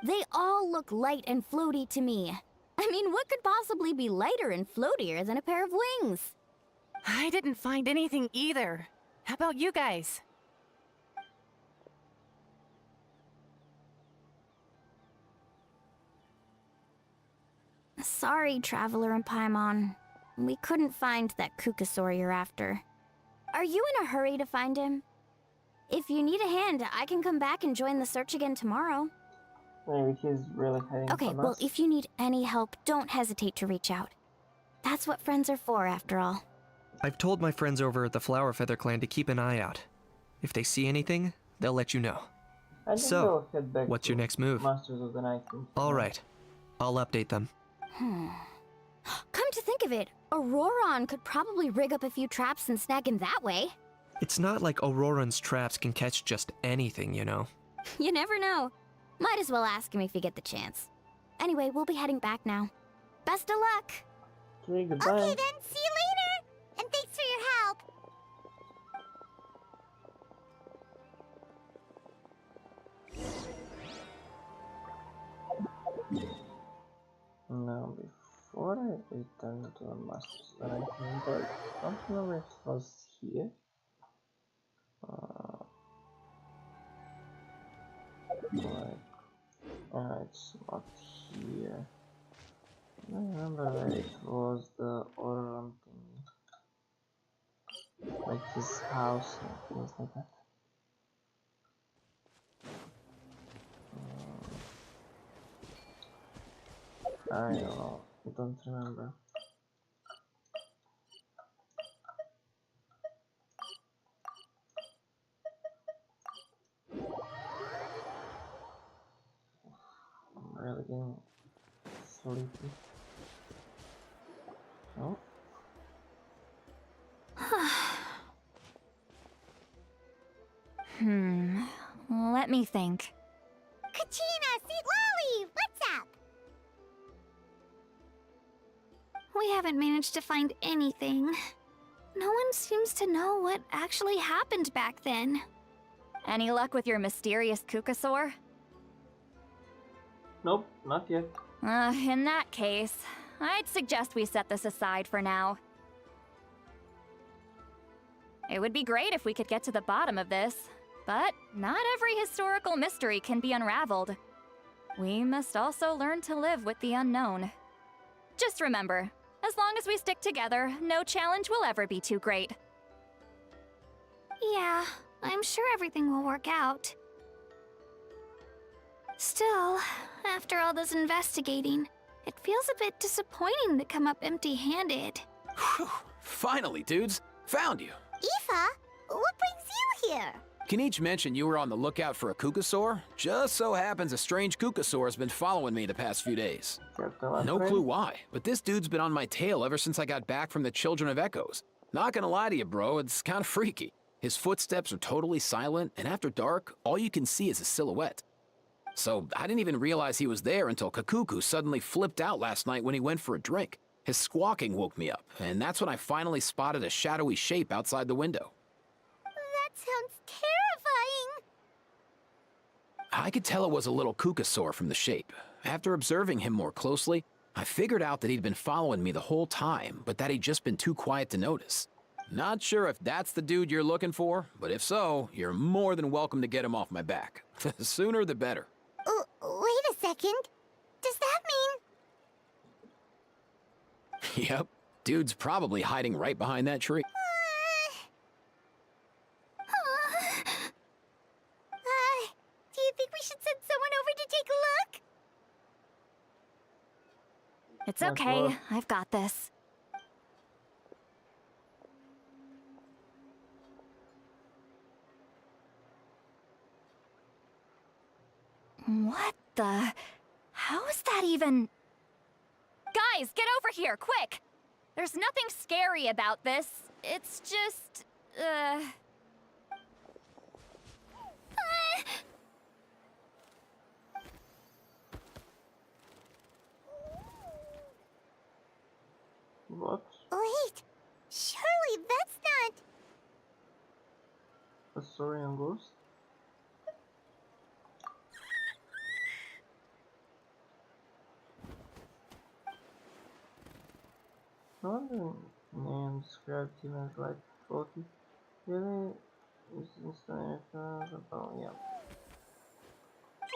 [SPEAKER 4] They all look light and floaty to me. I mean, what could possibly be lighter and floatier than a pair of wings?
[SPEAKER 14] I didn't find anything either. How about you guys?
[SPEAKER 4] Sorry, Traveler and Paimon. We couldn't find that Kukasaur you're after. Are you in a hurry to find him? If you need a hand, I can come back and join the search again tomorrow.
[SPEAKER 1] Maybe he's really hiding
[SPEAKER 4] Okay,
[SPEAKER 1] from
[SPEAKER 4] well,
[SPEAKER 1] us.
[SPEAKER 4] if you need any help, don't hesitate to reach out. That's what friends are for, after all.
[SPEAKER 13] I've told my friends over at the Flower Feather Clan to keep an eye out. If they see anything, they'll let you know.
[SPEAKER 1] I think
[SPEAKER 13] So,
[SPEAKER 1] they'll head back
[SPEAKER 13] what's
[SPEAKER 1] to
[SPEAKER 13] your next move?
[SPEAKER 1] Masters of the Night.
[SPEAKER 13] Alright, I'll update them.
[SPEAKER 4] Come to think of it, Auroron could probably rig up a few traps and snag him that way.
[SPEAKER 13] It's not like Auroran's traps can catch just anything, you know.
[SPEAKER 4] You never know. Might as well ask him if you get the chance. Anyway, we'll be heading back now. Best of luck!
[SPEAKER 1] Okay, goodbye.
[SPEAKER 4] Okay then, see you later! And thanks for your help!
[SPEAKER 1] Now, before I return to the Masters of the Night, I don't remember if it was here. It's not here. I don't remember where it was, the Auroran thing. Like his house and things like that. I don't know, I don't remember. I'm really getting sleepy. Oh.
[SPEAKER 19] Let me think.
[SPEAKER 4] Kachina, Seat Lolly, what's up?
[SPEAKER 8] We haven't managed to find anything. No one seems to know what actually happened back then.
[SPEAKER 19] Any luck with your mysterious Kukasaur?
[SPEAKER 1] Nope, not yet.
[SPEAKER 19] In that case, I'd suggest we set this aside for now. It would be great if we could get to the bottom of this, but not every historical mystery can be unraveled. We must also learn to live with the unknown. Just remember, as long as we stick together, no challenge will ever be too great.
[SPEAKER 8] Yeah, I'm sure everything will work out. Still, after all this investigating, it feels a bit disappointing to come up empty-handed.
[SPEAKER 7] Finally, dudes! Found you.
[SPEAKER 4] Aoife, what brings you here?
[SPEAKER 7] Kinich mentioned you were on the lookout for a Kukasaur. Just so happens a strange Kukasaur has been following me the past few days. No clue why, but this dude's been on my tail ever since I got back from the Children of Echoes. Not gonna lie to you, bro, it's kind of freaky. His footsteps are totally silent, and after dark, all you can see is a silhouette. So I didn't even realize he was there until Kakuku suddenly flipped out last night when he went for a drink. His squawking woke me up, and that's when I finally spotted a shadowy shape outside the window.
[SPEAKER 4] That sounds terrifying.
[SPEAKER 7] I could tell it was a little Kukasaur from the shape. After observing him more closely, I figured out that he'd been following me the whole time, but that he'd just been too quiet to notice. Not sure if that's the dude you're looking for, but if so, you're more than welcome to get him off my back. The sooner the better.
[SPEAKER 4] Wait a second. Does that mean...
[SPEAKER 7] Yep, dude's probably hiding right behind that tree.
[SPEAKER 4] Do you think we should send someone over to take a look?
[SPEAKER 19] It's okay. I've got this. What the... How is that even... Guys, get over here, quick! There's nothing scary about this. It's just...
[SPEAKER 1] What?
[SPEAKER 4] Wait, surely that's not...
[SPEAKER 1] A Saurian ghost? No the name described him as like 40. Really? Is instant about, yeah.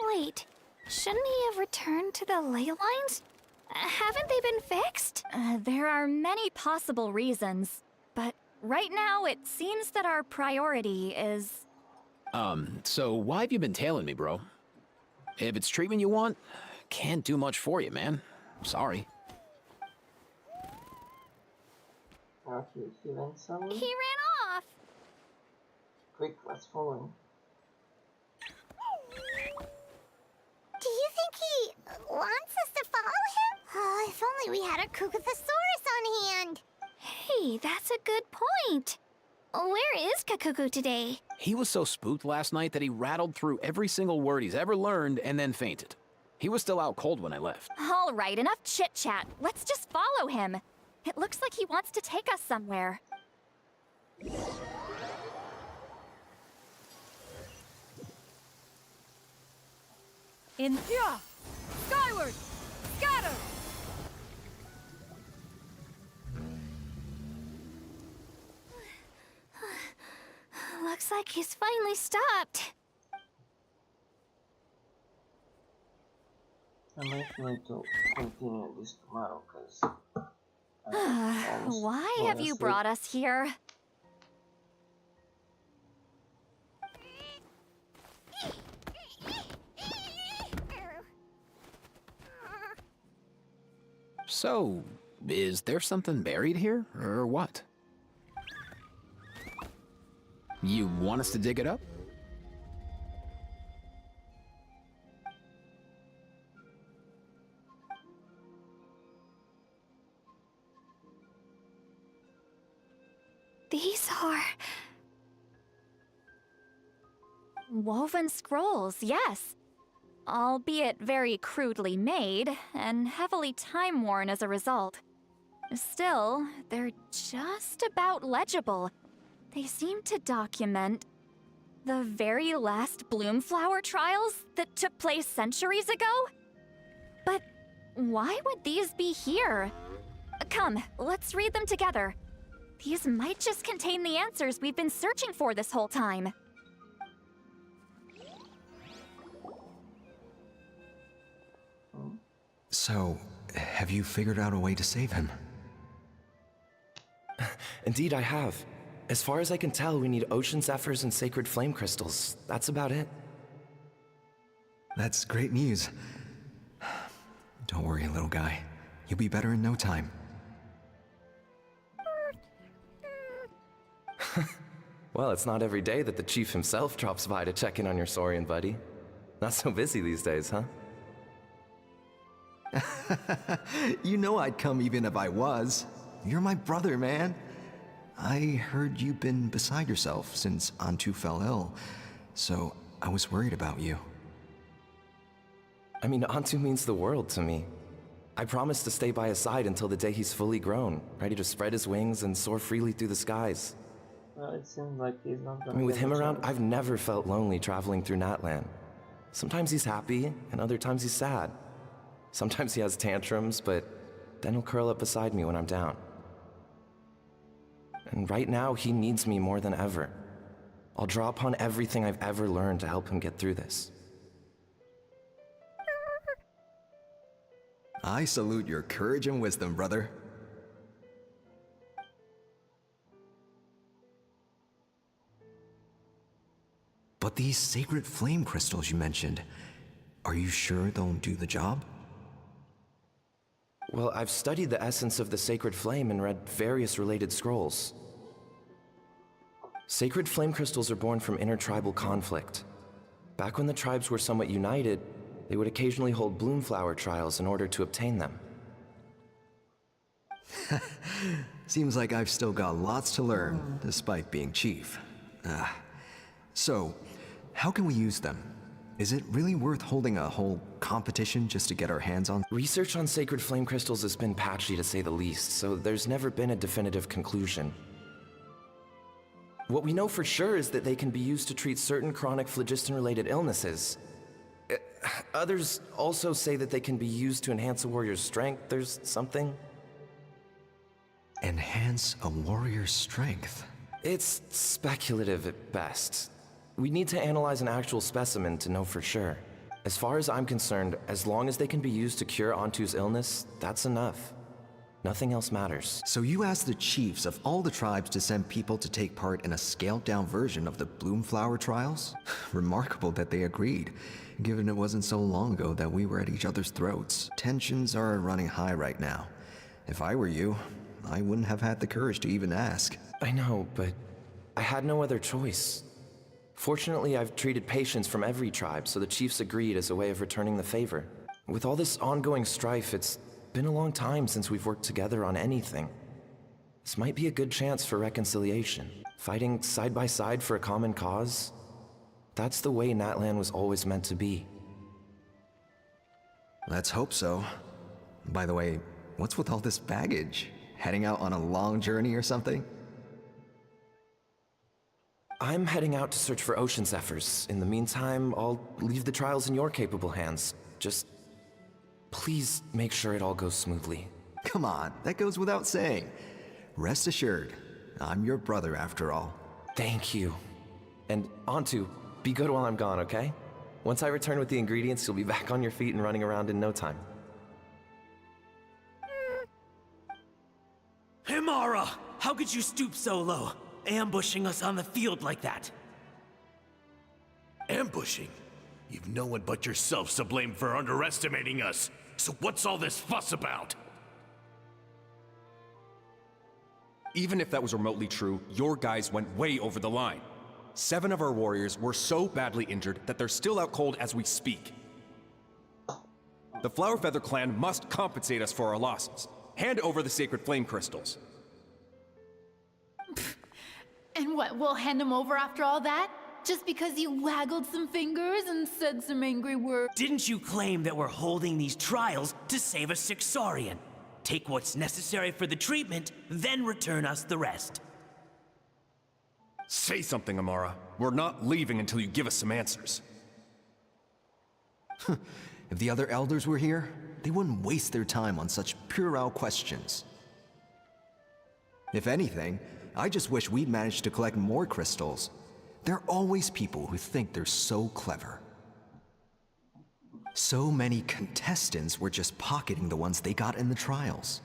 [SPEAKER 8] Wait, shouldn't he have returned to the ley lines? Haven't they been fixed?
[SPEAKER 19] There are many possible reasons, but right now it seems that our priority is...
[SPEAKER 7] So why have you been tailing me, bro? If it's treatment you want, can't do much for you, man. Sorry.
[SPEAKER 1] Okay, he went somewhere.
[SPEAKER 8] He ran off!
[SPEAKER 1] Quick, let's follow him.
[SPEAKER 4] Do you think he wants us to follow him? Oh, if only we had a Kukathosaurus on hand.
[SPEAKER 8] Hey, that's a good point. Where is Kakuku today?
[SPEAKER 7] He was so spooked last night that he rattled through every single word he's ever learned and then fainted. He was still out cold when I left.
[SPEAKER 19] All right, enough chit-chat. Let's just follow him. It looks like he wants to take us somewhere.
[SPEAKER 14] In here! Skyward! Scatter!
[SPEAKER 8] Looks like he's finally stopped.
[SPEAKER 1] I might need to continue this tomorrow, because...
[SPEAKER 19] Why have you brought us here?
[SPEAKER 7] So, is there something buried here, or what? You want us to dig it up?
[SPEAKER 8] These are...
[SPEAKER 19] Woven scrolls, yes. Albeit very crudely made, and heavily time-worn as a result. Still, they're just about legible. They seem to document the very last Bloomflower trials that took place centuries ago? But why would these be here? Come, let's read them together. These might just contain the answers we've been searching for this whole time.
[SPEAKER 21] So, have you figured out a way to save him?
[SPEAKER 22] Indeed, I have. As far as I can tell, we need ocean zephyrs and sacred flame crystals. That's about it.
[SPEAKER 21] That's great news. Don't worry, little guy. You'll be better in no time.
[SPEAKER 22] Well, it's not every day that the chief himself drops by to check in on your Saurian buddy. Not so busy these days, huh?
[SPEAKER 21] You know I'd come even if I was. You're my brother, man. I heard you've been beside yourself since Antu fell ill, so I was worried about you.
[SPEAKER 22] I mean, Antu means the world to me. I promised to stay by his side until the day he's fully grown, ready to spread his wings and soar freely through the skies.
[SPEAKER 1] Well, it seems like he's not gonna
[SPEAKER 22] I mean, with
[SPEAKER 1] get
[SPEAKER 22] him
[SPEAKER 1] a
[SPEAKER 22] around,
[SPEAKER 1] chance.
[SPEAKER 22] I've never felt lonely traveling through Natlan. Sometimes he's happy, and other times he's sad. Sometimes he has tantrums, but then he'll curl up beside me when I'm down. And right now, he needs me more than ever. I'll draw upon everything I've ever learned to help him get through this.
[SPEAKER 21] I salute your courage and wisdom, brother. But these sacred flame crystals you mentioned, are you sure they'll do the job?
[SPEAKER 22] Well, I've studied the essence of the sacred flame and read various related scrolls. Sacred flame crystals are born from intertribal conflict. Back when the tribes were somewhat united, they would occasionally hold bloomflower trials in order to obtain them.
[SPEAKER 21] Seems like I've still got lots to learn, despite being chief. So, how can we use them? Is it really worth holding a whole competition just to get our hands on?
[SPEAKER 22] Research on sacred flame crystals has been patchy to say the least, so there's never been a definitive conclusion. What we know for sure is that they can be used to treat certain chronic phlogiston-related illnesses. Others also say that they can be used to enhance a warrior's strength. There's something.
[SPEAKER 21] Enhance a warrior's strength?
[SPEAKER 22] It's speculative at best. We need to analyze an actual specimen to know for sure. As far as I'm concerned, as long as they can be used to cure Antu's illness, that's enough. Nothing else matters.
[SPEAKER 21] So you asked the chiefs of all the tribes to send people to take part in a scaled-down version of the Bloomflower trials? Remarkable that they agreed, given it wasn't so long ago that we were at each other's throats. Tensions are running high right now. If I were you, I wouldn't have had the courage to even ask.
[SPEAKER 22] I know, but I had no other choice. Fortunately, I've treated patients from every tribe, so the chiefs agreed as a way of returning the favor. With all this ongoing strife, it's been a long time since we've worked together on anything. This might be a good chance for reconciliation. Fighting side by side for a common cause? That's the way Natlan was always meant to be.
[SPEAKER 21] Let's hope so. By the way, what's with all this baggage? Heading out on a long journey or something?
[SPEAKER 22] I'm heading out to search for ocean zephyrs. In the meantime, I'll leave the trials in your capable hands. Just please make sure it all goes smoothly.
[SPEAKER 21] Come on, that goes without saying. Rest assured, I'm your brother after all.
[SPEAKER 22] Thank you. And Antu, be good while I'm gone, okay? Once I return with the ingredients, you'll be back on your feet and running around in no time.
[SPEAKER 2] Himara! How could you stoop so low, ambushing us on the field like that?
[SPEAKER 16] Ambushing? You've no one but yourself to blame for underestimating us. So what's all this fuss about?
[SPEAKER 10] Even if that was remotely true, your guys went way over the line. 7 of our warriors were so badly injured that they're still out cold as we speak. The Flowerfeather clan must compensate us for our losses. Hand over the sacred flame crystals.
[SPEAKER 23] And what, we'll hand him over after all that? Just because you waggled some fingers and said some angry words?
[SPEAKER 2] Didn't you claim that we're holding these trials to save a sick Saurian? Take what's necessary for the treatment, then return us the rest.
[SPEAKER 10] Say something, Amara. We're not leaving until you give us some answers.
[SPEAKER 21] If the other elders were here, they wouldn't waste their time on such puerile questions. If anything, I just wish we'd managed to collect more crystals. There are always people who think they're so clever. So many contestants were just pocketing the ones they got in the trials.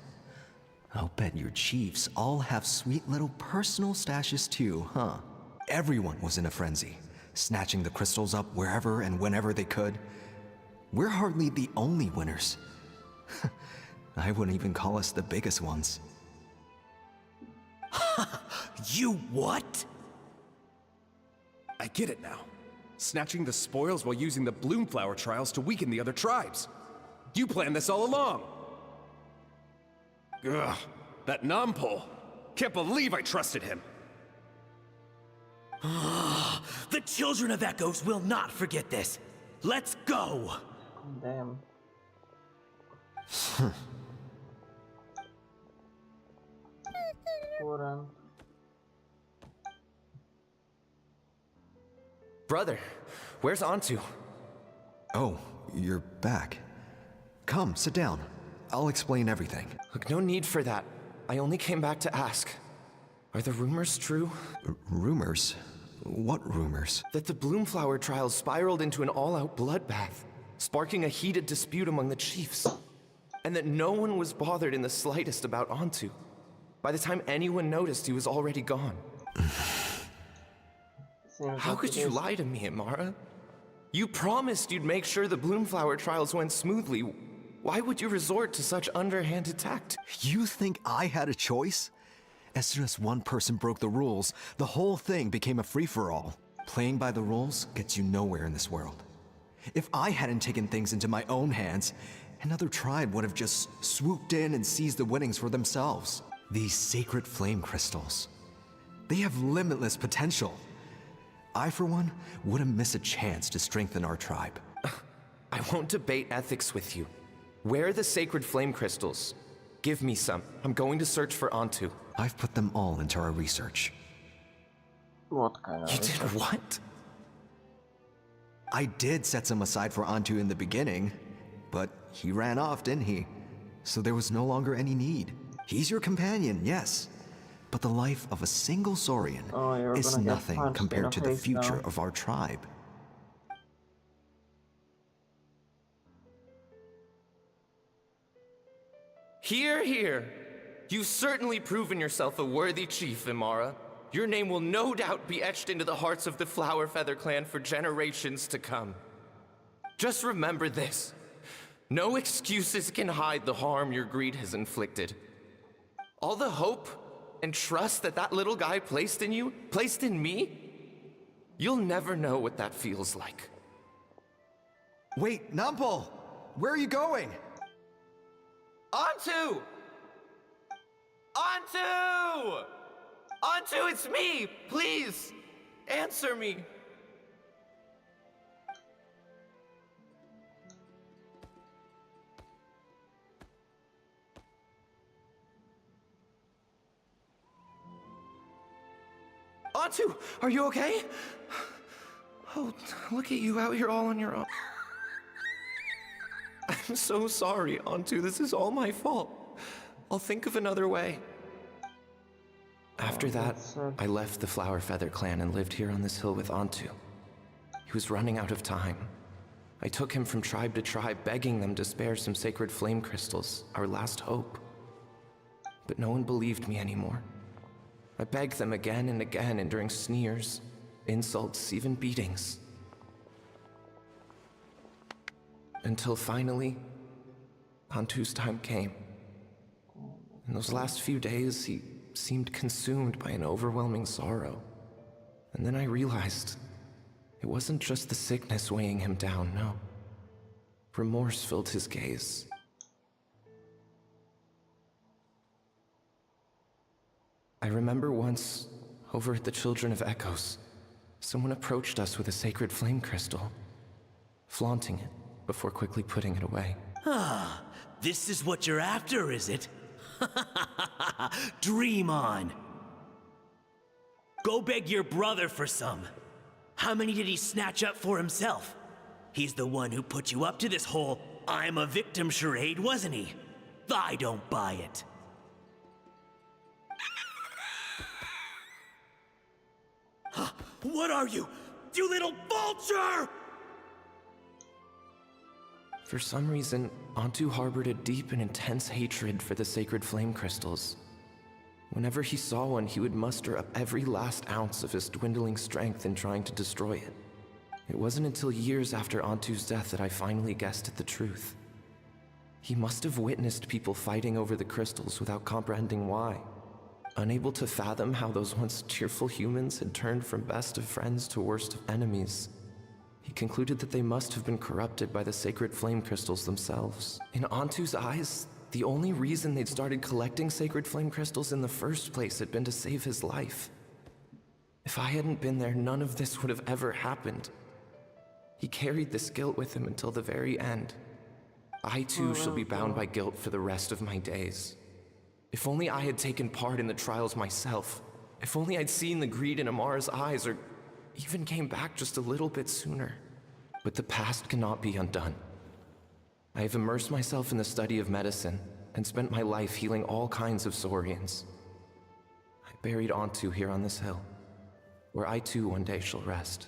[SPEAKER 21] I'll bet your chiefs all have sweet little personal stashes too, huh? Everyone was in a frenzy, snatching the crystals up wherever and whenever they could. We're hardly the only winners. I wouldn't even call us the biggest ones.
[SPEAKER 2] You what?
[SPEAKER 10] I get it now. Snatching the spoils while using the Bloomflower trials to weaken the other tribes. You planned this all along. Ugh, that Nampol. Can't believe I trusted him.
[SPEAKER 2] The Children of Echoes will not forget this. Let's go!
[SPEAKER 1] Damn. Poor
[SPEAKER 22] Brother, where's Antu?
[SPEAKER 21] Oh, you're back. Come, sit down. I'll explain everything.
[SPEAKER 22] Look, no need for that. I only came back to ask. Are the rumors true?
[SPEAKER 21] Rumors? What rumors?
[SPEAKER 22] That the Bloomflower trials spiraled into an all-out bloodbath, sparking a heated dispute among the chiefs. And that no one was bothered in the slightest about Antu. By the time anyone noticed, he was already gone. How could you lie to me, Amara? You promised you'd make sure the Bloomflower trials went smoothly. Why would you resort to such underhanded tact?
[SPEAKER 21] You think I had a choice? As soon as one person broke the rules, the whole thing became a free-for-all. Playing by the rules gets you nowhere in this world. If I hadn't taken things into my own hands, another tribe would have just swooped in and seized the winnings for themselves. These sacred flame crystals, they have limitless potential. I, for one, wouldn't miss a chance to strengthen our tribe.
[SPEAKER 22] I won't debate ethics with you. Where are the sacred flame crystals? Give me some. I'm going to search for Antu.
[SPEAKER 21] I've put them all into our research.
[SPEAKER 1] What kind of
[SPEAKER 22] You did what?
[SPEAKER 21] I did set some aside for Antu in the beginning, but he ran off, didn't he? So there was no longer any need. He's your companion, yes. But the life of a single Saurian is nothing compared to the future of our tribe.
[SPEAKER 22] Hear, hear. You've certainly proven yourself a worthy chief, Imara. Your name will no doubt be etched into the hearts of the Flower Feather clan for generations to come. Just remember this. No excuses can hide the harm your greed has inflicted. All the hope and trust that that little guy placed in you, placed in me, you'll never know what that feels like.
[SPEAKER 21] Wait, Nampol! Where are you going?
[SPEAKER 22] Antu! Antu! Antu, it's me! Please, answer me. Antu, are you okay? Oh, look at you out here all on your own. I'm so sorry, Antu. This is all my fault. I'll think of another way. After that, I left the Flower Feather clan and lived here on this hill with Antu. He was running out of time. I took him from tribe to tribe, begging them to spare some sacred flame crystals, our last hope. But no one believed me anymore. I begged them again and again, enduring sneers, insults, even beatings. Until finally, Antu's time came. In those last few days, he seemed consumed by an overwhelming sorrow. And then I realized it wasn't just the sickness weighing him down, no. Remorse filled his gaze. I remember once, over at the Children of Echoes, someone approached us with a sacred flame crystal, flaunting it before quickly putting it away.
[SPEAKER 2] Ah, this is what you're after, is it? Dream on. Go beg your brother for some. How many did he snatch up for himself? He's the one who put you up to this whole I'm a victim charade, wasn't he? I don't buy it. What are you? You little vulture!
[SPEAKER 22] For some reason, Antu harbored a deep and intense hatred for the sacred flame crystals. Whenever he saw one, he would muster up every last ounce of his dwindling strength in trying to destroy it. It wasn't until years after Antu's death that I finally guessed at the truth. He must have witnessed people fighting over the crystals without comprehending why. Unable to fathom how those once cheerful humans had turned from best of friends to worst of enemies, he concluded that they must have been corrupted by the sacred flame crystals themselves. In Antu's eyes, the only reason they'd started collecting sacred flame crystals in the first place had been to save his life. If I hadn't been there, none of this would have ever happened. He carried this guilt with him until the very end. I too shall be bound by guilt for the rest of my days. If only I had taken part in the trials myself. If only I'd seen the greed in Amara's eyes, or even came back just a little bit sooner. But the past cannot be undone. I have immersed myself in the study of medicine and spent my life healing all kinds of Saurians. I buried Antu here on this hill, where I too one day shall rest.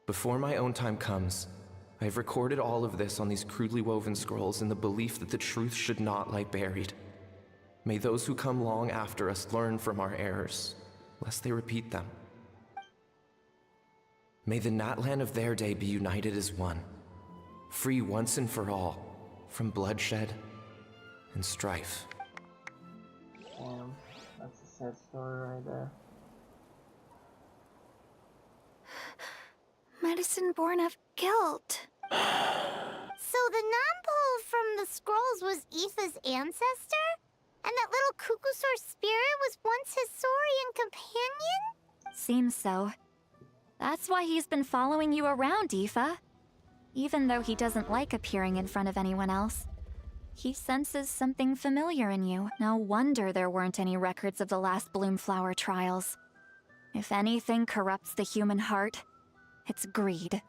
[SPEAKER 22] Before my own time comes, I have recorded all of this on these crudely woven scrolls in the belief that the truth should not lie buried. May those who come long after us learn from our errors, lest they repeat them. May the Natlan of their day be united as one, free once and for all from bloodshed and strife.
[SPEAKER 1] Damn, that's a sad story right there.
[SPEAKER 8] Medicine born of guilt.
[SPEAKER 4] So the non-pole from the scrolls was Aoife's ancestor? And that little Kukusaur spirit was once his Saurian companion?
[SPEAKER 19] Seems so. That's why he's been following you around, Aoife. Even though he doesn't like appearing in front of anyone else. He senses something familiar in you. No wonder there weren't any records of the last Bloomflower trials. If anything corrupts the human heart, it's greed.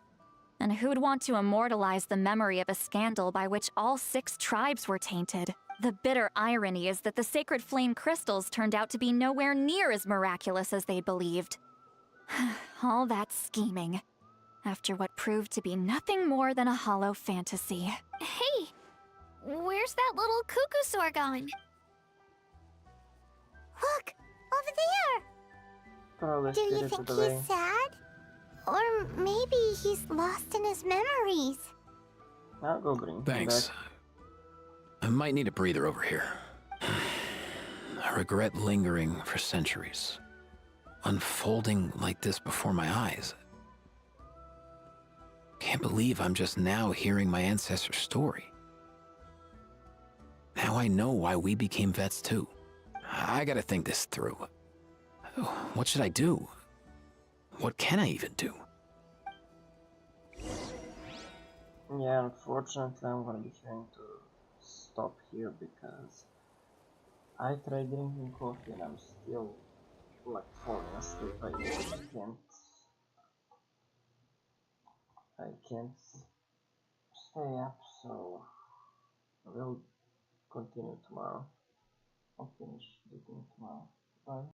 [SPEAKER 19] And who'd want to immortalize the memory of a scandal by which all 6 tribes were tainted? The bitter irony is that the sacred flame crystals turned out to be nowhere near as miraculous as they believed. All that scheming, after what proved to be nothing more than a hollow fantasy.
[SPEAKER 8] Hey, where's that little Kukusaur gone?
[SPEAKER 4] Look, over there!
[SPEAKER 1] Probably
[SPEAKER 4] Do you
[SPEAKER 1] spirits of
[SPEAKER 4] think
[SPEAKER 1] the
[SPEAKER 4] he's
[SPEAKER 1] rain.
[SPEAKER 4] sad? Or maybe he's lost in his memories.
[SPEAKER 1] I'll go bring him
[SPEAKER 7] Thanks.
[SPEAKER 1] back.
[SPEAKER 7] I might need a breather over here. I regret lingering for centuries, unfolding like this before my eyes. Can't believe I'm just now hearing my ancestor's story. Now I know why we became vets too. I gotta think this through. What should I do? What can I even do?
[SPEAKER 1] Yeah, unfortunately I'm gonna be having to stop here because I tried drinking coffee and I'm still like falling asleep. I can't stay up, so I will continue tomorrow. I'll finish the game tomorrow. Bye.